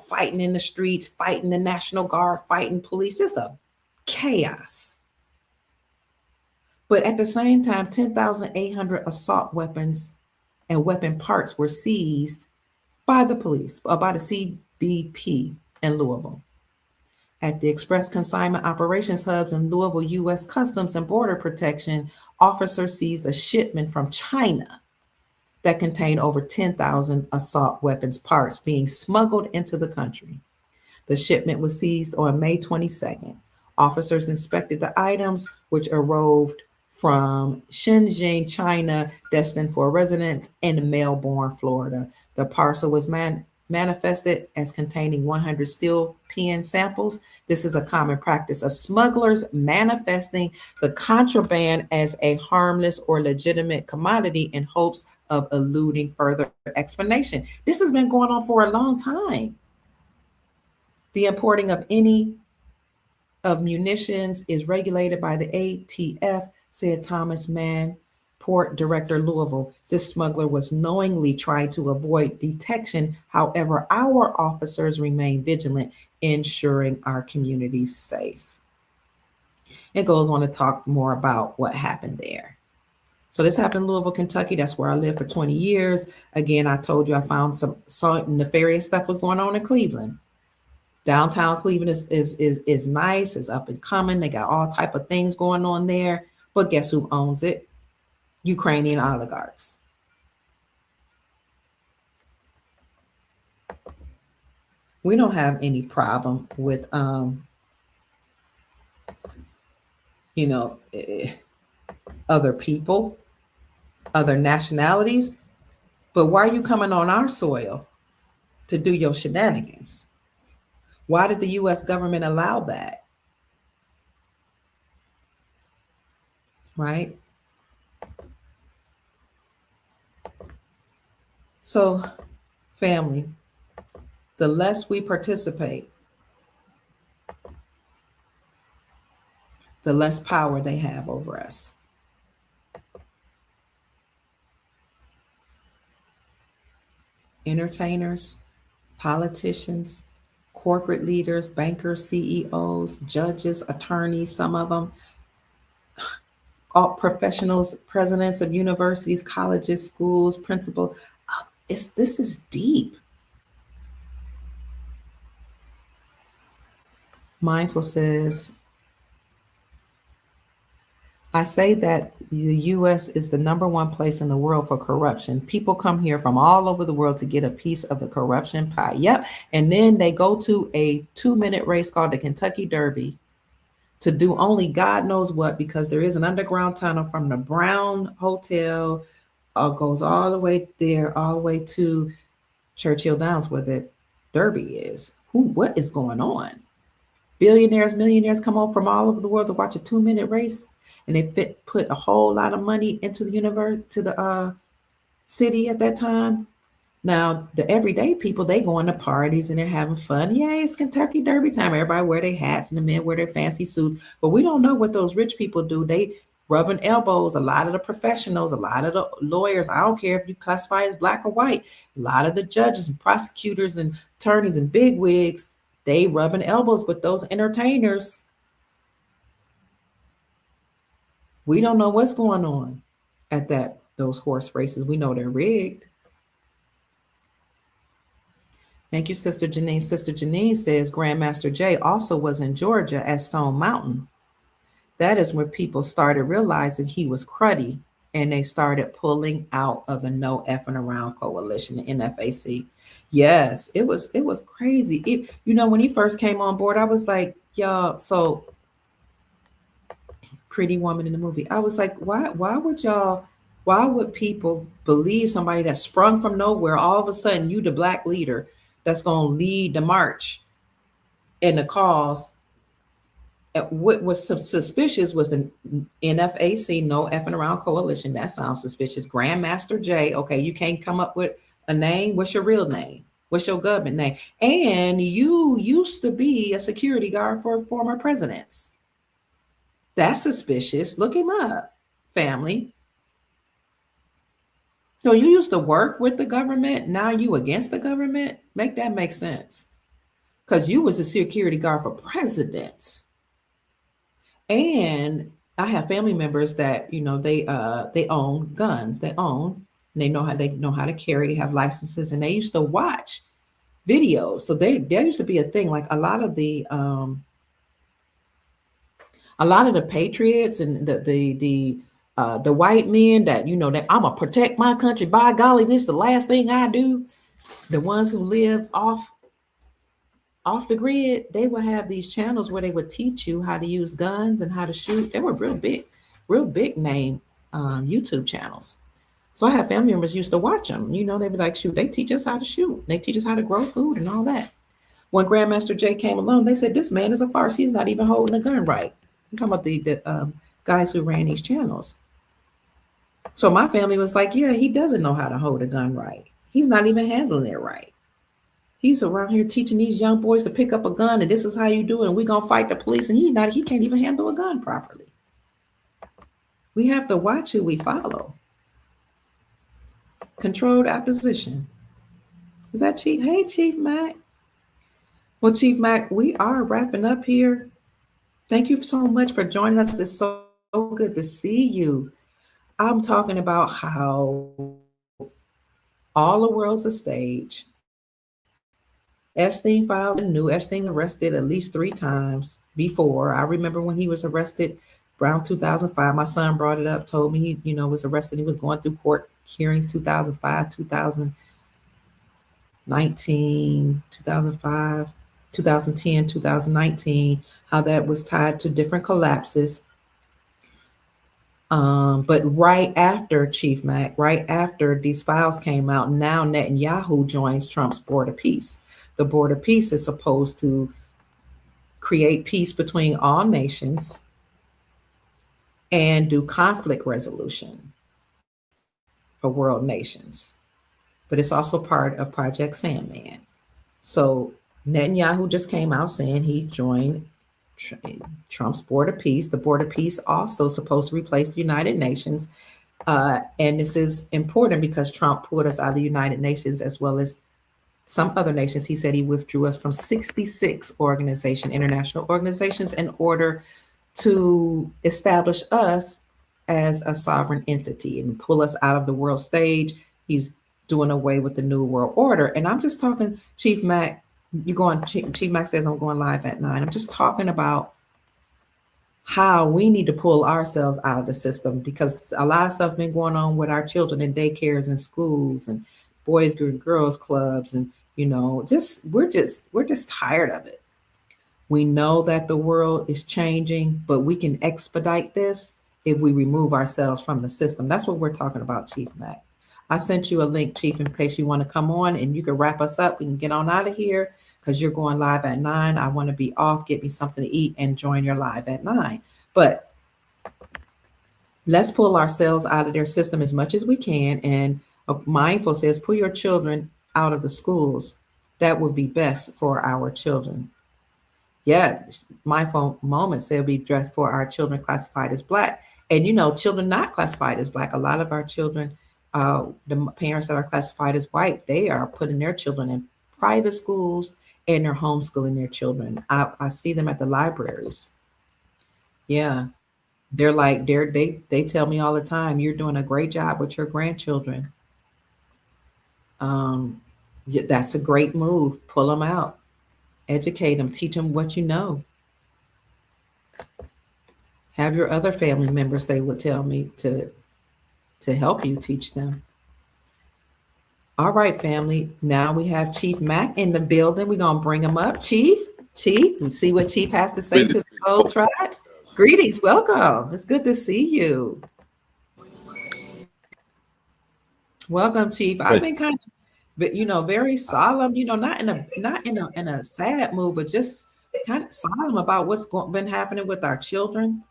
fighting in the streets, fighting the National Guard, fighting police, just a chaos. But at the same time, 10,800 assault weapons and weapon parts were seized by the police, or by the CBP in Louisville. At the Express Consignment Operations Hubs in Louisville, U.S. Customs and Border Protection officers seized a shipment from China that contained over 10,000 assault weapons parts being smuggled into the country. The shipment was seized on May 22nd. Officers inspected the items, which arrived from Shenzhen, China, destined for residents in Melbourne, Florida. The parcel was manifested as containing 100 steel pen samples. This is a common practice of smugglers manifesting the contraband as a harmless or legitimate commodity in hopes of eluding further explanation. This has been going on for a long time. The importing of any of munitions is regulated by the ATF, said Thomas Mann, Port Director, Louisville. This smuggler was knowingly trying to avoid detection. However, our officers remain vigilant, ensuring our communities safe. It goes on to talk more about what happened there. So this happened in Louisville, Kentucky. That's where I lived for 20 years. Again, I told you I found saw nefarious stuff was going on in Cleveland. Downtown Cleveland is nice, is up and coming. They got all type of things going on there. But guess who owns it? Ukrainian oligarchs. We don't have any problem with other people, other nationalities, but why are you coming on our soil to do your shenanigans? Why did the US government allow that? Right? So, family, the less we participate, the less power they have over us. Entertainers, politicians, corporate leaders, bankers, CEOs, judges, attorneys, some of them, all professionals, presidents of universities, colleges, schools, principal. This is deep. Mindful says, I say that the U.S. is the number one place in the world for corruption. People come here from all over the world to get a piece of the corruption pie. Yep. And then they go to a 2-minute race called the Kentucky Derby to do only God knows what, because there is an underground tunnel from the Brown Hotel, goes all the way there, all the way to Churchill Downs, where the Derby is. What is going on? Billionaires, millionaires come over from all over the world to watch a 2-minute race, and they put a whole lot of money into the universe, to the city at that time. Now, the everyday people, they going to parties and they're having fun. Yay, it's Kentucky Derby time. Everybody wear their hats and the men wear their fancy suits. But we don't know what those rich people do. They rubbing elbows. A lot of the professionals, a lot of the lawyers, I don't care if you classify as black or white, a lot of the judges and prosecutors and attorneys and big wigs, they rubbing elbows with those entertainers We don't know what's going on at those horse races. We know they're rigged. Thank you, Sister Janine. Sister Janine says Grandmaster Jay also was in Georgia at Stone Mountain. That is when people started realizing he was cruddy and they started pulling out of the No Effing Around Coalition, the NFAC. Yes, it was crazy. When he first came on board, I was like, y'all, so Pretty Woman in the movie. I was like, why would people believe somebody that sprung from nowhere, all of a sudden you the black leader that's gonna lead the march and the cause? What was suspicious was the NFAC, No Effing Around Coalition. That sounds suspicious. Grandmaster J. Okay, you can't come up with a name. What's your real name? What's your government name? And you used to be a security guard for former presidents. That's suspicious. Look him up, family. So you used to work with the government. Now you against the government. Make that make sense. Because you was a security guard for presidents. And I have family members that they own guns. They own and they know how to carry. They have licenses, and they used to watch videos. So there used to be a thing like a lot of the patriots and the white men that that I'm gonna protect my country. By golly, this is the last thing I do. The ones who live off the grid, they would have these channels where they would teach you how to use guns and how to shoot. They were real big name YouTube channels. So I have family members used to watch them. They'd be like, shoot, they teach us how to shoot. They teach us how to grow food and all that. When Grandmaster Jay came along, they said, this man is a farce. He's not even holding a gun right. I'm talking about the guys who ran these channels. So my family was like, yeah, he doesn't know how to hold a gun right. He's not even handling it right. He's around here teaching these young boys to pick up a gun, and this is how you do it, and we're gonna fight the police, and he can't even handle a gun properly. We have to watch who we follow. Controlled opposition. Is that Chief? Hey, Chief Mac. Well, Chief Mac, we are wrapping up here. Thank you so much for joining us. It's so good to see you. I'm talking about how all the world's a stage. Epstein filed new. Epstein arrested at least 3 times before. I remember when he was arrested around 2005. My son brought it up, told me he, was arrested. He was going through court hearings 2005, 2019, 2005, 2010, 2019, how that was tied to different collapses. But right after Chief Mac, right after these files came out, now Netanyahu joins Trump's Board of Peace. The Board of Peace is supposed to create peace between all nations and do conflict resolution for world nations. But it's also part of Project Sandman. So Netanyahu just came out saying he joined Trump's Board of Peace. The Board of Peace also supposed to replace the United Nations. And this is important because Trump pulled us out of the United Nations as well as some other nations. He said he withdrew us from 66 international organizations in order to establish us as a sovereign entity and pull us out of the world stage. He's doing away with the New World Order. And I'm just talking, Chief Mac, Chief Mac says I'm going live at 9. I'm just talking about how we need to pull ourselves out of the system because a lot of stuff been going on with our children in daycares and schools and boys and girls clubs. And, we're just tired of it. We know that the world is changing, but we can expedite this if we remove ourselves from the system. That's what we're talking about, Chief Mac. I sent you a link, Chief, in case you want to come on and you can wrap us up. We can get on out of here because you're going live at 9. I want to be off, get me something to eat, and join your live at 9. But let's pull ourselves out of their system as much as we can. And Mindful says, pull your children out of the schools. That would be best for our children. Yeah, Mindful Moment said be dressed for our children classified as Black. And, children not classified as Black, a lot of our children, the parents that are classified as white, they are putting their children in private schools and they're homeschooling their children. I see them at the libraries. Yeah. They're like they tell me all the time, you're doing a great job with your grandchildren. Um, that's a great move. Pull them out, educate them, teach them what you know. Have your other family members, they would tell me, to help you teach them. All right, family. Now we have Chief Mac in the building. We're gonna bring him up. Chief, and see what Chief has to say Greetings to the to Soul both Tribe. guys. Greetings, welcome. It's good to see you. Welcome, Chief. I've Great. been kind of, but very solemn. Not in a sad mood, but just kind of solemn about been happening with our children,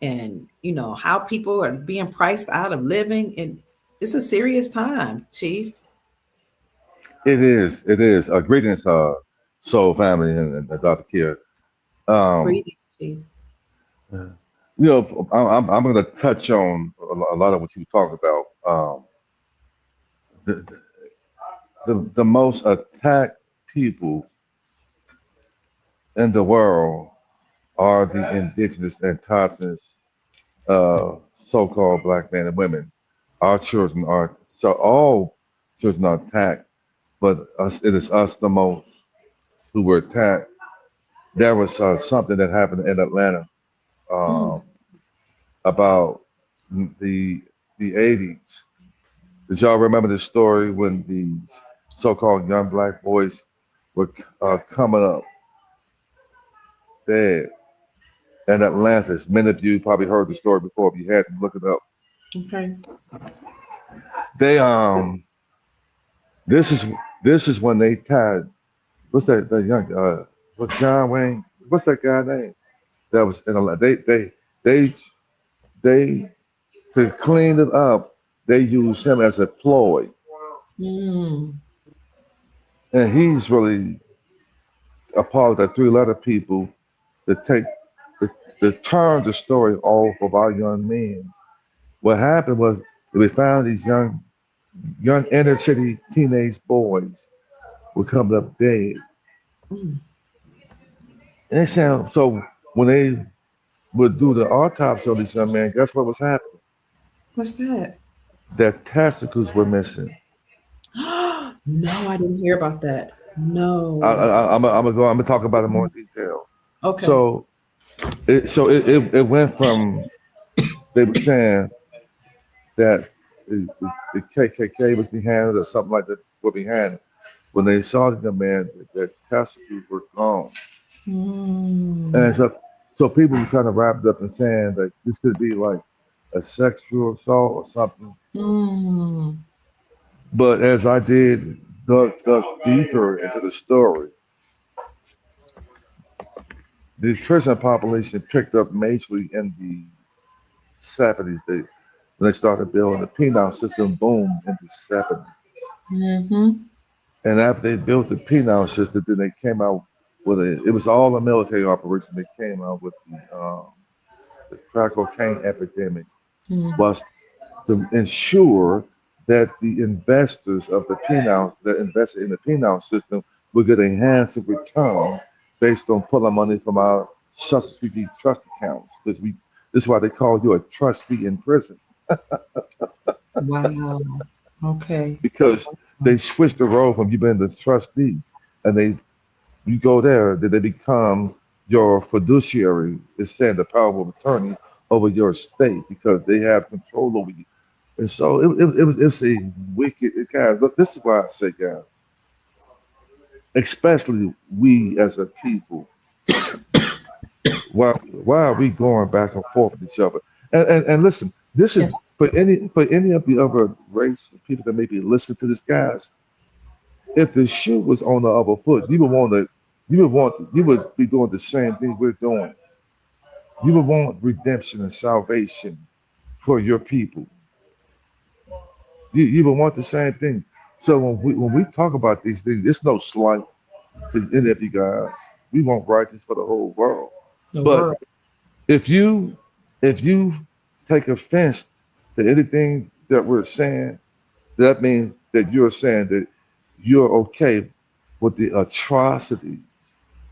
and how people are being priced out of living, and it's a serious time, Chief. It is. It is. Greetings, Soul family and Dr. Kia. Um, Greetings, Chief. I'm going to touch on a lot of what you talked about. The, the most attacked people in the world are the indigenous and indigenous uh, so-called black men and women. Our children are so all children are attacked, but it is us the most who were attacked. There was something that happened in Atlanta Mm, um, about the the 80s. Did y'all remember the story when the so-called young black boys were coming up dead in Atlantis? Many of you probably heard the story before. If you hadn't, look it up. okay. They this is this is when they tied. What's that? The young what John Wayne? What's that guy name? That was in Atlanta. They they to clean it up. They use him as a ploy, Mm, and he's really a part of the three-letter people that take to, to turn the story off of our young men. What happened was we found these young inner city teenage boys were coming up dead, mm. and they said so when they would do the autopsy on these young men. Guess what was happening? What's that? Their testicles were missing. No, I didn't hear about that. No. I'm gonna talk about it more in detail. Okay. So it went from they were saying that the KKK was behind it or something like that were behind it. When they saw the man, their testicles were gone, and Mm, so people were kind of wrapped up in saying that this could be like a sexual assault or something. mm, But as I dug deeper into the story, the prison population picked up majorly in the 70s. When they started building the penal system, boom, in the 70s. mm-hmm. And after they built the penal system, then they came out with it was all a military operation. They came out with the crack cocaine epidemic Mm. was to ensure that the investors of the penal that invested in the penal system would get a handsome return based on pulling money from our trust accounts. This is why they call you a trustee in prison Wow. Okay. because they switched the role from you being the trustee and you go there, then they become your fiduciary, is saying the power of attorney over your estate because they have control over you. And so it's a wicked, guys. Look, this is why I say, guys, especially we as a people, why are we going back and forth with each other? And listen, this is Yes. for any of the other race of people that maybe listen to this, guys. If the shoe was on the other foot, you would be doing the same thing we're doing. You would want redemption and salvation for your people. You would want the same thing. So when we talk about these things, it's no slight to any of you guys. We want righteousness for the whole world. The But world. if you if you take offense to anything that we're saying, that means that you're saying that you're okay with the atrocities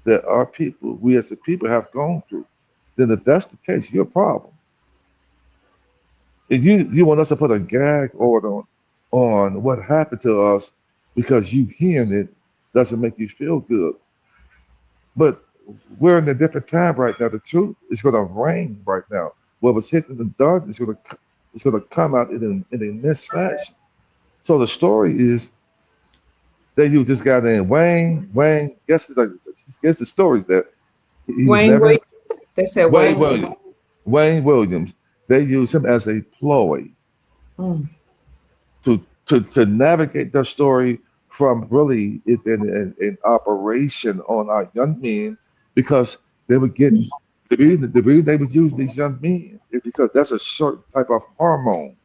that our people, we as a people, have gone through. Then if that's the case, you're a problem. If you want us to put a gag order on what happened to us because you hearing it doesn't make you feel good. But we're in a different time right now. The truth is going to reign right now. What was hidden in the dark is going to come out in a mist fashion. So the story is that you just got in Wayne. Guess the story that he was Wayne never Williams. They said Wayne Wayne Williams. Wayne Williams. They used him as a ploy Williams. to navigate their story from really it in operation on our young men because they were getting the reason they was using these young men is because that's a certain type of hormone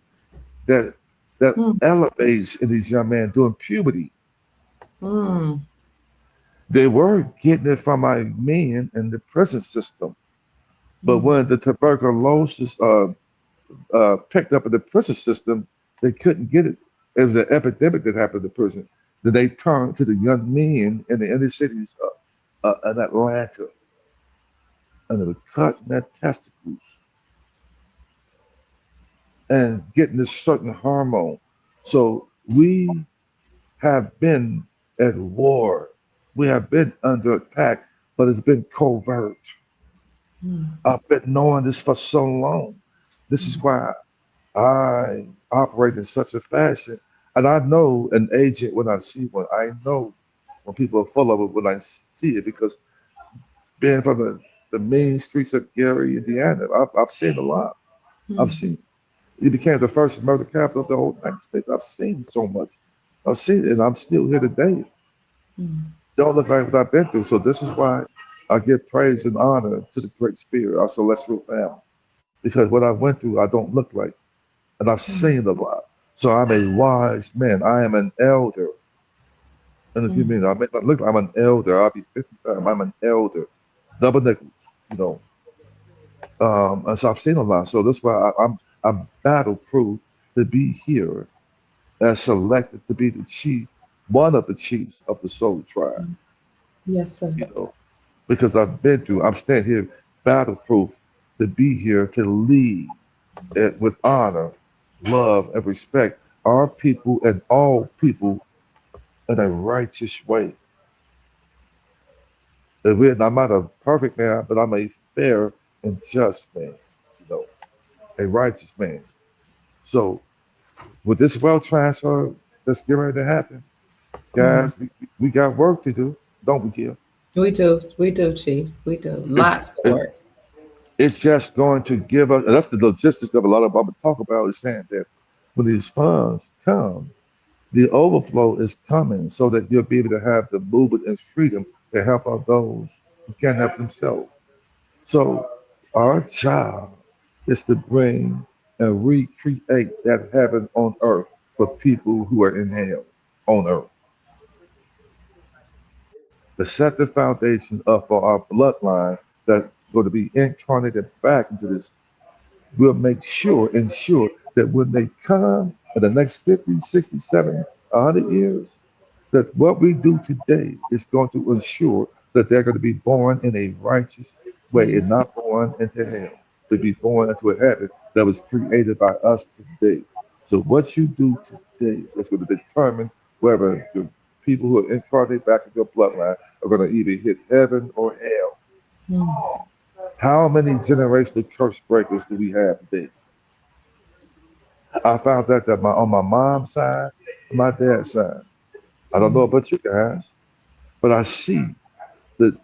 that that Mm, elevates in these young men during puberty. mm, They were getting it from our men in the prison system, but mm, when the tuberculosis picked up in the prison system, they couldn't get it. It was an epidemic that happened in the prison. Then they turned to the young men in the inner cities in Atlanta, and they were cutting their testicles and getting this certain hormone. So we have been at war. We have been under attack, but it's been covert. mm, I've been knowing this for so long. This is mm, why I operate in such a fashion. And I know an agent when I see one. I know when people are full of it when I see it because being from the main streets of Gary, Indiana, I've seen a lot. I've mm, seen it became the first murder capital of the whole United States. I've seen so much. I've seen it and I'm still here today. mm, Don't look like what I've been through. So this is why I give praise and honor to the Great Spirit, our celestial family. Because what I went through, I don't look like. And I've mm, seen a lot. So I'm a wise man. I am an elder. And if you mm, mean I may not look, I'm an elder. I'll be 55. I'm an elder. Double nickels, you know. And so I've seen a lot. So that's why I'm battle proof to be here and selected to be the chief, one of the chiefs of the soul tribe, mm. Yes, sir. you know, because I've been through, I'm standing here battle proof to be here to lead it with honor, love, and respect our people and all people in a righteous way. I'm not a perfect man, but I'm a fair and just man, you know, a righteous man. So with this wealth transfer that's getting ready to happen, Mm. guys, we got work to do, don't we, Kim? We do, Chief. We do. It's, Lots of it, work. it's just going to give us, and that's the logistics of a lot of what I'm talk about is saying that when these funds come, the overflow is coming so that you'll be able to have the movement and freedom to help out those who can't help themselves. So our job is to bring and recreate that heaven on earth for people who are in hell on earth. To set the foundation up for our bloodline that's going to be incarnated back into this. We'll make sure, ensure that when they come in the next 50, 60, 70, 100 years, that what we do today is going to ensure that they're going to be born in a righteous way and Yes. not born into hell, to be born into a heaven that was created by us today. So what you do today is going to determine whether the people who are incarnated back in your bloodline are going to either hit heaven or hell. Mm, How many generational curse breakers do we have today? I found out that on my mom's side, and my dad's side. I don't know mm. about you guys, but I see the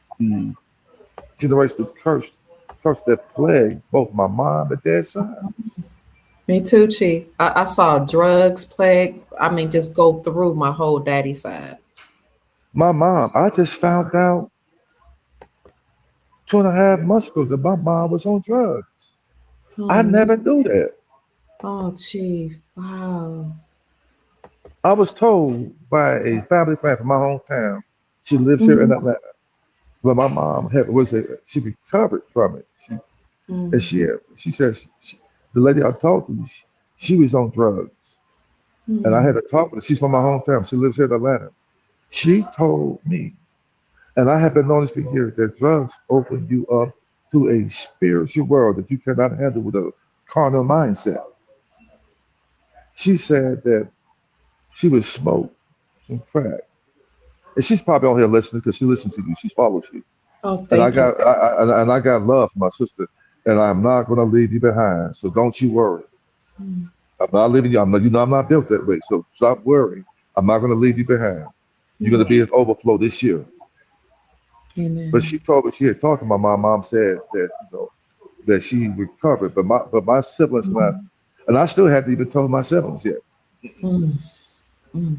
generational curse that plagued both my mom and dad's side. Me too, Chief. I saw drugs plague. I mean, just go through my whole daddy side. My mom, I just found out 2.5 months ago that my mom was on drugs. Oh I no. never knew that. Oh, Chief. Wow. I was told by a family friend from my hometown. She lives here in Mm, Atlanta. But my mom she recovered from it. And mm, she said the lady I talked to, she was on drugs. And I had mm, a talk with her. She's from my hometown. She lives here in Atlanta. She told me, and I have been known this for years, that drugs open you up to a spiritual world that you cannot handle with a carnal mindset. She said that she would smoke some crack, and she's probably on here listening because she listens to you. She follows you, Oh, and I thank you. got and I got love for my sister, and I'm not going to leave you behind. So don't you worry. Mm, I'm not leaving you. I'm not, you know I'm not built that way. So stop worrying. I'm not going to leave you behind. You're going mm. to be in overflow this year. But Amen. she told me she had talked to my mom. Mom said that that she recovered, but my siblings and Mm, and I still hadn't even told my siblings yet. mm, mm,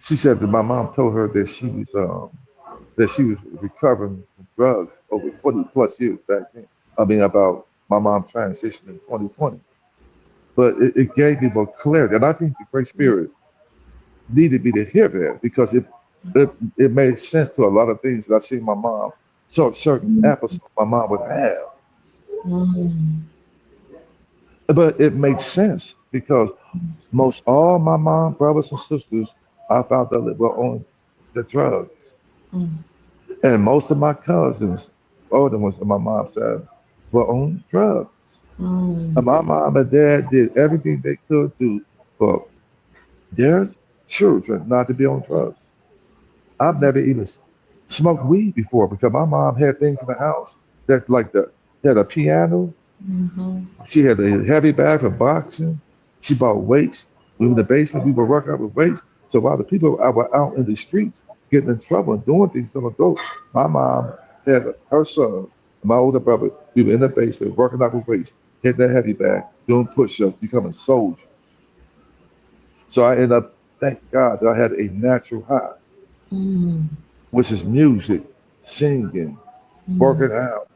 She said that my mom told her that she was recovering from drugs over 20 plus years back then. I mean, about my mom transitioned in 2020. But it gave me more clarity. And I think the Great Spirit needed me to hear that because it made sense to a lot of things that I see my mom, so certain mm, episodes my mom would have. mm, But it makes sense because most all my mom, brothers and sisters, I found out that were on the drugs. mm, And most of my cousins, older ones on my mom's side, were on drugs. And mm, my mom and dad did everything they could do for their children not to be on drugs. I've never even smoked weed before because my mom had things in the house that like had a piano. mhm, She had a heavy bag for boxing. She bought weights. We were in the basement. We were working out with weights. So while the people were out in the streets getting in trouble and doing things on the dope, my mom had her sons and my older brother. We were in the basement working out with weights, hitting that heavy bag, doing push-ups, becoming soldiers. So I ended up, thank God, that I had a natural high, mm, which is music, singing, mm. working out,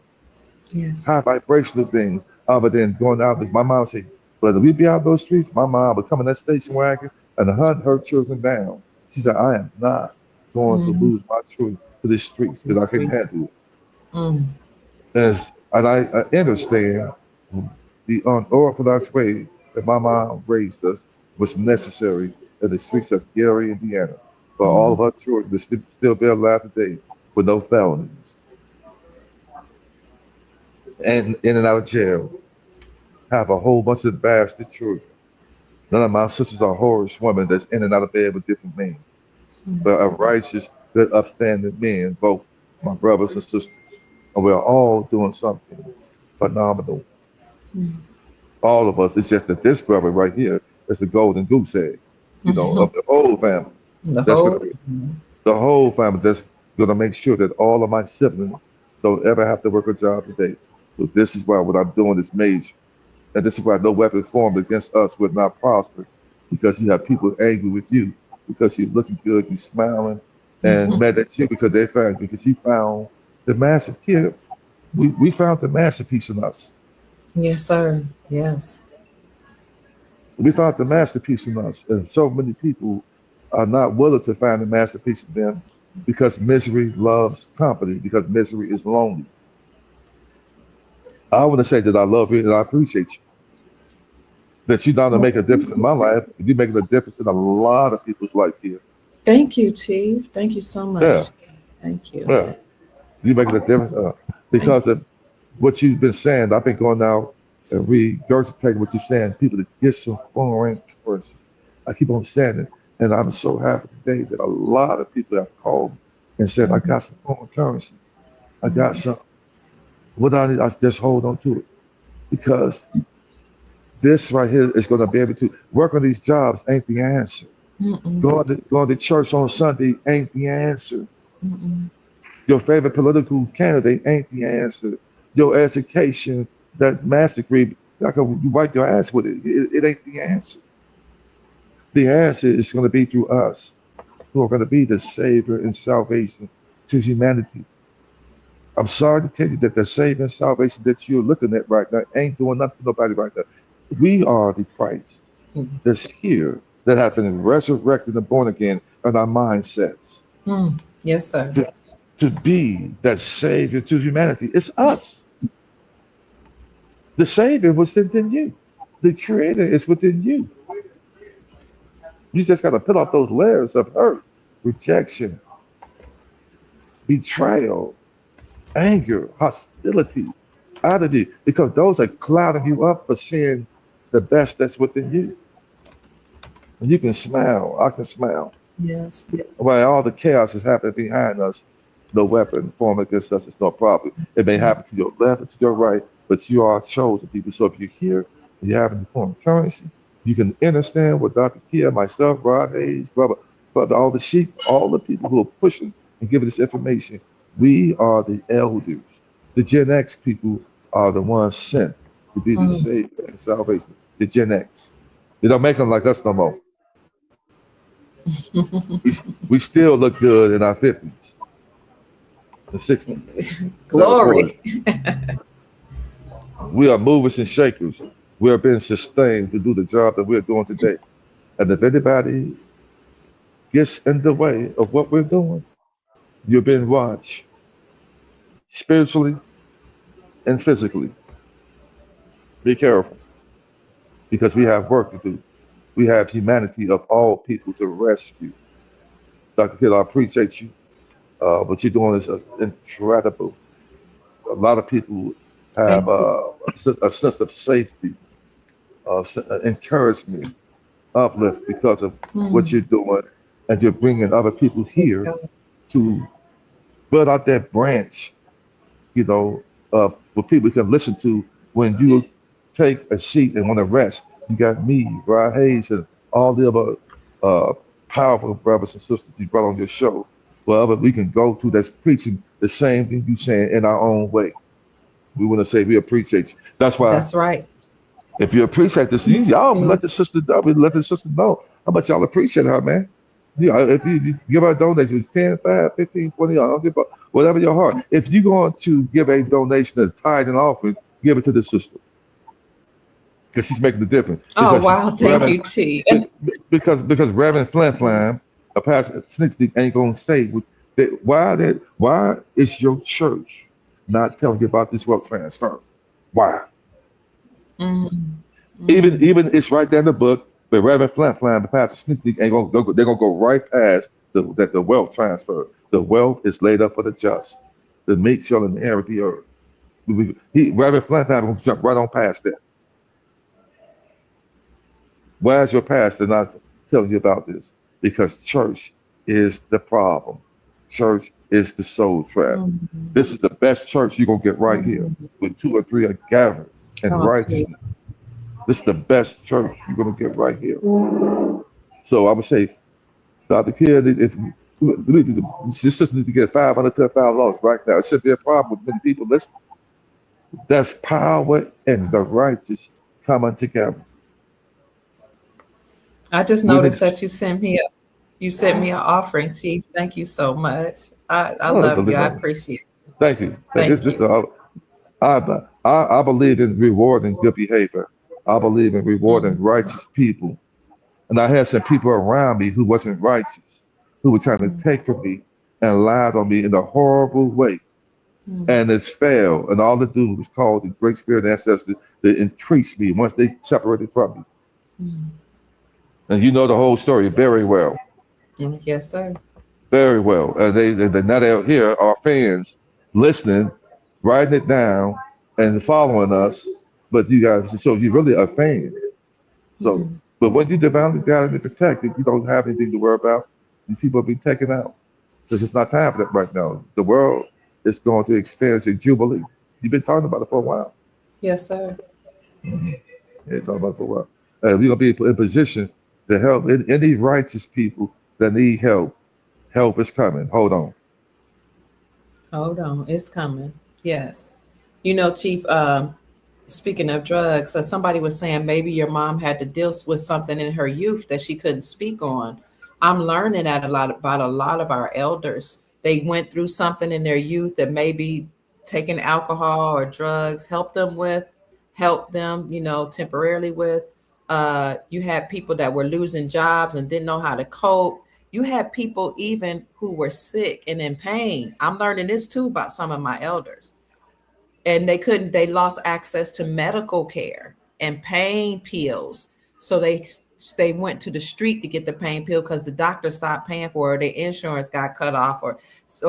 Yes. high vibrational things. But then going out, my mom said, "Brother, we be out those streets." My mom would come in that station wagon and hunt her children down. She said, "I am not going to Mm. lose my children to the streets because I can handle it." Mm, And I understand the unorthodox way that my mom raised us was necessary in the streets of Gary, Indiana, for all mm, of our children to still be alive today with no felonies and in and out of jail, have a whole bunch of bastard children. None of my sisters are whorish women that's in and out of bed with different men, mm, but are righteous, good, upstanding men, both my brothers and sisters. And we're all doing something phenomenal. mm. All of us. It's just that this brother right here is the golden goose egg, of the whole family. The That's whole. going to be the whole family that's going to make sure that all of my siblings don't ever have to work a job today. So this is why what I'm doing is major. And this is why no weapon formed against us would not prosper, because you have people angry with you because you're looking good, you're smiling, and mad at you because you found the master kid. We found the masterpiece in us. Yes, sir. Yes. We found the masterpiece in us, and so many people are not willing to find the masterpiece in them because misery loves company, because misery is lonely. I want to say that I love you and I appreciate you. That you not only make a difference in my life, you're making a difference in a lot of people's life here. Thank you, Chief. Thank you so Yeah, much. Thank you. yeah. You're making a difference Thank because of what you've been saying. I've been going out and regurgitating what you're saying. People to get some foreign currency. I keep on saying it. And I'm so happy today that a lot of people have called me and said, I you. got some foreign currency. I got Mhm. some. What I need, I just hold on to it. Because this right here is going to be able to work on these jobs ain't the answer. Mm-mm. Going to church on Sunday ain't the answer. Mm-mm. Your favorite political candidate ain't the answer. Your education, that master degree, like you wipe your ass with it ain't the answer. The answer is going to be through us, who are going to be the savior and salvation to humanity. I'm sorry to tell you that the savior and salvation that you're looking at right now ain't doing nothing for nobody right now. We are the Christ Mm. that's here, that have been resurrected and born again in our mindsets Mm. Yes, sir. to, to be that savior to humanity. It's us. The Savior was within you. The Creator is within you. You just got to put off those layers of hurt, rejection, betrayal, anger, hostility out of you, because those are clouding you up for seeing the best that's within you. And you can smile. I can smile. Yes. While all the chaos is happening behind us, no weapon formed against us is no problem. It may happen to your left or to your right, but you are chosen people. So if you're here and you happen to form currency, you can understand what Dr. Kia, myself, Rod Hayes, brother, all the sheep, all the people who are pushing and giving this information. We are the elders. The Gen X people are the ones sent to be the Mm. savior and salvation. The Gen X. They don't make them like us no more. We, we still look good in our 50s and 60s. Never forward. Glory. We are movers and shakers. We are being sustained to do the job that we're doing today. And if anybody gets in the way of what we're doing, you're being watched spiritually and physically. Be careful because we have work to do. We have humanity of all people to rescue. Dr. Kidd, I appreciate you. What you're doing is incredible. A lot of people have Thank you. a sense of safety, encouragement, uplift because of what Mm. you're doing, and you're bringing other people Praise here God. to build out that branch, where people can listen to when you take a seat and want to rest. You got me, Rod Hayes, and all the other uh, powerful brothers and sisters you brought on your show. Wherever we can go to that's preaching the same thing you saying in our own way. We want to say we appreciate you. That's why That's right. if you appreciate this, y'all let the Yes. sister know, let the sister know how much y'all appreciate her, man. If you give her a donation, it's 10, 5, 15, 20, I don't think about whatever your heart. If you're going to give a donation, a tithe and offering, give it to the sister because she's making the difference. Oh, wow. Thank you, T. And Because Reverend Flam Flam, a pastor Sneak ain't gonna say why is your church not telling you about this wealth transfer? Why? mm, Even mm, even it's right there in the book, but Reverend Flam, the pastor Sneak ain't gonna they're gonna go right past the wealth transfer. The wealth is laid up for the just. The meek shall inherit the earth. Reverend Flam will jump right on past that. Why is your pastor not telling you about this? Because church is the problem. Church is the soul trap. mm, This is the best church you're gonna get right here. mm. When two or three are gathered in Oh, T. righteousness. This is the best church you're gonna get right here. So I would say, Dr. Kidd, if your sister needs to get 500 to $1,000 right now. It should be a problem with many people listening. That's power and the righteous coming together. I just With noticed ex- that you sent me an offering, Chief. Thank you so much. I oh, that's a love you. I little. appreciate it. Thank you. Thank you. I believe in rewarding good behavior. I believe in rewarding Mm, righteous people. And I had some people around me who wasn't righteous, who were trying to mm, take from me and lied on me in a horrible way. mm, And it's failed. And all they do was call the great spirit ancestors to increase me once they separated from me. mm. And you know the whole story very well. Yes, sir. Very well. And they now they're here are fans listening, writing it down, and following us. But you guys, so you're really a fan. So, Mm. but when you divinely guided and protected, you don't have anything to worry about. These people are being taken out. Because it's not time for that right now. The world is going to experience a jubilee. You've been talking about it for a while. Yes, sir. Yeah, talking about it for a while. We're going to be in position to help any righteous people that need help. Help is coming. Hold on. Hold on. It's coming. Yes. Chief, speaking of drugs, so somebody was saying maybe your mom had to deal with something in her youth that she couldn't speak on. I'm learning that about a lot of our elders. They went through something in their youth that maybe taking alcohol or drugs helped them, temporarily with. You had people that were losing jobs and didn't know how to cope. You had people even who were sick and in pain. I'm learning this too about some of my elders, and they lost access to medical care and pain pills, so they went to the street to get the pain pill because the doctor stopped paying for it, or their insurance got cut off, or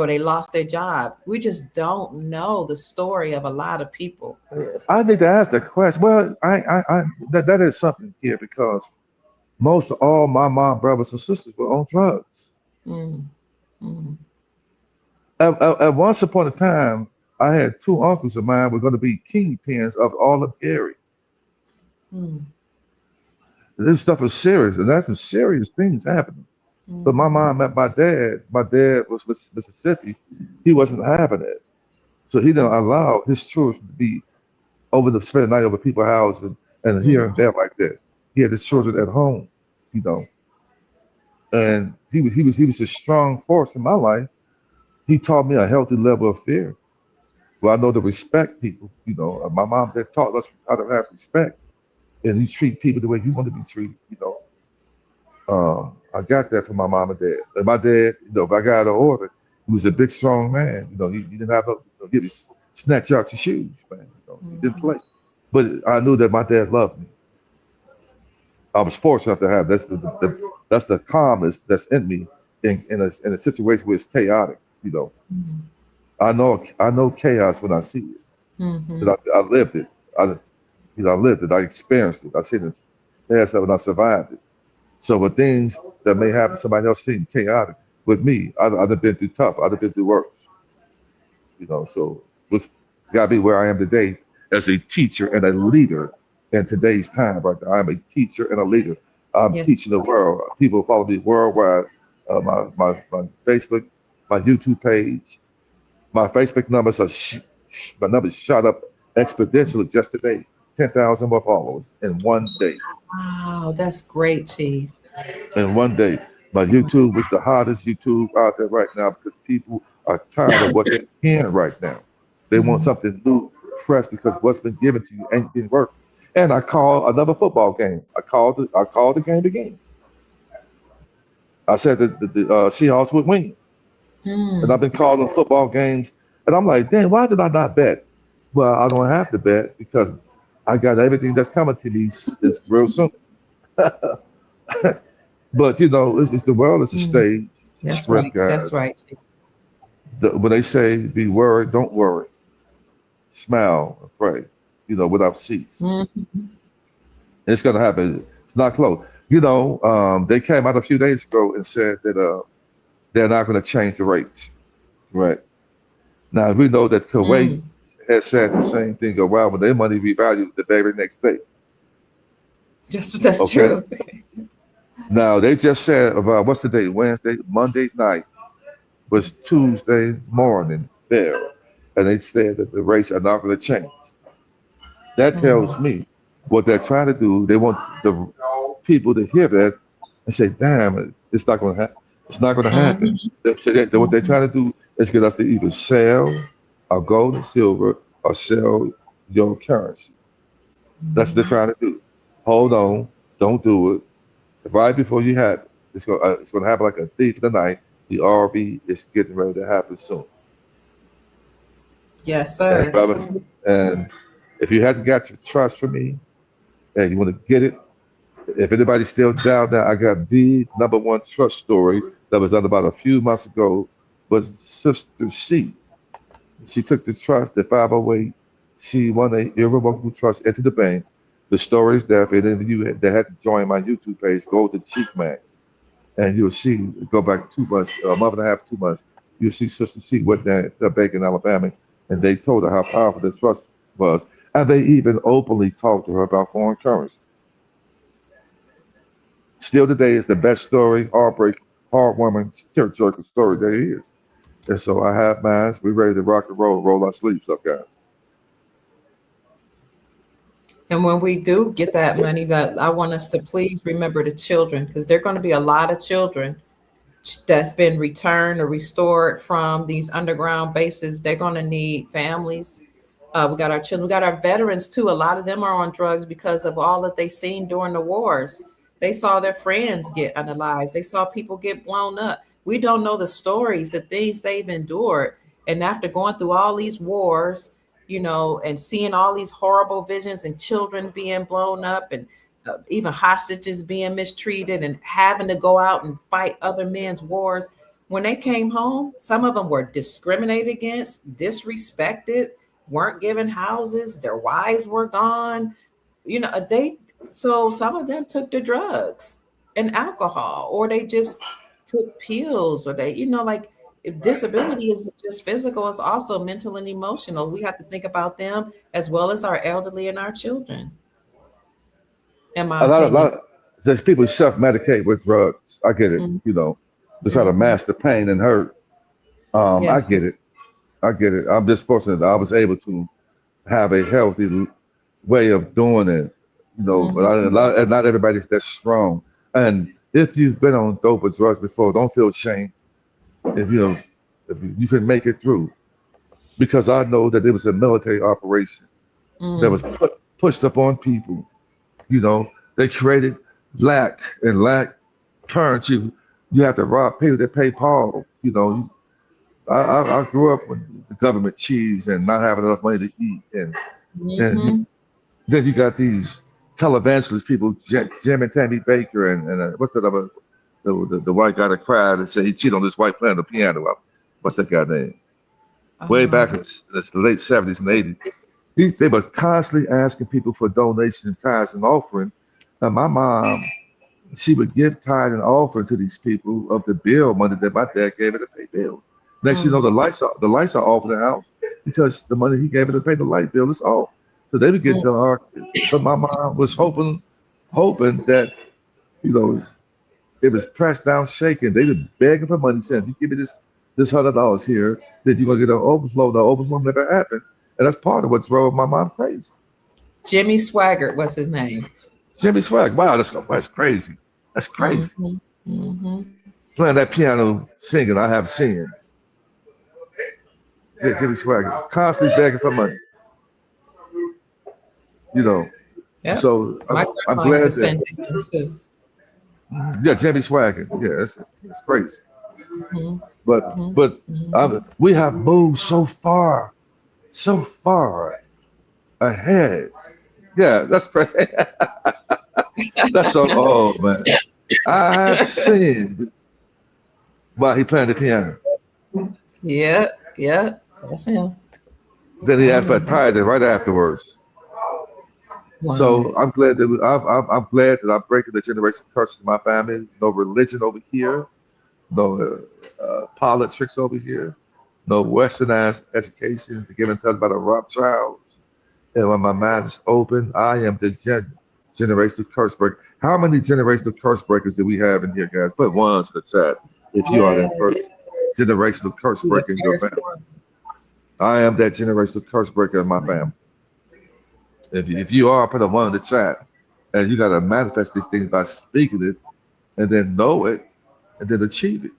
they lost their job. We just don't know the story of a lot of people. I need to ask the question. Well, that is something here because Most of all my mom brothers and sisters were on drugs. Mm, mm, At once upon a time, I had two uncles of mine were going to be kingpins of all of Gary. mm, This stuff is serious, and that's some serious things happening. But my mhm, mom met my dad. My dad was Mississippi. He wasn't having it, so he didn't allow his children to be over the spend the night over people's houses and here and mm, there like that. He had his children at home, you know, and he was a strong force in my life. He taught me a healthy level of fear. Well, I know to respect people. You know, my mom that taught us how to have respect, and you treat people the way you want to be treated. You know, I got that from my mom and dad. And my dad, if I got an order, he was a big, strong man. He didn't have give you snatch out your shoes, man. He didn't mhm. play. But I knew that my dad loved me. I was fortunate to have that's the calmness that's in me in a situation where it's chaotic. You know, Mhm. I know chaos when I see it. Mhm. 'Cause I lived it. I lived it. I experienced it. I seen it past that when I survived it. So with things that may happen, somebody else seem chaotic. With me, I'd have been through tough. I'd have been through worse. So was got to be where I am today as a teacher and a leader in today's time. Right now, I'm a teacher and a leader. I'm Yes. teaching the world. People follow me worldwide. My Facebook, my YouTube page, my Facebook numbers my numbers shot up exponentially just today. 10,000 more followers in one day. Wow, that's great, Chief. In one day. My YouTube was the hottest YouTube out there right now because people are tired of what they're hearing right now. They want Mhm. something new, fresh, because what's been given to you ain't been working. And I called another football game. I called the game again. I said that the Seahawks would win. And I've Mm. been calling football games. And I'm like, dang, why did I not bet? Well, I don't have to bet because I got everything that's coming to me is real soon. But it's the world is a Mm. stage, it's a That's script, right. That's guys. right, Chief. When they say be worried, don't worry. Smile and pray, without cease. Mhm. And it's gonna happen. It's not close. They came out a few days ago and said that they're not gonna change the rates. Right. Now we know that Kuwait Mm. has said the same thing around when their money revalued the very next day. That's Okay. true. Now they just said about what's the date? Wednesday, Monday night was Tuesday morning there. And they said that the rates are not gonna change. That tells Mm. me what they're trying to do. They want the people to hear that and say, "Damn, it's not going to happen. It's not going to happen." Mhm. What they're Mhm. trying to do is get us to either sell our gold and silver or sell your currency. That's what they're Mhm. trying to do. Hold on, don't do it. Right before you have it, it's going to happen like a thief in the night. The RV is getting ready to happen soon. Yes, And sir. brother, and if you hadn't got your trust from me and you want to get it, if anybody's still down there, I got the number one trust story that was done about a few months ago. But Sister C, she took the trust, the 508. She won a irrevocable trust into the bank. The story is there. For any of you that had to join my YouTube page, go to Cheek Man, and you'll see. Go back 2 months, a month and a half, 2 months. You'll see Sister C went down to the bank in Alabama, and they told her how powerful the trust was, and they even openly talked to her about foreign currency. Still today is the best story, heartbreak, heartwarming, tearjerker story there is. And so I have mine. We're ready to rock and roll our sleeves up, guys. And when we do get that money, that I want us to please remember the children, because there are going to be a lot of children that's been returned or restored from these underground bases. They're going to need families. We got our children, we got our veterans too. A lot of them are on drugs because of all that they seen during the wars. They saw their friends get unalived. They saw people get blown up. We don't know the stories, the things they've endured. And after going through all these wars, and seeing all these horrible visions and children being blown up and even hostages being mistreated and having to go out and fight other men's wars. When they came home, some of them were discriminated against, disrespected, weren't given houses, their wives were gone. They so some of them took the drugs. and alcohol, or they just took pills, or they, like, if disability isn't just physical, it's also mental and emotional. We have to think about them as well as our elderly and our children, in my A opinion. lot of there's people self-medicate with drugs. I get it, Mm-hmm. to try to Mm-hmm. mask the pain and hurt. I Yes. get it. I get it. I'm just fortunate that I was able to have a healthy way of doing it, but Mm-hmm. not everybody's that strong. And if you've been on dope or drugs before, don't feel shame if you can make it through. Because I know that it was a military operation that was Mm. pushed upon people. They created lack, and lack turns you. You have to rob people to pay Paul. I grew up with the government cheese and not having enough money to eat, and Mm-hmm. then you got these televangelist people, Jim and Tammy Baker, and what's that other the white guy that cried and said he cheated on this white playing the piano. What's that guy name? Way back Um, in the late '70s and '80s. They were constantly asking people for donations, tithes, and offering. And my mom, she would give tithe and offering to these people of the bill money that my dad gave her to pay bills. Next, mm, the lights are off in the house because the money he gave her to pay the light bill is off. So they would get mm, dark. But my mom was hoping that you know it was pressed down, shaken. They were begging for money, saying, "If you give me this $100 here, then you're gonna get an overflow." The overflow never happened, and that's part of what drove my mom crazy. Jimmy Swaggart was his name. Jimmy Swag, wow, that's crazy. That's crazy. Mm-hmm. Mm-hmm. Playing that piano, singing, I have seen. Yeah, Jimmy Swag, constantly begging for money. You know, Yep. so My I'm grandma used to glad that send to him too. yeah, Jimmy Swag, yeah, that's crazy. Mm-hmm. But Mm-hmm. we have moved so far ahead. Yeah, that's crazy. That's so old, man. I have seen while he playing the piano. Yeah, yeah, that's him. Then he I asked for remember. tithing right afterwards. Wow. So I'm glad that I'm glad that I'm breaking the generation curse in my family. No religion over here, no politics over here, no westernized education to give and tell about a Rothschild. And when my mind is open, I am the generational curse breaker. How many generational curse breakers do we have in here, guys? Put one to the chat if you are that Yes, first generational curse you the breaker in your first family. one. I am that generational curse breaker in my family. If you are, put a one in the chat. And you got to manifest these things by speaking it and then know it and then achieve it.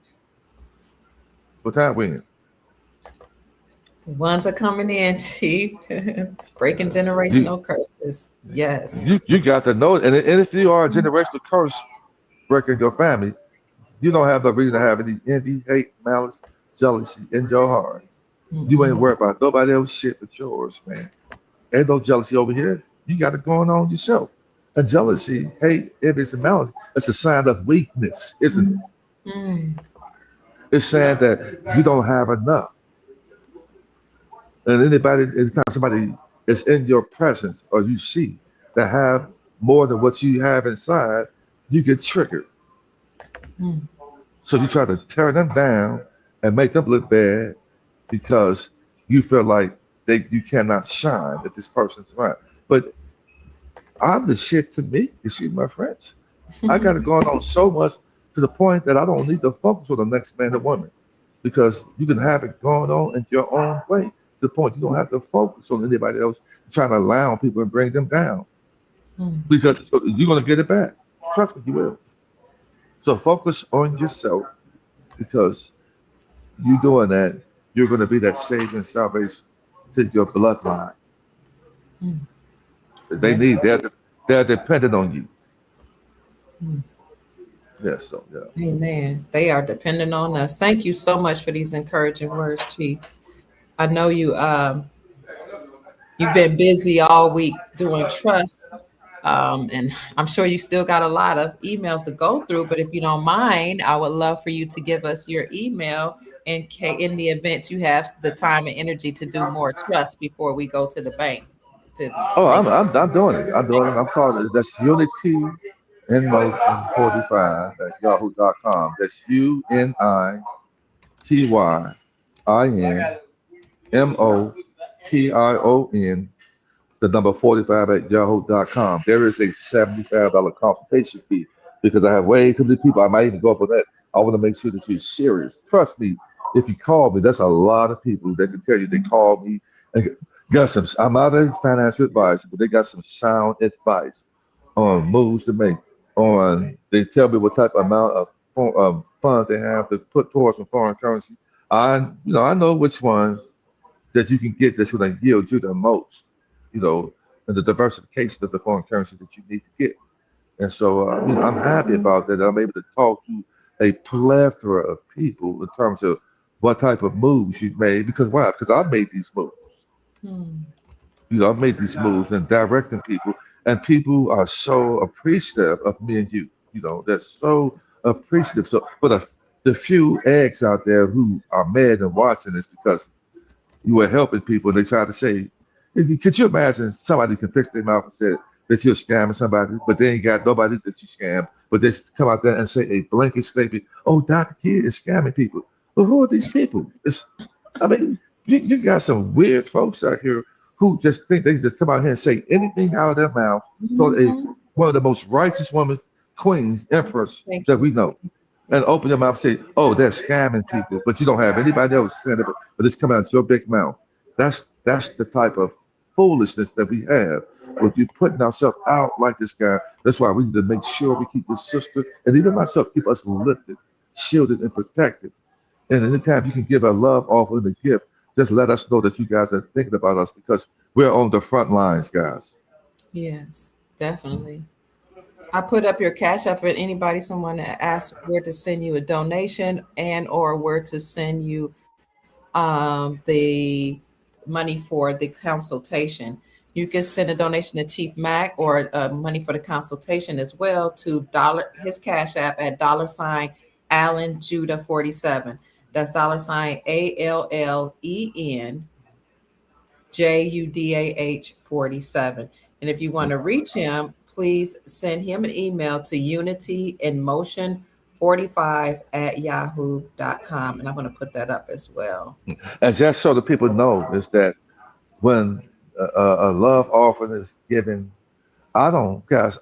What time we in? The ones are coming in, Chief. Breaking You, generational curses. Yes. you got to know it. And if you are a generational curse breaker in your family, you don't have no reason to have any envy, hate, malice, jealousy in your heart. You ain't Mm-mm. worried about nobody else's shit but yours, man. Ain't no jealousy over here. You got it going on yourself. And jealousy, hate, envy, and malice, it's a sign of weakness, isn't it? Mm. It's saying that you don't have enough. And anytime somebody is in your presence or you see that have more than what you have inside, you get triggered. Mm. So you try to tear them down and make them look bad because you feel like you cannot shine if this person's around. But I'm the shit to me, excuse my French. I got it going on so much to the point that I don't need to focus on the next man or woman because you can have it going on in your own way to the point you don't have to focus on anybody else trying to lie on people and bring them down Mm. because so you're going to get it back. Trust me, you will. So focus on yourself because you doing that, you're going to be that saving salvation to your bloodline. Mm. They Yes, need, sir. they're dependent on you. Mm. Yes, so yeah. Amen. They are dependent on us. Thank you so much for these encouraging words, Chief. I know you've been busy all week doing trust. And I'm sure you still got a lot of emails to go through, but if you don't mind, I would love for you to give us your email in the event you have the time and energy to do more trust before we go to the bank to Oh, make I'm doing it. I'm doing it. I'm calling it. That's unity. unity45 at yahoo.com. That's UNITYINMOTION, the number 45 at yahoo.com. There is a $75 consultation fee because I have way too many people. I might even go up on that. I want to make sure that you're serious. Trust me, if you call me, that's a lot of people that can tell you they call me and got some. I'm not a financial advisor, but they got some sound advice on moves to make. On they tell me what type of amount of funds they have to put towards some foreign currency. I know which ones that you can get that's going to yield you the most, and the diversification of the foreign currency that you need to get. And so, I'm happy about that. I'm able to talk to a plethora of people in terms of what type of moves you've made. Because why? Because I've made these moves. Hmm. I've made these moves and directing people, and people are so appreciative of me and you. They're so appreciative. So, for the few eggs out there who are mad and watching this because you were helping people. And they try to say, could you imagine somebody can fix their mouth and say that you're scamming somebody, but they ain't got nobody that you scam, but they come out there and say a blanket statement, oh, Dr. Kid is scamming people. Well, who are these people? I mean, you got some weird folks out here who just think they just come out here and say anything out of their mouth. So one of the most righteous women, queens, empress Thank that you. we know, and open your mouth and say, "Oh, they're scamming people," but you don't have anybody else saying it, but it's coming out your big mouth. That's the type of foolishness that we have with you putting ourselves out like this guy. That's why we need to make sure we keep this sister and even myself keep us lifted, shielded, and protected. And anytime you can give a love offer and a gift, just let us know that you guys are thinking about us because we're on the front lines, guys. Yes, definitely. I put up your cash app for anybody, someone that asks where to send you a donation and or where to send you the money for the consultation. You can send a donation to Chief Mac or money for the consultation as well to his cash app at $Allen Judah 47. That's $ALLEN JUDAH 47. And if you want to reach him, please send him an email to unityinmotion45 at yahoo.com. And I'm going to put that up as well. And just so the people know is that when a love offering is given, I don't, guys.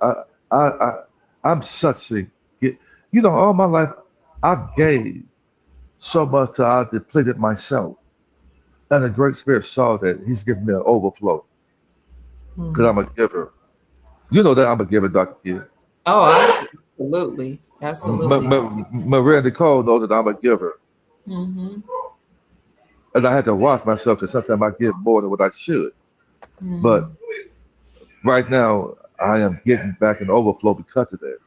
I'm such a get. All my life I gave so much that I depleted myself, and the Great Spirit saw that He's given me an overflow because Hmm. I'm a giver. You know that I'm a giver, Doctor Kid. Oh, absolutely. Absolutely. Maria Nicole knows that I'm a giver, Hmm. and I had to watch myself because sometimes I give more than what I should. But Hmm. right now, I am getting back in overflow because of that.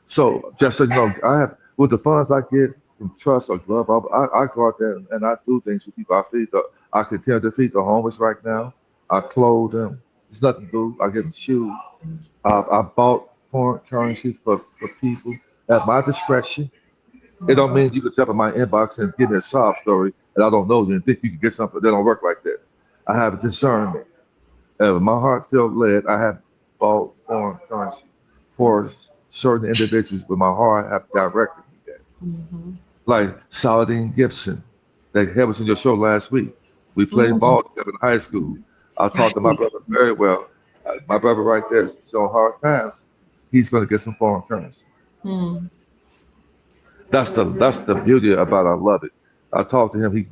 So just so you know, I have with the funds I get from trust or glove, I go out there and I do things for people. I continue to feed the homeless right now. I clothe them. There's nothing to do. I give them shoes. I bought foreign currency for people at my discretion. It don't Hmm. mean you could jump in my inbox and give me a sob story and I don't know you and think you can get something. They don't work like that. I have discernment. My heart still led. I have bought foreign currency for certain individuals, but my heart have directed me there. Hmm. Like Saladin Gibson, that had was in your show last week. We played Hmm. ball together in high school. I talked to my Right. brother very well. My brother right there is showing hard times. He's going to get some foreign currency. Hmm. That's the beauty about I love it. I talked to him. We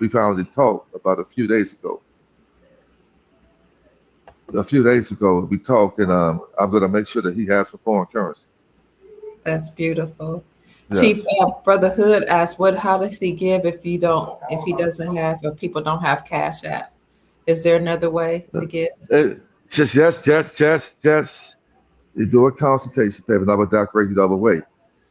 finally talked about a few days ago. We talked, and I'm going to make sure that he has some foreign currency. That's beautiful. Chief Yes. Brother Hood asked, "What? How does he give if he doesn't have, if people don't have Cash App? Is there another way to give?" It, just you do a consultation paper, and I would direct you the other way.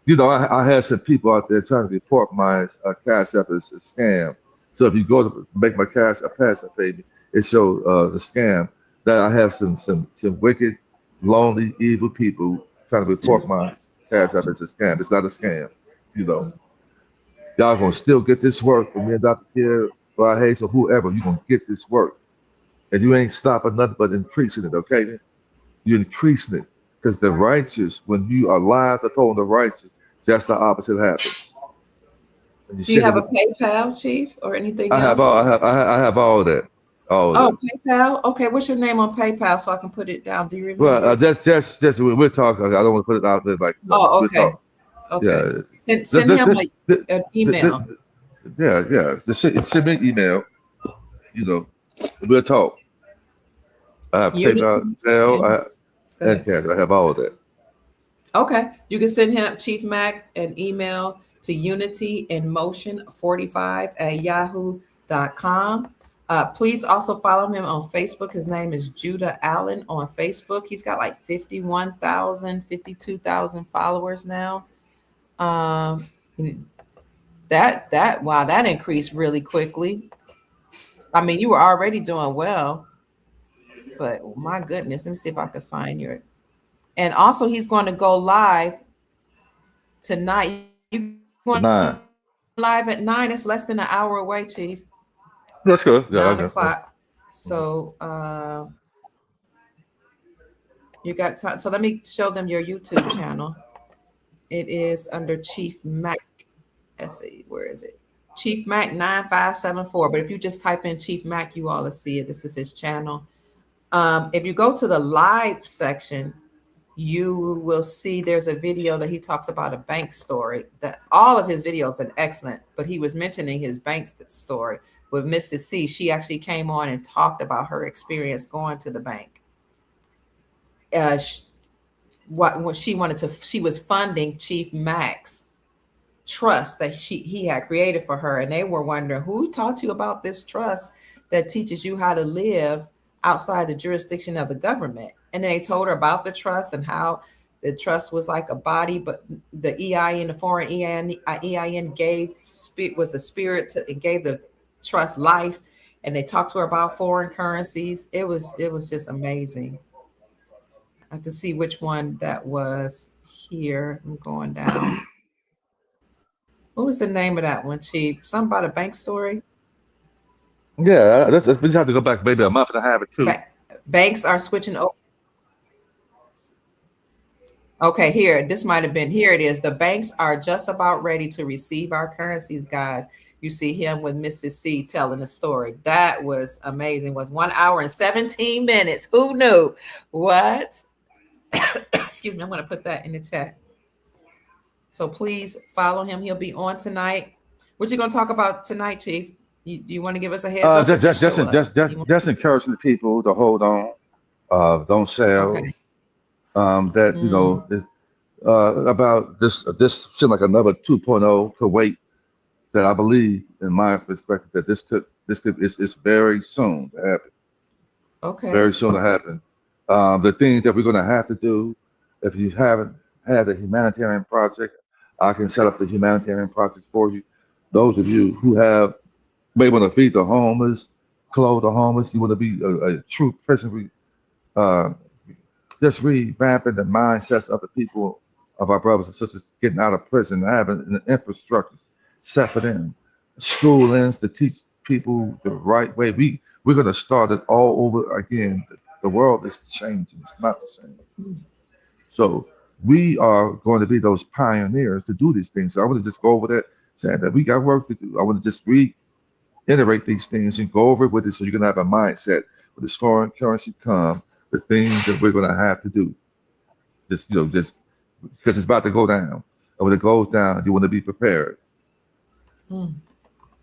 I had some people out there trying to report my cash app as a scam. So if you go to make my cash a pass app payment, it shows the scam that I have some wicked, lonely, evil people trying to report my cash app as a scam. It's not a scam, you know. Y'all gonna still get this work from me and Dr. Kidd, or Hayes, or whoever. You gonna get this work, and you ain't stopping nothing but increasing it. Okay, you're increasing it Because the righteous, when you are lies are told on the righteous, just the opposite happens. And you Do you sit in have a the, PayPal, Chief, or anything I have else? all, I have all that, all of Oh, that. PayPal. Okay, what's your name on PayPal so I can put it down? Do you Well, remember? just we're talking. I don't want to put it out there like Oh, we're okay. talking. Okay. Yeah, Send the, him the, the, an email. the, yeah. Send me an email. You know, we'll talk. I have Unity PayPal, Zelle, and go and ahead. cash. I have all of that. Okay. You can send him, Chief Mac, an email to unityin motion45 at yahoo.com. Please also follow him on Facebook. His name is Judah Allen on Facebook. He's got like 51,000, 52,000 followers now. Um, wow, that increased really quickly. I mean, you were already doing well, but my goodness, let me see if I can find your. And also, he's going to go live tonight. You going live at 9? It's less than an hour away, Chief. That's good. 9 Yeah, o'clock. okay. So you got time. So let me show them your YouTube channel. It is under Chief Mac. Let's see, where is it? Chief Mac 9574. But if you just type in Chief Mac, you all will see it. This is his channel. If you go to the live section, you will see there's a video that he talks about a bank story. That all of his videos are excellent, but he was mentioning his bank story with Mrs. C. She actually came on and talked about her experience going to the bank. Uh, sh- what she wanted to, she was funding Chief Max trust that he had created for her, and they were wondering who taught you about this trust that teaches you how to live outside the jurisdiction of the government. And then they told her about the trust and how the trust was like a body, but the EIN, the foreign EIN gave was a spirit to, and gave the trust life. And they talked to her about foreign currencies. It was just amazing. I have to see which one that was here. I'm going down. What was the name of that one, Chief? Something about a bank story? Yeah, we just have to go back maybe a month and a half or two. Ba- Banks are switching. Okay, here, this might have been, here it is. The banks are just about ready to receive our currencies, guys. You see him with Mrs. C telling the story. That was amazing. It was 1 hour and 17 minutes. Who knew? What? Excuse me, I'm going to put that in the chat. So please follow him. He'll be on tonight. What you going to talk about tonight, Chief? You want to give us a heads up or just show up? Just encouraging the people to hold on, don't Okay. sell. That Mm, about this seemed like another 2.0 Kuwait that I believe, in my perspective, that this could it's very soon to happen. okay. Very soon to happen. The things that we're going to have to do, if you haven't had a humanitarian project, I can set up the humanitarian projects for you. Those of you who have may want to feed the homeless, clothe the homeless, you want to be a true prison, uh, just revamping the mindsets of the people, of our brothers and sisters getting out of prison, having an infrastructure set for them, school ends to teach people the right way. We're going to start it all over again. The world is changing; it's not the same. Mm, So we are going to be those pioneers to do these things. So I want to just go over that, saying that we got work to do. I want to just reiterate these things and go over it with it, so you're going to have a mindset when this foreign currency come, the things that we're going to have to do. Just because it's about to go down. And when it goes down, you want to be prepared. mm.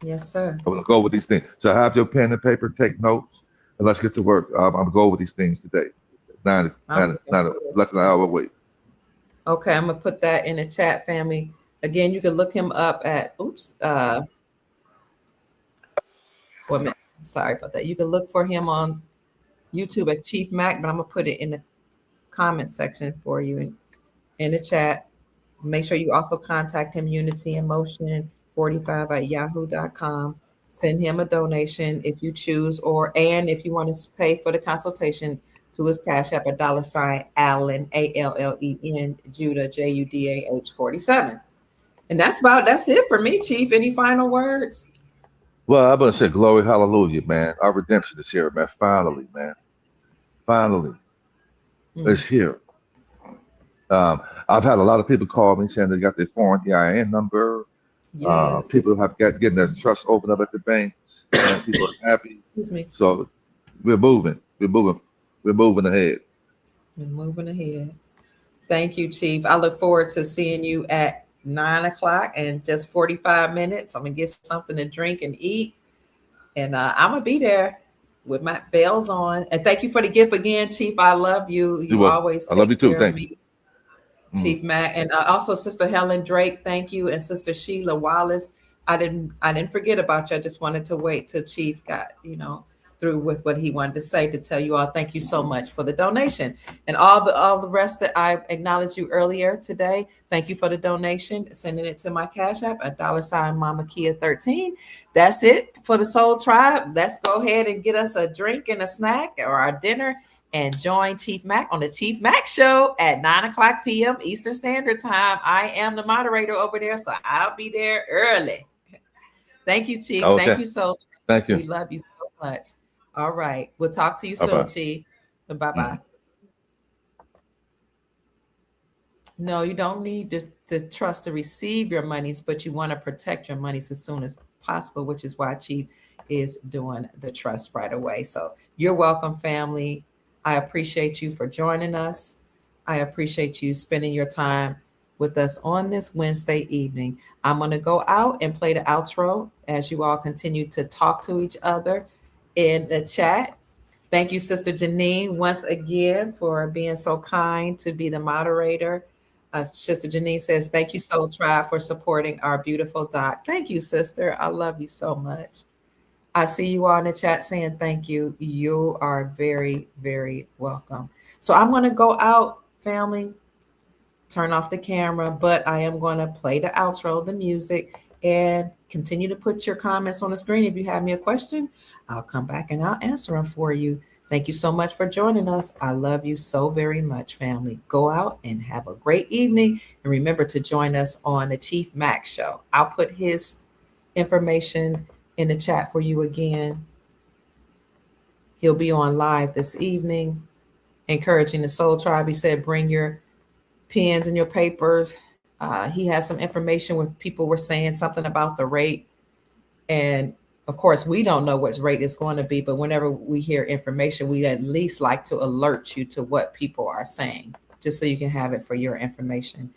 Yes, sir. I want to go with these things. So have your pen and paper, take notes, and let's get to work. I'm going to go over these things today. I'm looking forward Less than an to it. hour away. Okay, I'm gonna put that in the chat, family. Again, you can look him up at oops, wait a minute. Sorry about that. You can look for him on YouTube at Chief Mac, but I'm gonna put it in the comment section for you in the chat. Make sure you also contact him, Unity in Motion 45 at yahoo.com. Send him a donation if you choose, and if you want to pay for the consultation, to his Cash App at $ Allen, ALLEN, Judah, JUDAH 47. And that's it for me, Chief. Any final words? Well, I'm going to say glory, hallelujah, man. Our redemption is here, man. Finally, man. Finally, Mm, it's here. I've had a lot of people call me saying they got their foreign EIN number. Yes. People have got getting their trust opened up at the banks, and people are happy. Excuse me. So we're moving. We're moving. We're moving ahead. We're moving ahead. Thank you, Chief. I look forward to seeing you at 9 o'clock and just 45 minutes. I'm gonna get something to drink and eat, and I'm gonna be there with my bells on. And thank you for the gift again, Chief. I love you. You're You welcome. always I love take you too. care of Thank you. me. Mm. Chief Matt, and also Sister Helen Drake, thank you, and Sister Sheila Wallace. I didn't forget about you. I just wanted to wait till Chief got through with what he wanted to say to tell you all thank you so much for the donation, and all the rest that I acknowledged you earlier today. Thank you for the donation, sending it to my Cash App at $ Mama Kia 13. That's it for the Soul Tribe. Let's go ahead and get us a drink and a snack or our dinner and join Chief Mac on the Chief Mac Show at 9 o'clock p.m. Eastern Standard Time. I am the moderator over there, so I'll be there early. Thank you, Chief. Thank Okay. you so much. Thank you. We love you so much. All right. We'll talk to you Bye soon, bye. Chief. Bye bye. Hmm. No, you don't need the trust to receive your monies, but you want to protect your monies as soon as possible, which is why Chief is doing the trust right away. So you're welcome, family. I appreciate you for joining us. I appreciate you spending your time with us on this Wednesday evening. I'm going to go out and play the outro as you all continue to talk to each other in the chat. Thank you, Sister Janine, once again for being so kind to be the moderator. Sister Janine says, thank you, Soul Tribe, for supporting our beautiful doc. Thank you, sister. I love you so much. I see you all in the chat saying thank you. You are very, very welcome. So I'm going to go out, family, turn off the camera, but I am going to play the outro, the music, and continue to put your comments on the screen. If you have me a question, I'll come back and I'll answer them for you. Thank you so much for joining us. I love you so very much, family. Go out and have a great evening. And remember to join us on the Chief Max Show. I'll put his information in the chat for you again. He'll be on live this evening, encouraging the Soul Tribe. He said, bring your pens and your papers. He has some information where people were saying something about the rate. And of course, we don't know what rate it's going to be, but whenever we hear information, we at least like to alert you to what people are saying, just so you can have it for your information.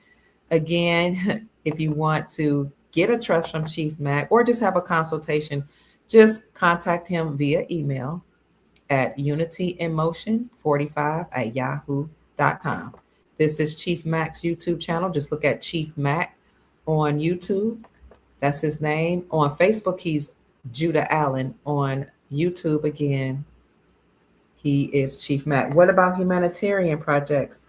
Again, if you want to get a trust from Chief Mac or just have a consultation, just contact him via email at unityinmotion45@yahoo.com. This is Chief Mac's YouTube channel. Just look at Chief Mac on YouTube. That's his name. On Facebook, he's Judah Allen. On YouTube, again, he is Chief Mac. What about humanitarian projects?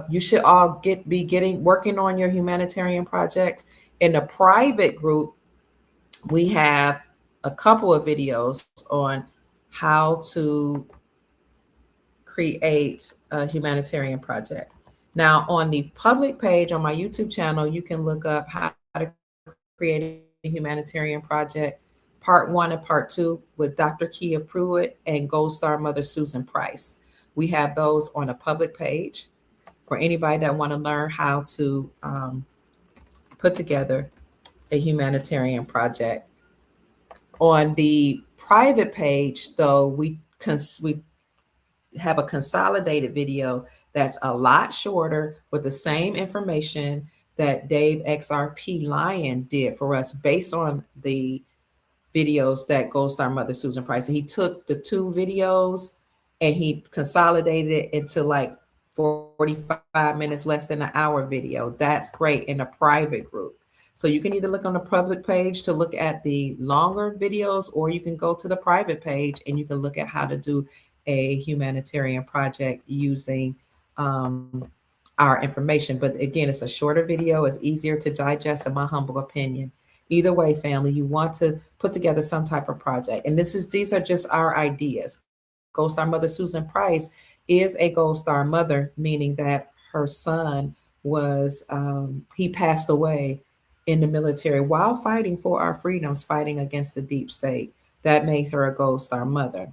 You should all working on your humanitarian projects. In the private group, we have a couple of videos on how to create a humanitarian project. Now, on the public page on my YouTube channel, you can look up how to create a humanitarian project, part 1 and part 2 with Dr. Kia Pruitt and Gold Star Mother Susan Price. We have those on a public page for anybody that want to learn how to put together a humanitarian project. On the private page, though, we have a consolidated video that's a lot shorter with the same information that Dave XRP Lyon did for us based on the videos that Gold Star Mother Susan Price. And he took the 2 videos and he consolidated it into like 45 minutes, less than an hour video. That's great in a private group. So you can either look on the public page to look at the longer videos, or you can go to the private page and you can look at how to do a humanitarian project using our information. But again, it's a shorter video. It's easier to digest, in my humble opinion. Either way, family, you want to put together some type of project. And these are just our ideas. Gold Star Mother Susan Price is a Gold Star mother, meaning that her son he passed away in the military while fighting for our freedoms, fighting against the deep state. That made her a Gold Star mother.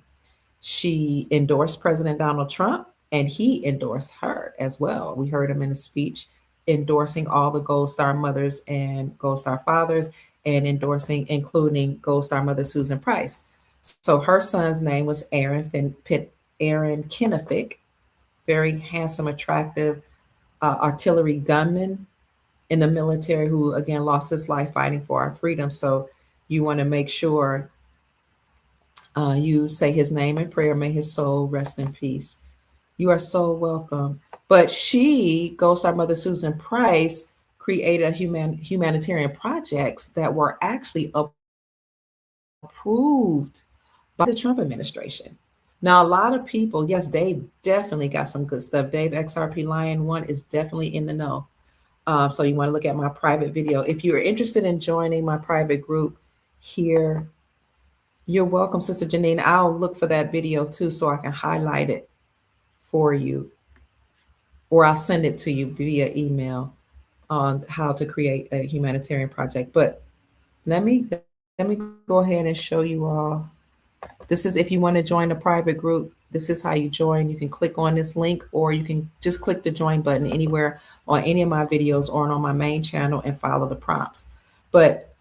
She endorsed President Donald Trump and he endorsed her as well. We heard him in a speech endorsing all the Gold Star mothers and Gold Star fathers, and endorsing, including Gold Star mother Susan Price. So her son's name was Aaron Kennefick, very handsome, attractive artillery gunman in the military who, again, lost his life fighting for our freedom. So you want to make sure you say his name in prayer. May his soul rest in peace. You are so welcome. But she, Gold Star Mother Susan Price, created humanitarian projects that were actually approved by the Trump administration. Now, a lot of people, yes, Dave definitely got some good stuff. Dave XRP Lion 1 is definitely in the know. So you want to look at my private video. If you're interested in joining my private group here, you're welcome, Sister Janine. I'll look for that video too so I can highlight it for you, or I'll send it to you via email on how to create a humanitarian project. But let me go ahead and show you all. This is if you want to join a private group. This is how you join. You can click on this link, or you can just click the join button anywhere on any of my videos or on my main channel and follow the prompts. But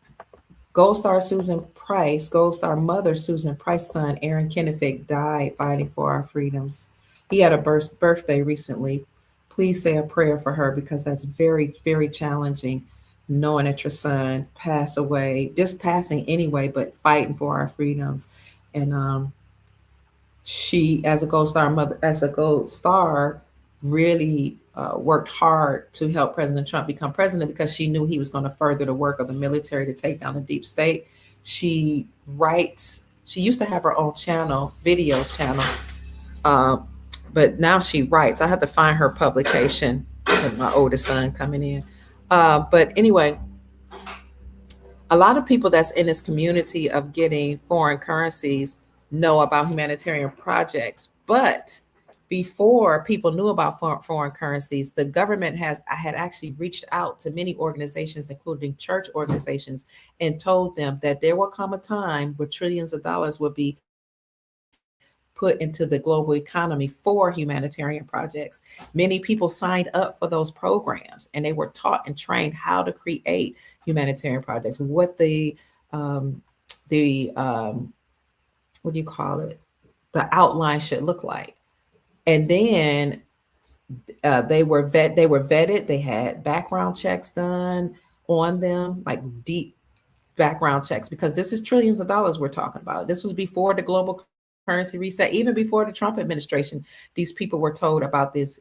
Gold Star Susan Price, Gold Star mother Susan Price's son, Aaron Kennefick, died fighting for our freedoms. He had a birthday recently. Please say a prayer for her, because that's very, very challenging knowing that your son passed away, just passing anyway, but fighting for our freedoms. And she, as a Gold Star mother, as a Gold Star, really worked hard to help President Trump become president, because she knew he was going to further the work of the military to take down the deep state. She writes. She used to have her own channel, video channel, but now she writes. I have to find her publication with my oldest son coming in. But anyway, a lot of people that's in this community of getting foreign currencies know about humanitarian projects. But before people knew about foreign currencies, the government had actually reached out to many organizations, including church organizations, and told them that there will come a time where trillions of dollars will be put into the global economy for humanitarian projects. Many people signed up for those programs, and they were taught and trained how to create humanitarian projects, what the what do you call it, the outline should look like. And then they were vetted. They had background checks done on them, like deep background checks, because this is trillions of dollars we're talking about. This was before the global currency reset, even before the Trump administration. These people were told about this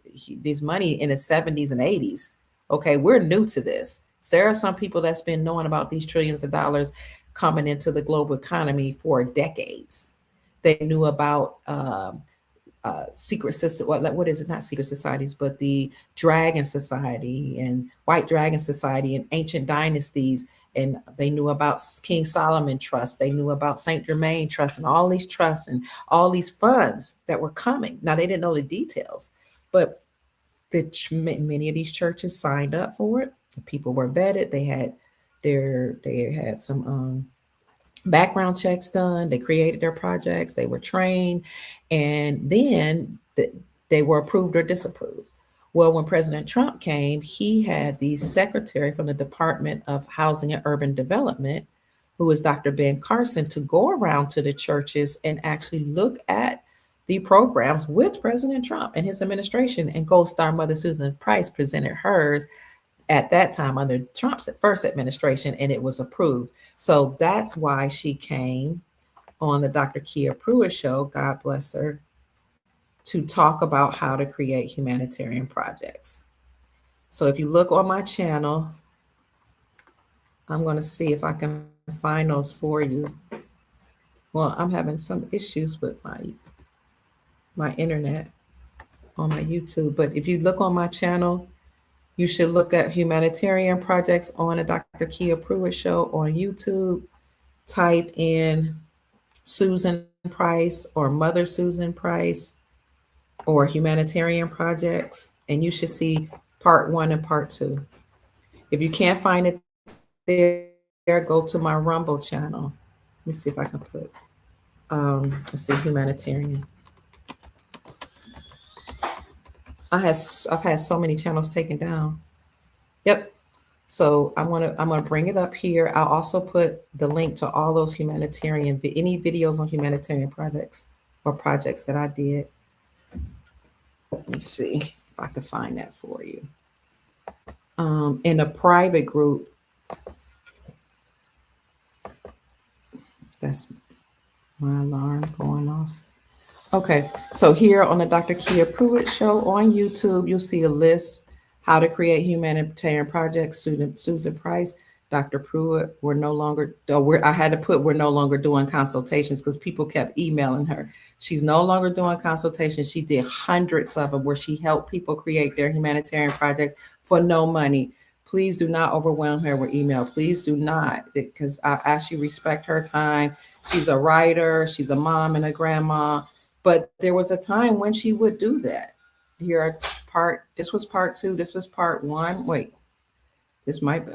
money in the 70s and 80s. Okay, we're new to this. So there are some people that's been knowing about these trillions of dollars coming into the global economy for decades. They knew about secret system. What is it? Not secret societies, but the Dragon Society and White Dragon Society and ancient dynasties. And they knew about King Solomon Trust. They knew about Saint Germain Trust and all these trusts and all these funds that were coming. Now they didn't know the details, but many of these churches signed up for it. People were vetted. They had some background checks done. They created their projects. They were trained, and then they were approved or disapproved. Well, when President Trump came, he had the secretary from the Department of Housing and Urban Development, who is Dr. Ben Carson, to go around to the churches and actually look at the programs with President Trump and his administration. And Gold Star Mother Susan Price presented hers at that time under Trump's first administration, and it was approved. So that's why she came on the Dr. Kia Pruitt show, God bless her, to talk about how to create humanitarian projects. So if you look on my channel, I'm going to see if I can find those for you. Well, I'm having some issues with my internet on my YouTube, but if you look on my channel, you should look at humanitarian projects on the Dr. Kia Pruitt show on YouTube. Type in Susan Price or Mother Susan Price or humanitarian projects, and you should see part 1 and part 2. If you can't find it there, go to my Rumble channel. Let me see if I can put, let's see, humanitarian. I've had so many channels taken down. Yep. So I'm gonna bring it up here. I'll also put the link to all those any videos on humanitarian projects or projects that I did. Let me see if I can find that for you. In a private group, that's my alarm going off. Okay, so here on the Dr. Kia Pruitt Show on YouTube, you'll see a list how to create humanitarian projects. Susan Price, Dr. Pruitt. I had to put we're no longer doing consultations because people kept emailing her. She's no longer doing consultations. She did hundreds of them where she helped people create their humanitarian projects for no money. Please do not overwhelm her with email. Please do not, because I actually respect her time. She's a writer. She's a mom and a grandma. But there was a time when she would do that. This was part 2. This was part 1. Wait, this might be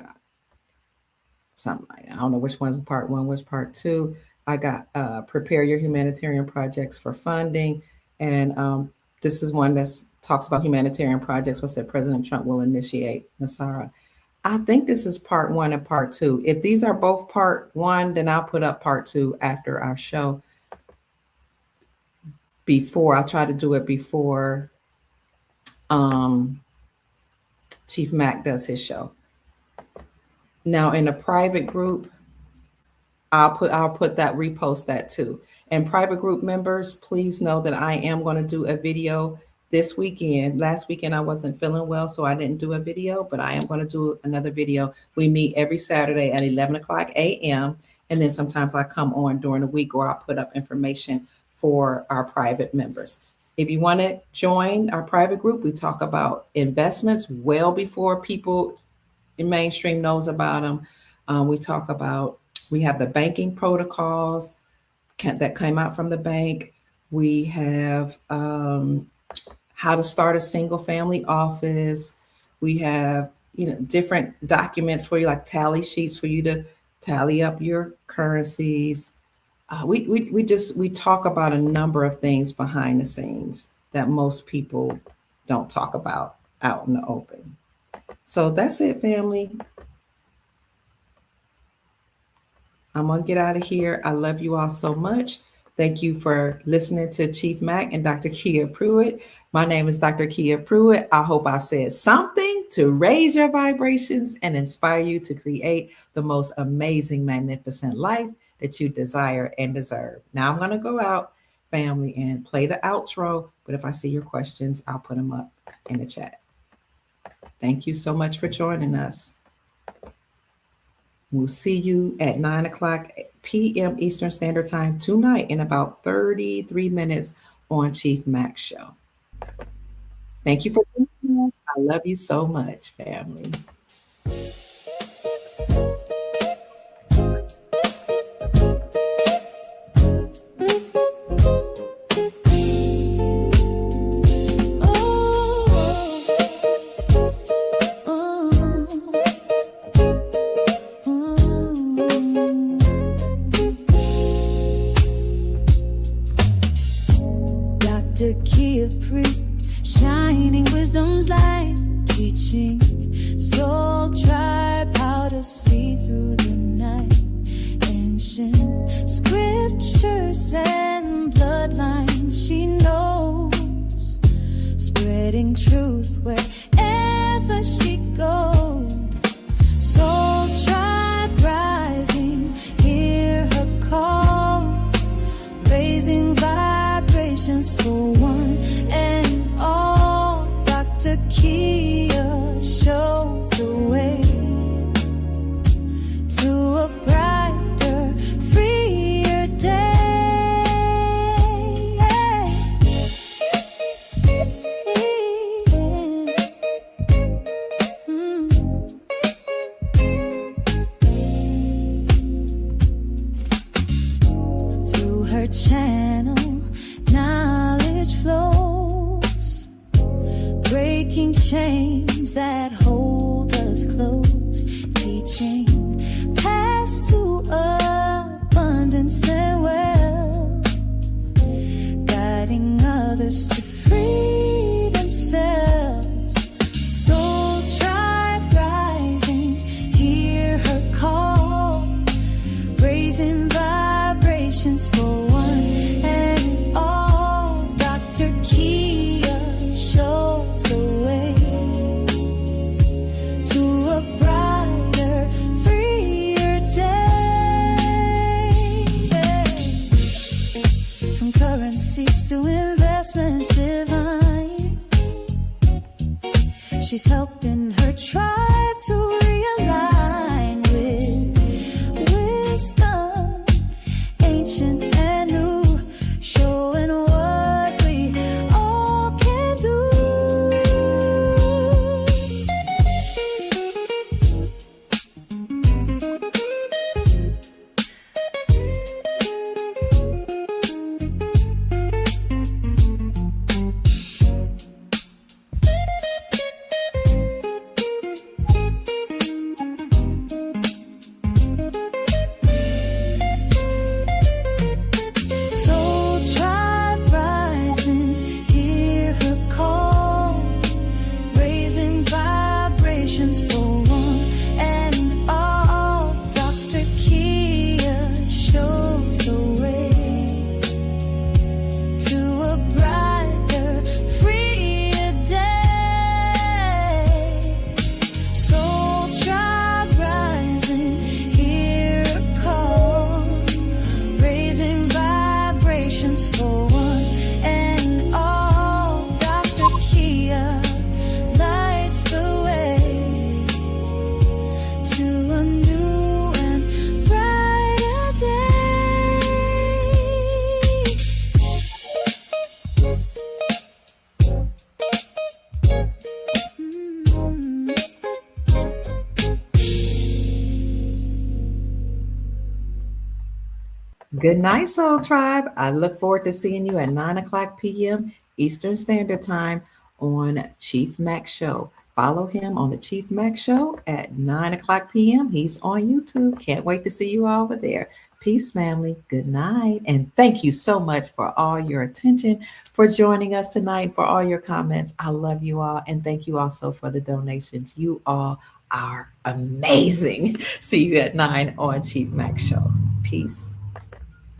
something like that. I don't know which one's part 1, which part 2. I got prepare your humanitarian projects for funding. And this is one that talks about humanitarian projects. What said President Trump will initiate Nasara. I think this is part 1 and part 2. If these are both part 1, then I'll put up part 2 after our show. I'll try to do it before Chief Mac does his show. Now in a private group, I'll repost that too. And private group members, please know that I am going to do a video this weekend. Last weekend I wasn't feeling well, so I didn't do a video, but I am going to do another video. We meet every Saturday at 11 o'clock a.m. And then sometimes I come on during the week, or I'll put up information for our private members. If you want to join our private group, we talk about investments well before people in mainstream knows about them. We have the banking protocols that came out from the bank. We have how to start a single family office. We have, different documents for you, like tally sheets for you to tally up your currencies. We talk about a number of things behind the scenes that most people don't talk about out in the open. So that's it, family. I'm going to get out of here. I love you all so much. Thank you for listening to Chief Mac and Dr. Kia Pruitt. My name is Dr. Kia Pruitt. I hope I've said something to raise your vibrations and inspire you to create the most amazing, magnificent life that you desire and deserve. Now I'm going to go out, family, and play the outro. But if I see your questions, I'll put them up in the chat. Thank you so much for joining us. We'll see you at 9 o'clock p.m. Eastern Standard Time tonight in about 33 minutes on Chief Mac's show. Thank you for joining us. I love you so much, family. Shining wisdom's light, teaching soul tribe how to see through the night. Ancient scriptures and bloodlines she knows, spreading truth wherever she goes. Soul tribe rising, hear her call, raising vibrations for one and all. Dr. Kia shows the way to a brighter, freer day. Through her channel, knowledge flows, breaking chains that hold us close, teaching paths to abundance and wealth, guiding others to free themselves. resignations for one and all. Dr. Kia shows the way to a brighter, freer day. From currencies to investments divine, she's helping her tribe to realign with wisdom, ancient and new, showing what we all can do. Soul tribe rising, hear her call, raising vibrations for one and all. Dr. Kia shows the way to a brighter, freer day. Soul tribe rising, hear her call, raising vibrations for one and all. Dr. Kia lights the way to a new and brighter day. Mm. Good night, Soul Tribe. I look forward to seeing you at 9 o'clock p.m. Eastern Standard Time on Chief Max Show. Follow him on the Chief Max Show at 9 o'clock p.m. He's on YouTube. Can't wait to see you all over there. Peace, family. Good night. And thank you so much for all your attention, for joining us tonight, for all your comments. I love you all. And thank you also for the donations. You all are amazing. See you at 9 on Chief Max Show. Peace.